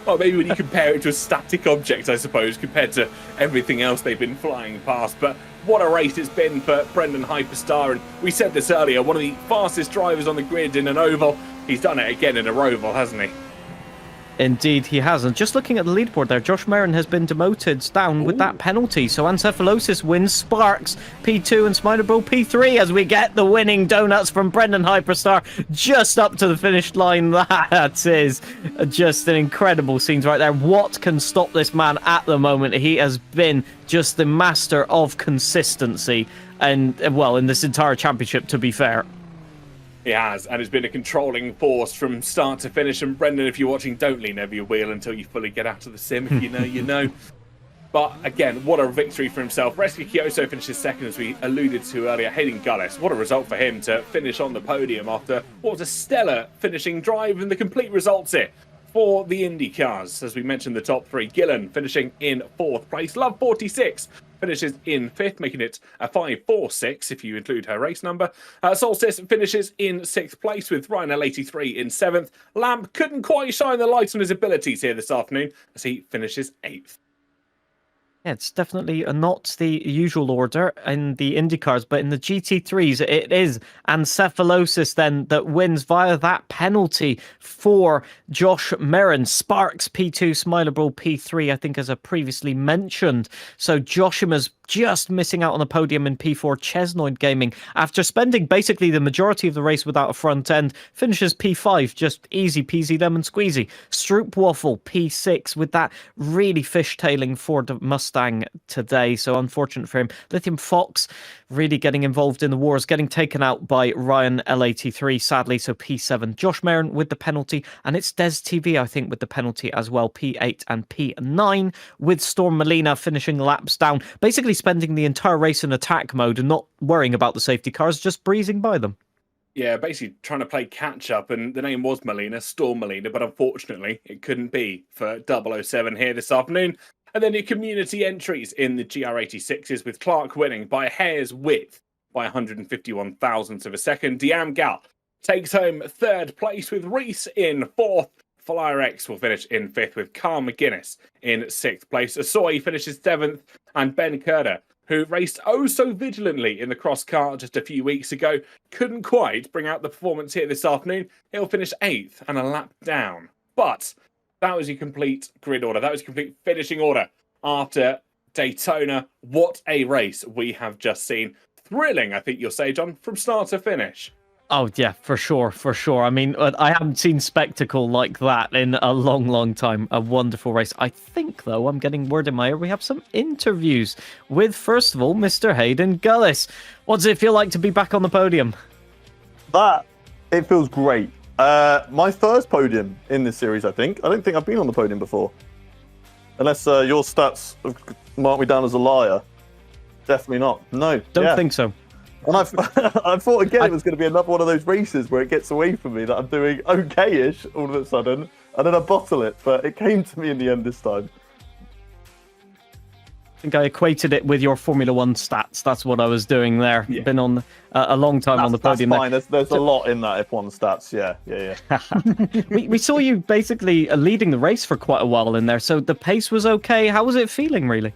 Well, maybe when you compare it to a static object, I suppose, compared to everything else they've been flying past. But what a race it's been for Brendan Hyperstar. And we said this earlier, one of the fastest drivers on the grid in an oval. He's done it again in a roval, hasn't he? Indeed, he has. And just looking at the leaderboard there, Josh Merrin has been demoted down with that penalty. So Encephalosis wins, Sparks P2 and Smilerbro P3 as we get the winning donuts from Brendan Hyperstar just up to the finish line. That is just an incredible scenes right there. What can stop this man at the moment? He has been just the master of consistency and, well, in this entire championship, to be fair. He has, and it's been a controlling force from start to finish. And Brendan, if you're watching, don't lean over your wheel until you fully get out of the sim. If you know, you know. But again, what a victory for himself. Reski Kyoso finishes second, as we alluded to earlier. Hayden Gullis, what a result for him to finish on the podium after what was a stellar finishing drive. And the complete results here for the Indy cars. As we mentioned, the top three. Gillen finishing in fourth place. Love 46 finishes in fifth, making it a 5-4-6 if you include her race number. Solstice finishes in sixth place with Ryan L83 in seventh. Lamp couldn't quite shine the light on his abilities here this afternoon as he finishes eighth. Yeah, it's definitely not the usual order in the IndyCars, but in the GT3s, it is Encephalosis then that wins via that penalty for Josh Merrin. Sparks P2, Smilerbro P3, I think, as I previously mentioned. So Joshima's just missing out on the podium in P4. Chesnoid Gaming, after spending basically the majority of the race without a front end, finishes P5, just easy peasy lemon squeezy. Stroop Waffle P6 with that really fishtailing Ford Mustang today, so unfortunate for him. Lithium Fox really getting involved in the wars, getting taken out by Ryan L83, sadly, so P7. Josh Merrin with the penalty, and it's Des TV, I think, with the penalty as well, P8 and P9, with Storm Molina finishing laps down, basically spending the entire race in attack mode and not worrying about the safety cars, just breezing by them. Yeah, basically trying to play catch up, and the name was Molina, Storm Molina, but unfortunately it couldn't be for 007 here this afternoon. And then your community entries in the GR86s, with Clark winning by a hair's width by 151 thousandths of a second. Diam Gal takes home third place with Reese in fourth. Flyer X will finish in fifth with Carl McGuinness in sixth place. Asoy finishes seventh, and Ben Kerder, who raced oh so vigilantly in the cross car just a few weeks ago, couldn't quite bring out the performance here this afternoon. He'll finish eighth and a lap down. But that was your complete grid order. That was your complete finishing order after Daytona. What a race we have just seen. Thrilling, I think you'll say, John, from start to finish. Oh, yeah, for sure, for sure. I mean, I haven't seen spectacle like that in a long, long time. A wonderful race. I think, though, I'm getting word in my ear, we have some interviews with, first of all, Mr. Hayden Gullis. What does it feel like to be back on the podium? It feels great. My first podium in this series, I think. I don't think I've been on the podium before. Unless your stats have marked me down as a liar. Definitely not. No. Don't think so. And I thought again it was going to be another one of those races where it gets away from me, that I'm doing okay-ish all of a sudden. and then I bottle it. But it came to me in the end this time. I think I equated it with your Formula One stats. That's what I was doing there. Yeah. Been on a long time on the podium. That's fine. There's a lot in that F1 stats. Yeah. we saw you basically leading the race for quite a while in there. So the pace was okay. How was it feeling, really?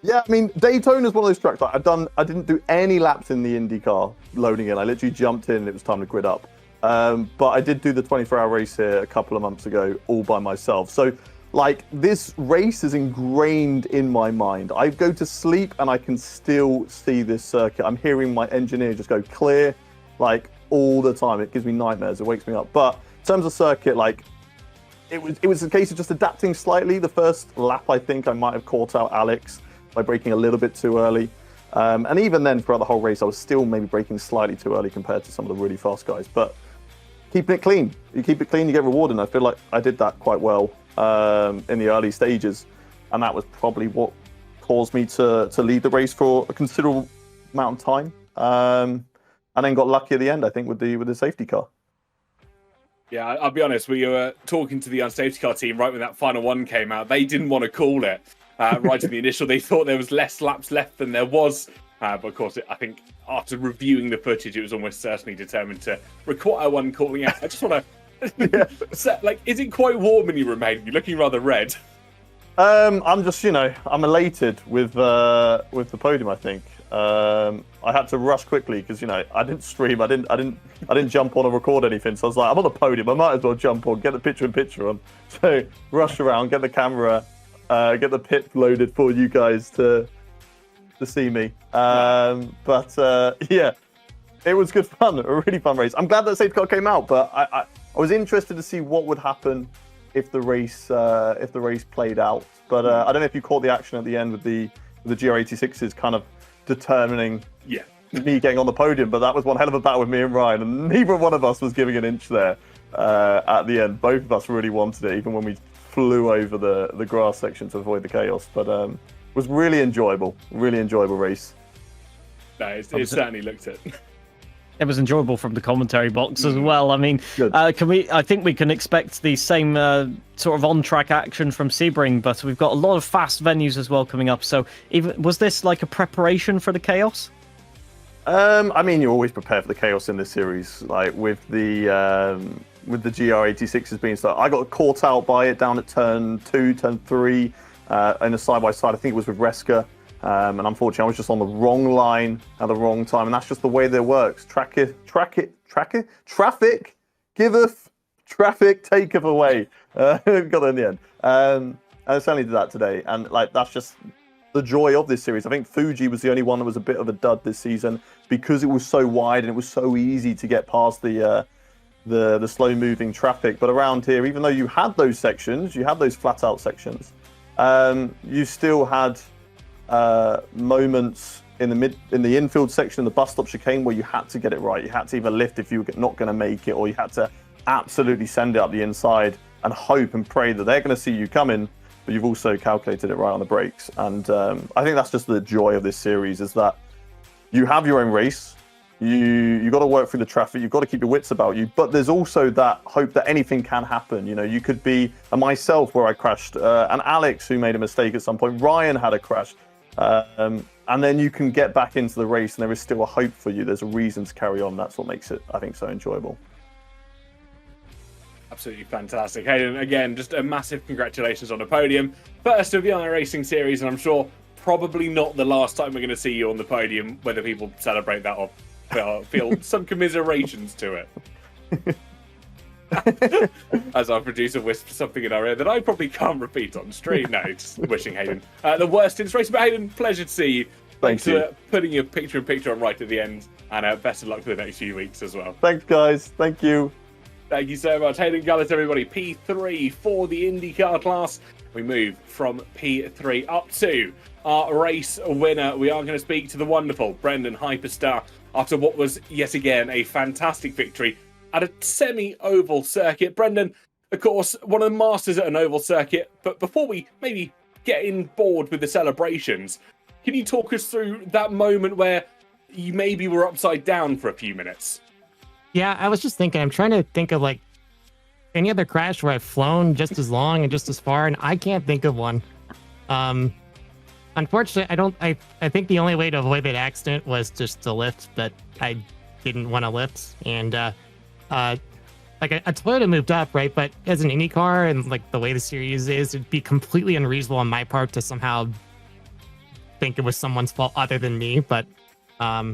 Yeah, I mean, Daytona is one of those tracks that I didn't do any laps in the IndyCar loading in. I literally jumped in and it was time to grid up. But I did do the 24-hour race here a couple of months ago all by myself. So, like, this race is ingrained in my mind. I go to sleep and I can still see this circuit. I'm hearing my engineer just go clear, like, all the time. It gives me nightmares. It wakes me up. But in terms of circuit, like, it was a case of just adapting slightly. The first lap, I think I might have caught out Alex by braking a little bit too early. And even then, throughout the whole race, I was still maybe braking slightly too early compared to some of the really fast guys. But keeping it clean. You keep it clean, you get rewarded. And I feel like I did that quite well in the early stages. And that was probably what caused me to lead the race for a considerable amount of time. And then got lucky at the end, I think, with the safety car. Yeah, I'll be honest, we were talking to the unsafety car team right when that final one came out. They didn't want to call it. Right in the initial, they thought there was less laps left than there was. But of course, I think after reviewing the footage, it was almost certainly determined to require one calling out. I just want to, like, is it quite warm in your remain? You're looking rather red. I'm just, I'm elated with the podium. I think I had to rush quickly because I didn't stream, I didn't jump on or record anything. So I was like, I'm on the podium, I might as well jump on, get the picture on. So rush around, get the camera. Get the pit loaded for you guys to see me. But it was good fun, a really fun race. I'm glad that safety car came out, but I was interested to see what would happen if the race played out. But I don't know if you caught the action at the end with the GR86s kind of determining me getting on the podium. But that was one hell of a battle with me and Ryan, and neither one of us was giving an inch there at the end. Both of us really wanted it, even when we flew over the grass section to avoid the chaos. But it was really enjoyable race. No, it certainly looked it. It was enjoyable from the commentary box as well. I mean, I think we can expect the same sort of on-track action from Sebring, but we've got a lot of fast venues as well coming up. So was this like a preparation for the chaos? I mean, you always prepare for the chaos in this series, like with the GR86s being started. I got caught out by it down at turn 2, turn 3, in a side-by-side. I think it was with Reska. And unfortunately, I was just on the wrong line at the wrong time. And that's just the way that it works. Traffic giveth, traffic taketh away. Got it in the end. And I certainly did that today. And that's just the joy of this series. I think Fuji was the only one that was a bit of a dud this season because it was so wide and it was so easy to get past the slow-moving traffic. But around here, even though you had those sections, you had those flat-out sections, you still had moments in the infield section, in the bus stop chicane, where you had to get it right. You had to either lift if you were not going to make it, or you had to absolutely send it up the inside and hope and pray that they're going to see you coming, but you've also calculated it right on the brakes. And I think that's just the joy of this series, is that you have your own race. You got to work through the traffic. You've got to keep your wits about you. But there's also that hope that anything can happen. You could be myself where I crashed, and Alex who made a mistake at some point. Ryan had a crash. And then you can get back into the race and there is still a hope for you. There's a reason to carry on. That's what makes it, I think, so enjoyable. Absolutely fantastic. Hayden, again, just a massive congratulations on the podium. First of the iRacing series, and I'm sure probably not the last time we're going to see you on the podium, whether people celebrate that or feel some commiserations to it. As our producer whispered something in our ear that I probably can't repeat on stream. No, just wishing Hayden the worst in this race. But Hayden, pleasure to see you. Thanks you. For putting your picture on right at the end, and best of luck for the next few weeks as well. Thanks, guys. Thank you. Thank you so much. Hayden Gullis, everybody. P3 for the IndyCar class. We move from P3 up to our race winner. We are going to speak to the wonderful Brendan Hyperstar after what was yet again a fantastic victory at a semi-oval circuit. Brendan, of course, one of the masters at an oval circuit. But before we maybe get in board with the celebrations, can you talk us through that moment where you maybe were upside down for a few minutes? Yeah, I was just thinking, I'm trying to think of any other crash where I've flown just as long and just as far, and I can't think of one. Unfortunately, I think the only way to avoid that accident was just to lift, but I didn't want to lift. And like a Toyota moved up, right? But as an IndyCar and like the way the series is, it'd be completely unreasonable on my part to somehow think it was someone's fault other than me. But yeah,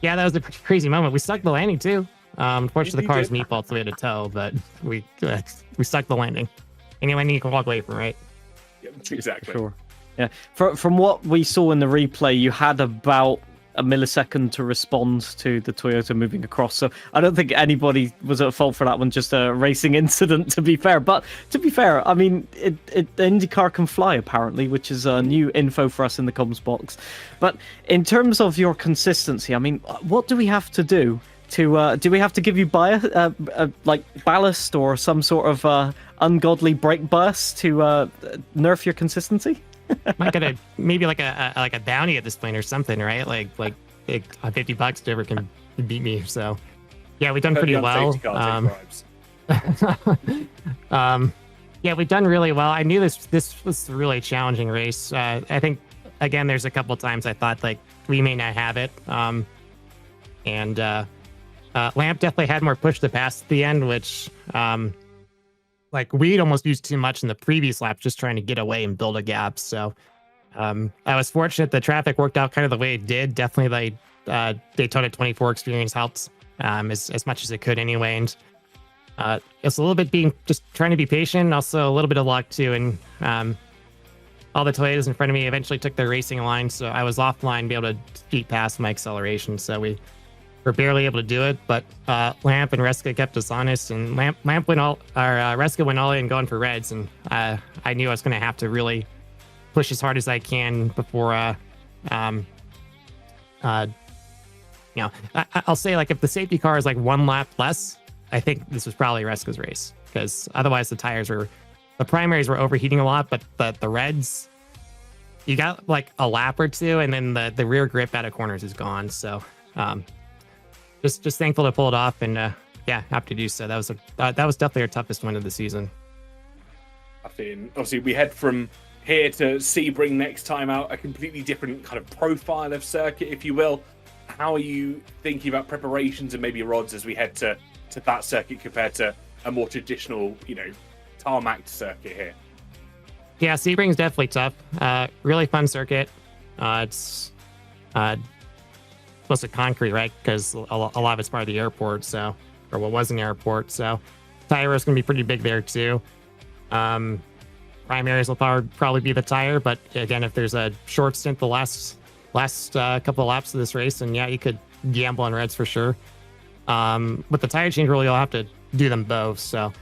that was a pretty crazy moment. We stuck the landing too. Unfortunately, the car's meat fault, so we had to tow, but we stuck the landing. Any landing you can walk away from, right? Yeah, exactly. Sure. Yeah. From what we saw in the replay, you had about a millisecond to respond to the Toyota moving across. So I don't think anybody was at fault for that one, just a racing incident, to be fair. But to be fair, I mean, the IndyCar can fly, apparently, which is new info for us in the comms box. But in terms of your consistency, I mean, what do we have to do? Do we have to give you like ballast or some sort of ungodly brake burst to nerf your consistency? Might get maybe like a bounty at this point or something, right? Like $50 to whoever can beat me. So yeah, we've done pretty well. Yeah, we've done really well. I knew this was a really challenging race. I think again, there's a couple times I thought like we may not have it. And Lamp definitely had more push to pass at the end, which like we'd almost used too much in the previous laps just trying to get away and build a gap. So I was fortunate the traffic worked out kind of the way it did. Definitely the Daytona 24 experience helped as much as it could anyway. And it's a little bit just trying to be patient, also a little bit of luck too. And all the Toyotas in front of me eventually took their racing line, so I was offline, be able to beat past my acceleration. So we were barely able to do it, but Lamp and Reska kept us honest, and Reska went all in going for reds, and I knew I was going to have to really push as hard as I can before I'll say like if the safety car is like one lap less, I think this was probably Reska's race, because otherwise the primaries were overheating a lot, but the reds, you got like a lap or two, and then the rear grip out of corners is gone. So just thankful to pull it off, and happy to do so. That was definitely our toughest win of the season. I think obviously we head from here to Sebring next time out, a completely different kind of profile of circuit, if you will. How are you thinking about preparations and maybe rods as we head to that circuit compared to a more traditional, tarmac circuit here? Yeah, Sebring's definitely tough. Really fun circuit. It's mostly concrete, right? Because a lot of it's part of the airport, or what was an airport. So tire is going to be pretty big there too. Primaries will probably be the tire, but again, if there's a short stint the last couple of laps of this race, and yeah, you could gamble on reds for sure. With the tire change rule, you'll have to do them both. So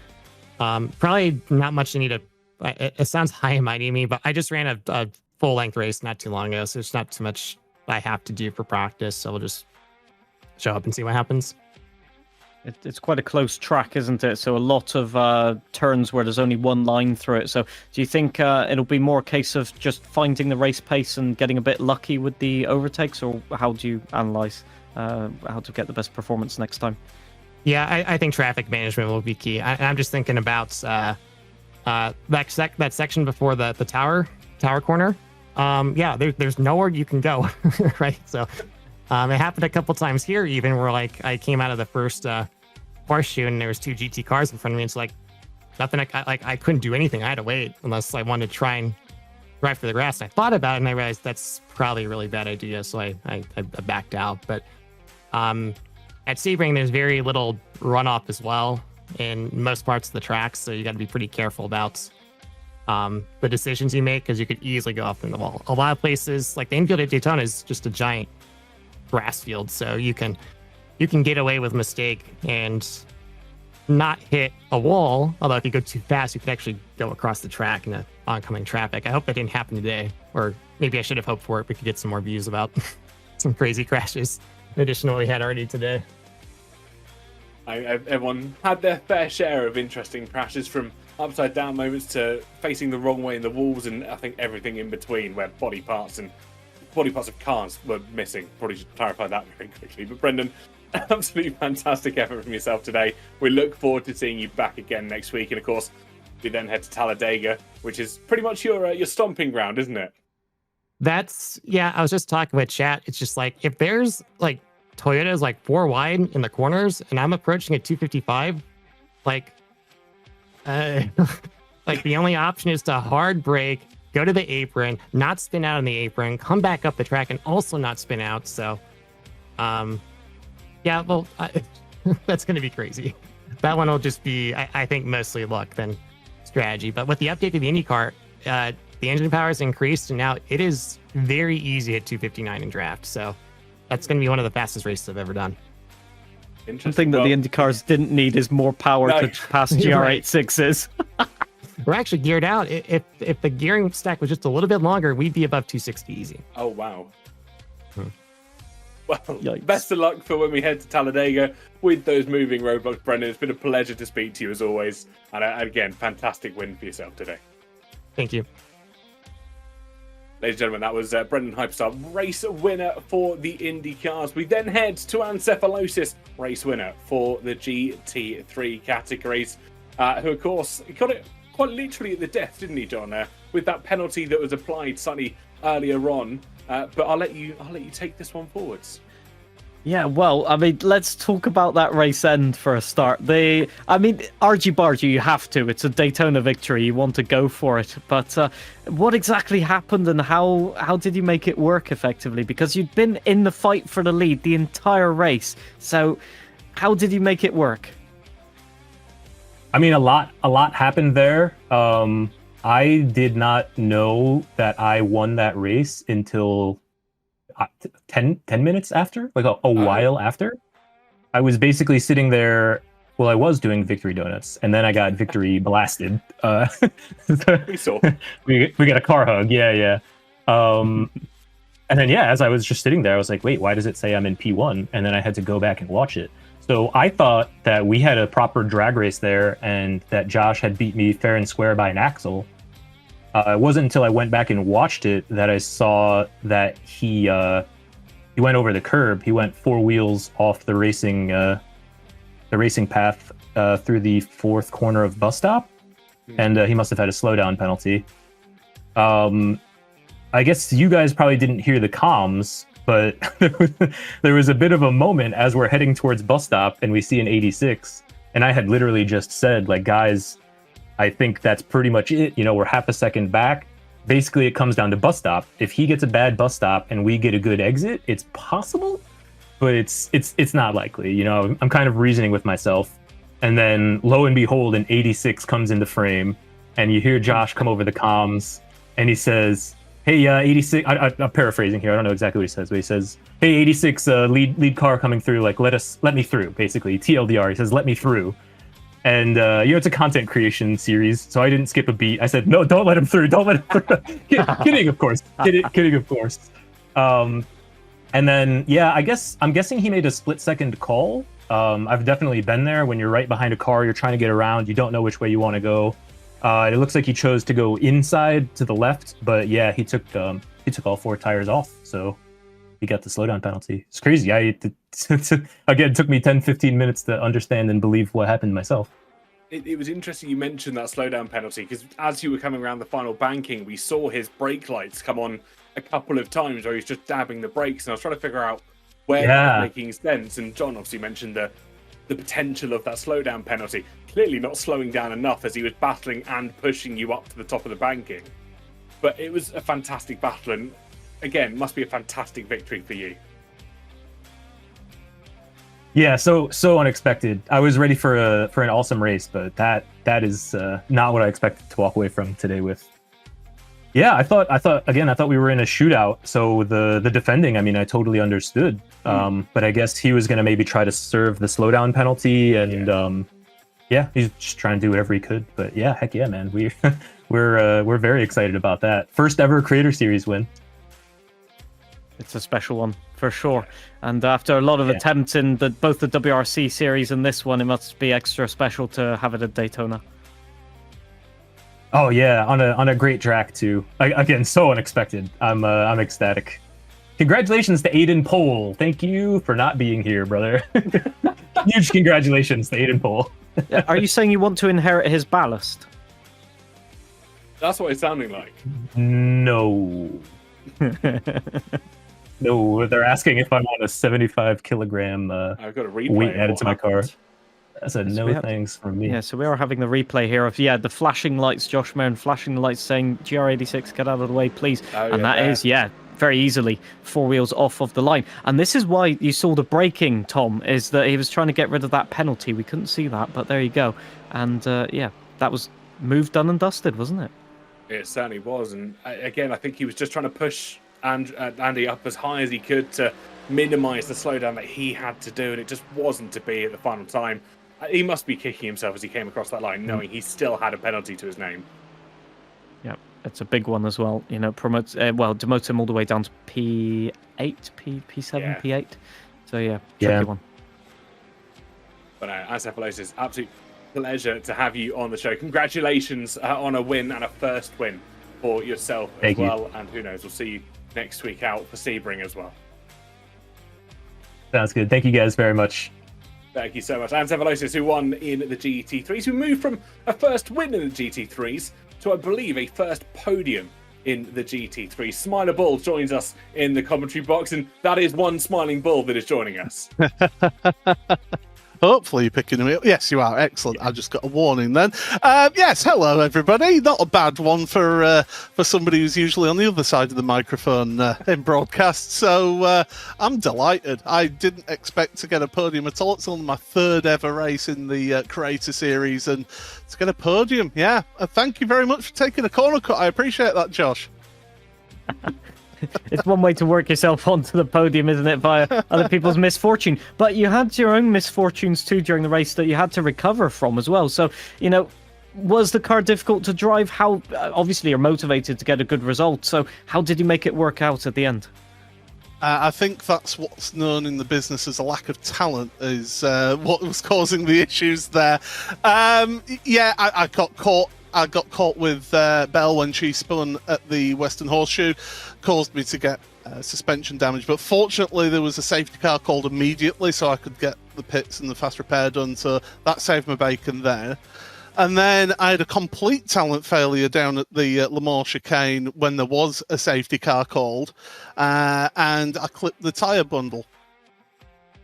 probably not much to need it sounds high and mighty to me, but I just ran a full length race not too long ago, so there's not too much I have to do for practice. So we'll just show up and see what happens. It's quite a close track, isn't it? So a lot of turns where there's only one line through it. So do you think it'll be more a case of just finding the race pace and getting a bit lucky with the overtakes, or how do you analyze how to get the best performance next time? Yeah, I think traffic management will be key. I'm just thinking about that section before the tower corner. There's nowhere you can go, right? So it happened a couple times here, even where like I came out of the first horseshoe and there was 2 GT cars in front of me. It's like nothing. I couldn't do anything. I had to wait unless I wanted to try and drive for the grass. I thought about it and I realized that's probably a really bad idea, so I backed out. But at Sebring, there's very little runoff as well in most parts of the track, so you got to be pretty careful about the decisions you make, because you could easily go off in the wall. A lot of places, like the infield at Daytona, is just a giant grass field, so you can get away with a mistake and not hit a wall. Although if you go too fast, you could actually go across the track in the oncoming traffic. I hope that didn't happen today, or maybe I should have hoped for it. We could get some more views about some crazy crashes in addition to what we had already today. Everyone had their fair share of interesting crashes, from upside down moments to facing the wrong way in the walls, and I think everything in between, where body parts of cars were missing. Probably should clarify that very quickly. But Brendan, Absolutely fantastic effort from yourself today. We look forward to seeing you back again next week. And of course, we then head to Talladega, which is pretty much your stomping ground, isn't it? Yeah, I was just talking with chat. It's just like, if there's like Toyota's like 4 wide in the corners and I'm approaching a 255, like, like the only option is to hard brake, go to the apron, not spin out on the apron, come back up the track and also not spin out. So, yeah, well, that's going to be crazy. That one will just be, I think, mostly luck than strategy. But with the update to the IndyCar, the engine power has increased, and now it is very easy at 259 in draft. So that's going to be one of the fastest races I've ever done. Something that the IndyCars didn't need is more power to pass GR86s. We're actually geared out. If the gearing stack was just a little bit longer, we'd be above 260 easy. Oh, wow. Well, yikes. Best of luck for when we head to Talladega with those moving roadblocks, Brendan. It's been a pleasure to speak to you as always. And again, fantastic win for yourself today. Thank you. Ladies and gentlemen, that was Brendan Hyperstar, race winner for the IndyCars. We then head to Ancephalosis, race winner for the GT3 categories, who, of course, got it quite literally at the death, didn't he, John? With that penalty that was applied slightly earlier on. But I'll let you take this one forwards. Yeah, well, I mean, let's talk about that race end for a start. Argy-bargy, you have to. It's a Daytona victory. You want to go for it. But what exactly happened and how did you make it work effectively? Because you'd been in the fight for the lead the entire race. So how did you make it work? I mean, a lot happened there. I did not know that I won that race until 10 minutes after, like a while after. I was basically sitting there. Well, I was doing victory donuts, and then I got victory blasted. We saw. we got a car hug. Yeah. And then as I was just sitting there, I was like, wait, why does it say I'm in P1? And then I had to go back and watch it. So I thought that we had a proper drag race there, and that Josh had beat me fair and square by an axle. It wasn't until I went back and watched it that I saw that he went over the curb. He went 4 wheels off the racing path through the 4th corner of bus stop, and he must have had a slowdown penalty. I guess you guys probably didn't hear the comms, but there was a bit of a moment as we're heading towards bus stop and we see an 86, and I had literally just said, like, guys, I think that's pretty much it. We're half a second back. Basically, it comes down to bus stop. If he gets a bad bus stop and we get a good exit, it's possible, but it's not likely. I'm kind of reasoning with myself, and then lo and behold, an 86 comes into frame, and you hear Josh come over the comms, and he says, "Hey, 86." I'm paraphrasing here. I don't know exactly what he says, but he says, "Hey, 86, lead car coming through. Like, let me through." Basically, TLDR. He says, "Let me through." And it's a content creation series, so I didn't skip a beat. I said, "No, don't let him through. Don't let him through." Kidding, of course. Kidding, of course. And then, I'm guessing he made a split-second call. I've definitely been there. When you're right behind a car, you're trying to get around, you don't know which way you want to go. It looks like he chose to go inside to the left, but yeah, he took all 4 tires off, so he got the slowdown penalty. It's crazy. It took me 10-15 minutes to understand and believe what happened myself. It was interesting you mentioned that slowdown penalty, because as you were coming around the final banking, we saw his brake lights come on a couple of times where he was just dabbing the brakes, and I was trying to figure out where that was making sense. And John obviously mentioned the potential of that slowdown penalty. Clearly not slowing down enough as he was battling and pushing you up to the top of the banking. But it was a fantastic battle, and again, must be a fantastic victory for you. Yeah, so unexpected. I was ready for an awesome race, but that is not what I expected to walk away from today with. Yeah, I thought we were in a shootout. So the defending, I totally understood. But I guess he was going to maybe try to serve the slowdown penalty, and he's just trying to do whatever he could. But yeah, heck yeah, man, we're very excited about that. First ever Creator Series win. It's a special one for sure. And after a lot of attempts in both the WRC series and this one, it must be extra special to have it at Daytona. Oh yeah, on a great track too. Again, so unexpected. I'm ecstatic. Congratulations to Aiden Pohl. Thank you for not being here, brother. Huge congratulations to Aiden Pohl. Are you saying you want to inherit his ballast? That's what it's sounding like. No. No, they're asking if I want a 75 kilogram I've got a replay weight of added what to my car. happened. That's a we no have- thanks from me. Yeah, so we are having the replay here of the flashing lights, Josh Marin flashing the lights saying GR86 get out of the way, please. Oh, And that is very easily 4 wheels off of the line. And this is why you saw the braking, Tom, is that he was trying to get rid of that penalty. We couldn't see that, but there you go. And that was move done and dusted, wasn't it? It certainly was. And again, I think he was just trying to push Andy up as high as he could to minimise the slowdown that he had to do. And it just wasn't to be at the final time. He must be kicking himself as he came across that line, knowing he still had a penalty to his name. Yeah, it's a big one as well. Demotes him all the way down to P8, P7, Yeah. P8. So tricky one. But Ancephalosis, absolute pleasure to have you on the show. Congratulations on a win and a first win for yourself as well. And who knows, we'll see you next week out for Sebring as well. Sounds good. Thank you guys very much. Thank you so much. Ancephalosis, who won in the GT3s, who moved from a first win in the GT3s to, I believe, a first podium in the GT3. Smiler Bull joins us in the commentary box, and that is one smiling bull that is joining us. Hopefully you're picking me up. Yes, you are. Excellent. I just got a warning then. Yes, hello everybody. Not a bad one for somebody who's usually on the other side of the microphone in broadcast. So I'm delighted. I didn't expect to get a podium at all. It's only my third ever race in the Creator Series, and to get a podium, yeah. Thank you very much for taking a corner cut. I appreciate that, Josh. It's one way to work yourself onto the podium, isn't it, via other people's misfortune? But you had your own misfortunes too during the race that you had to recover from as well. So, was the car difficult to drive? How obviously you're motivated to get a good result. So, how did you make it work out at the end? I think that's what's known in the business as a lack of talent is what was causing the issues there. I got caught. I got caught with Belle when she spun at the Western Horseshoe, caused me to get suspension damage. But fortunately, there was a safety car called immediately, so I could get the pits and the fast repair done. So that saved my bacon there. And then I had a complete talent failure down at the Le Mans chicane when there was a safety car called, and I clipped the tyre bundle.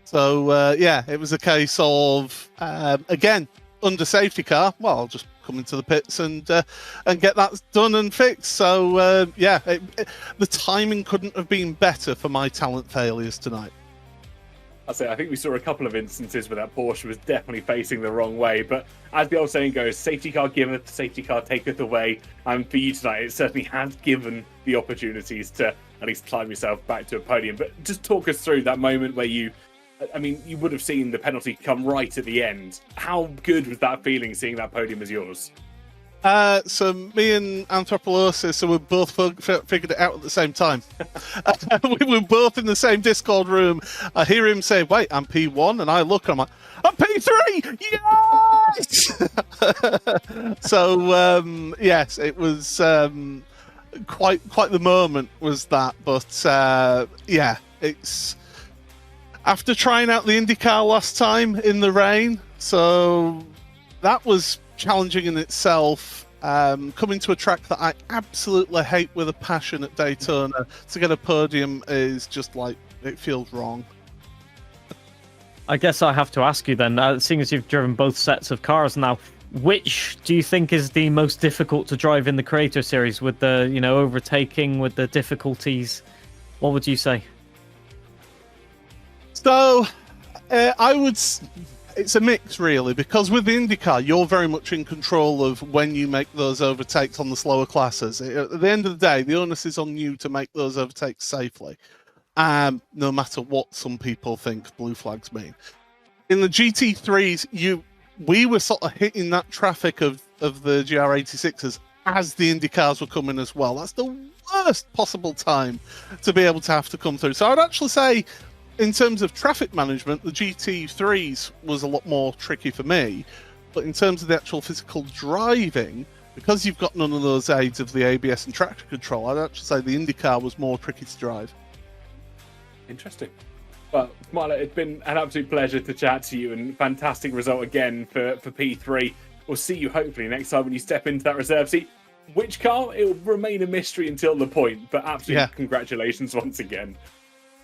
So it was a case of again under safety car. Well, I'll just come into the pits and get that done and fixed. So the timing couldn't have been better for my talent failures tonight. I think we saw a couple of instances where that Porsche was definitely facing the wrong way. But as the old saying goes, safety car giveth, safety car taketh away. And for you tonight, it certainly has given the opportunities to at least climb yourself back to a podium. But just talk us through that moment where you would have seen the penalty come right at the end. How good was that feeling, seeing that podium as yours? So me and Anthropolosis, so we both figured it out at the same time. We were both in the same Discord room. I hear him say, "Wait, I'm P1," and I look, and I'm like, "I'm P3! Yes!" So yes, it was quite the moment was that. But it's after trying out the IndyCar last time in the rain, so that was challenging in itself. Coming to a track that I absolutely hate with a passion at Daytona, to get a podium is just like, it feels wrong. I guess I have to ask you then, seeing as you've driven both sets of cars now, which do you think is the most difficult to drive in the Creator Series with the, overtaking, with the difficulties? What would you say? So, it's a mix, really, because with the IndyCar, you're very much in control of when you make those overtakes on the slower classes. At the end of the day, the onus is on you to make those overtakes safely, no matter what some people think blue flags mean. In the GT3s, we were sort of hitting that traffic of the GR86s as the IndyCars were coming as well. That's the worst possible time to be able to have to come through. So I'd actually say, in terms of traffic management, the GT3s was a lot more tricky for me. But in terms of the actual physical driving, because you've got none of those aids of the ABS and traction control, I'd actually say the IndyCar was more tricky to drive. Interesting. Well, Marla, it's been an absolute pleasure to chat to you, and fantastic result again for P3. We'll see you hopefully next time when you step into that reserve seat. Which car? It will remain a mystery until the point, but absolutely congratulations once again.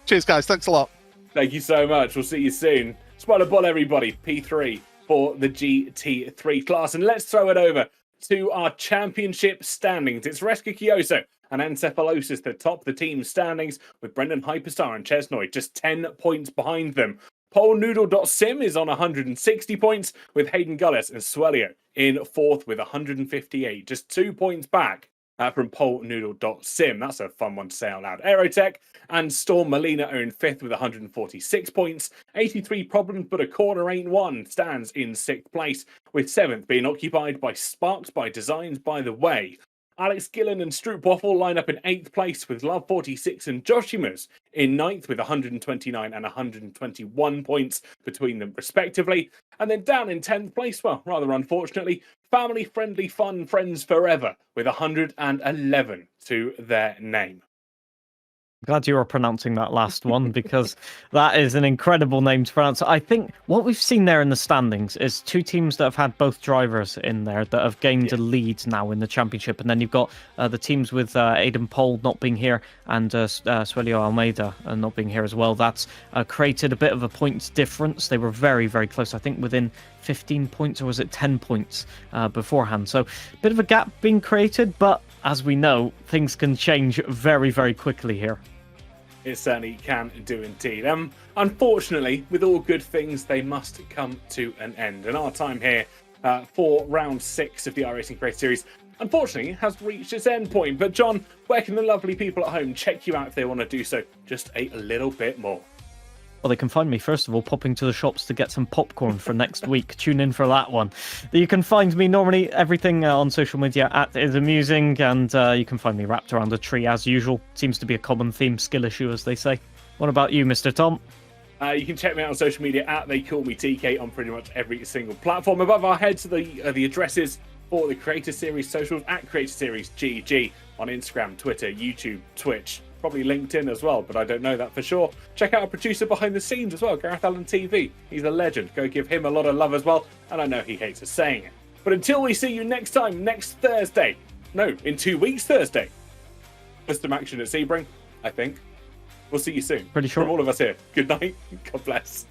Cheers, guys. Thanks a lot. Thank you so much. We'll see you soon. Spoiler ball, everybody. P3 for the GT3 class. And let's throw it over to our championship standings. It's Reska Kyoso and Encephalosis that top the team standings, with Brendan Hyperstar and Chesnoy just 10 points behind them. PoleNoodle.sim is on 160 points, with Hayden Gullis and Swelio in fourth with 158, just 2 points back from PoleNoodle.sim. That's a fun one to say out loud. Aerotech and Storm Molina are in fifth with 146 points. 83 Problems But a Corner Ain't One stands in sixth place, with seventh being occupied by Sparks by Designs by the Way. Alex Gillen and Stroop Waffle line up in 8th place, with Love 46 and Joshimus in 9th with 129 and 121 points between them respectively. And then down in 10th place, well, rather unfortunately, Family Friendly Fun Friends Forever with 111 to their name. Glad you were pronouncing that last one, because that is an incredible name to pronounce. I think what we've seen there in the standings is two teams that have had both drivers in there that have gained a lead now in the championship. And then you've got the teams with Aidan Pole not being here and Suelio Almeida not being here as well. That's created a bit of a points difference. They were very, very close. I think within 15 points, or was it 10 points beforehand? So a bit of a gap being created, but as we know, things can change very, very quickly here. It certainly can do indeed. Unfortunately, with all good things, they must come to an end. And our time here for round 6 of the iRacing Creator Series, unfortunately, has reached its end point. But John, where can the lovely people at home check you out if they want to do so just a little bit more? Well, they can find me, first of all, popping to the shops to get some popcorn for next week. Tune in for that one. You can find me normally everything on social media at Is Amusing, and you can find me wrapped around a tree as usual. Seems to be a common theme, skill issue, as they say. What about you, Mr. Tom? You can check me out on social media at They Call Me TK on pretty much every single platform. Above our heads are the addresses for the Creator Series socials at Creator Series GG on Instagram, Twitter, YouTube, Twitch. Probably LinkedIn as well, but I don't know that for sure. Check out our producer behind the scenes as well, Gareth Allen TV. He's a legend. Go give him a lot of love as well, and I know he hates us saying it. But until we see you next time, next Thursday, no, in 2 weeks Thursday, Custom Action at Sebring, I think. We'll see you soon. Pretty sure. From all of us here, good night, God bless.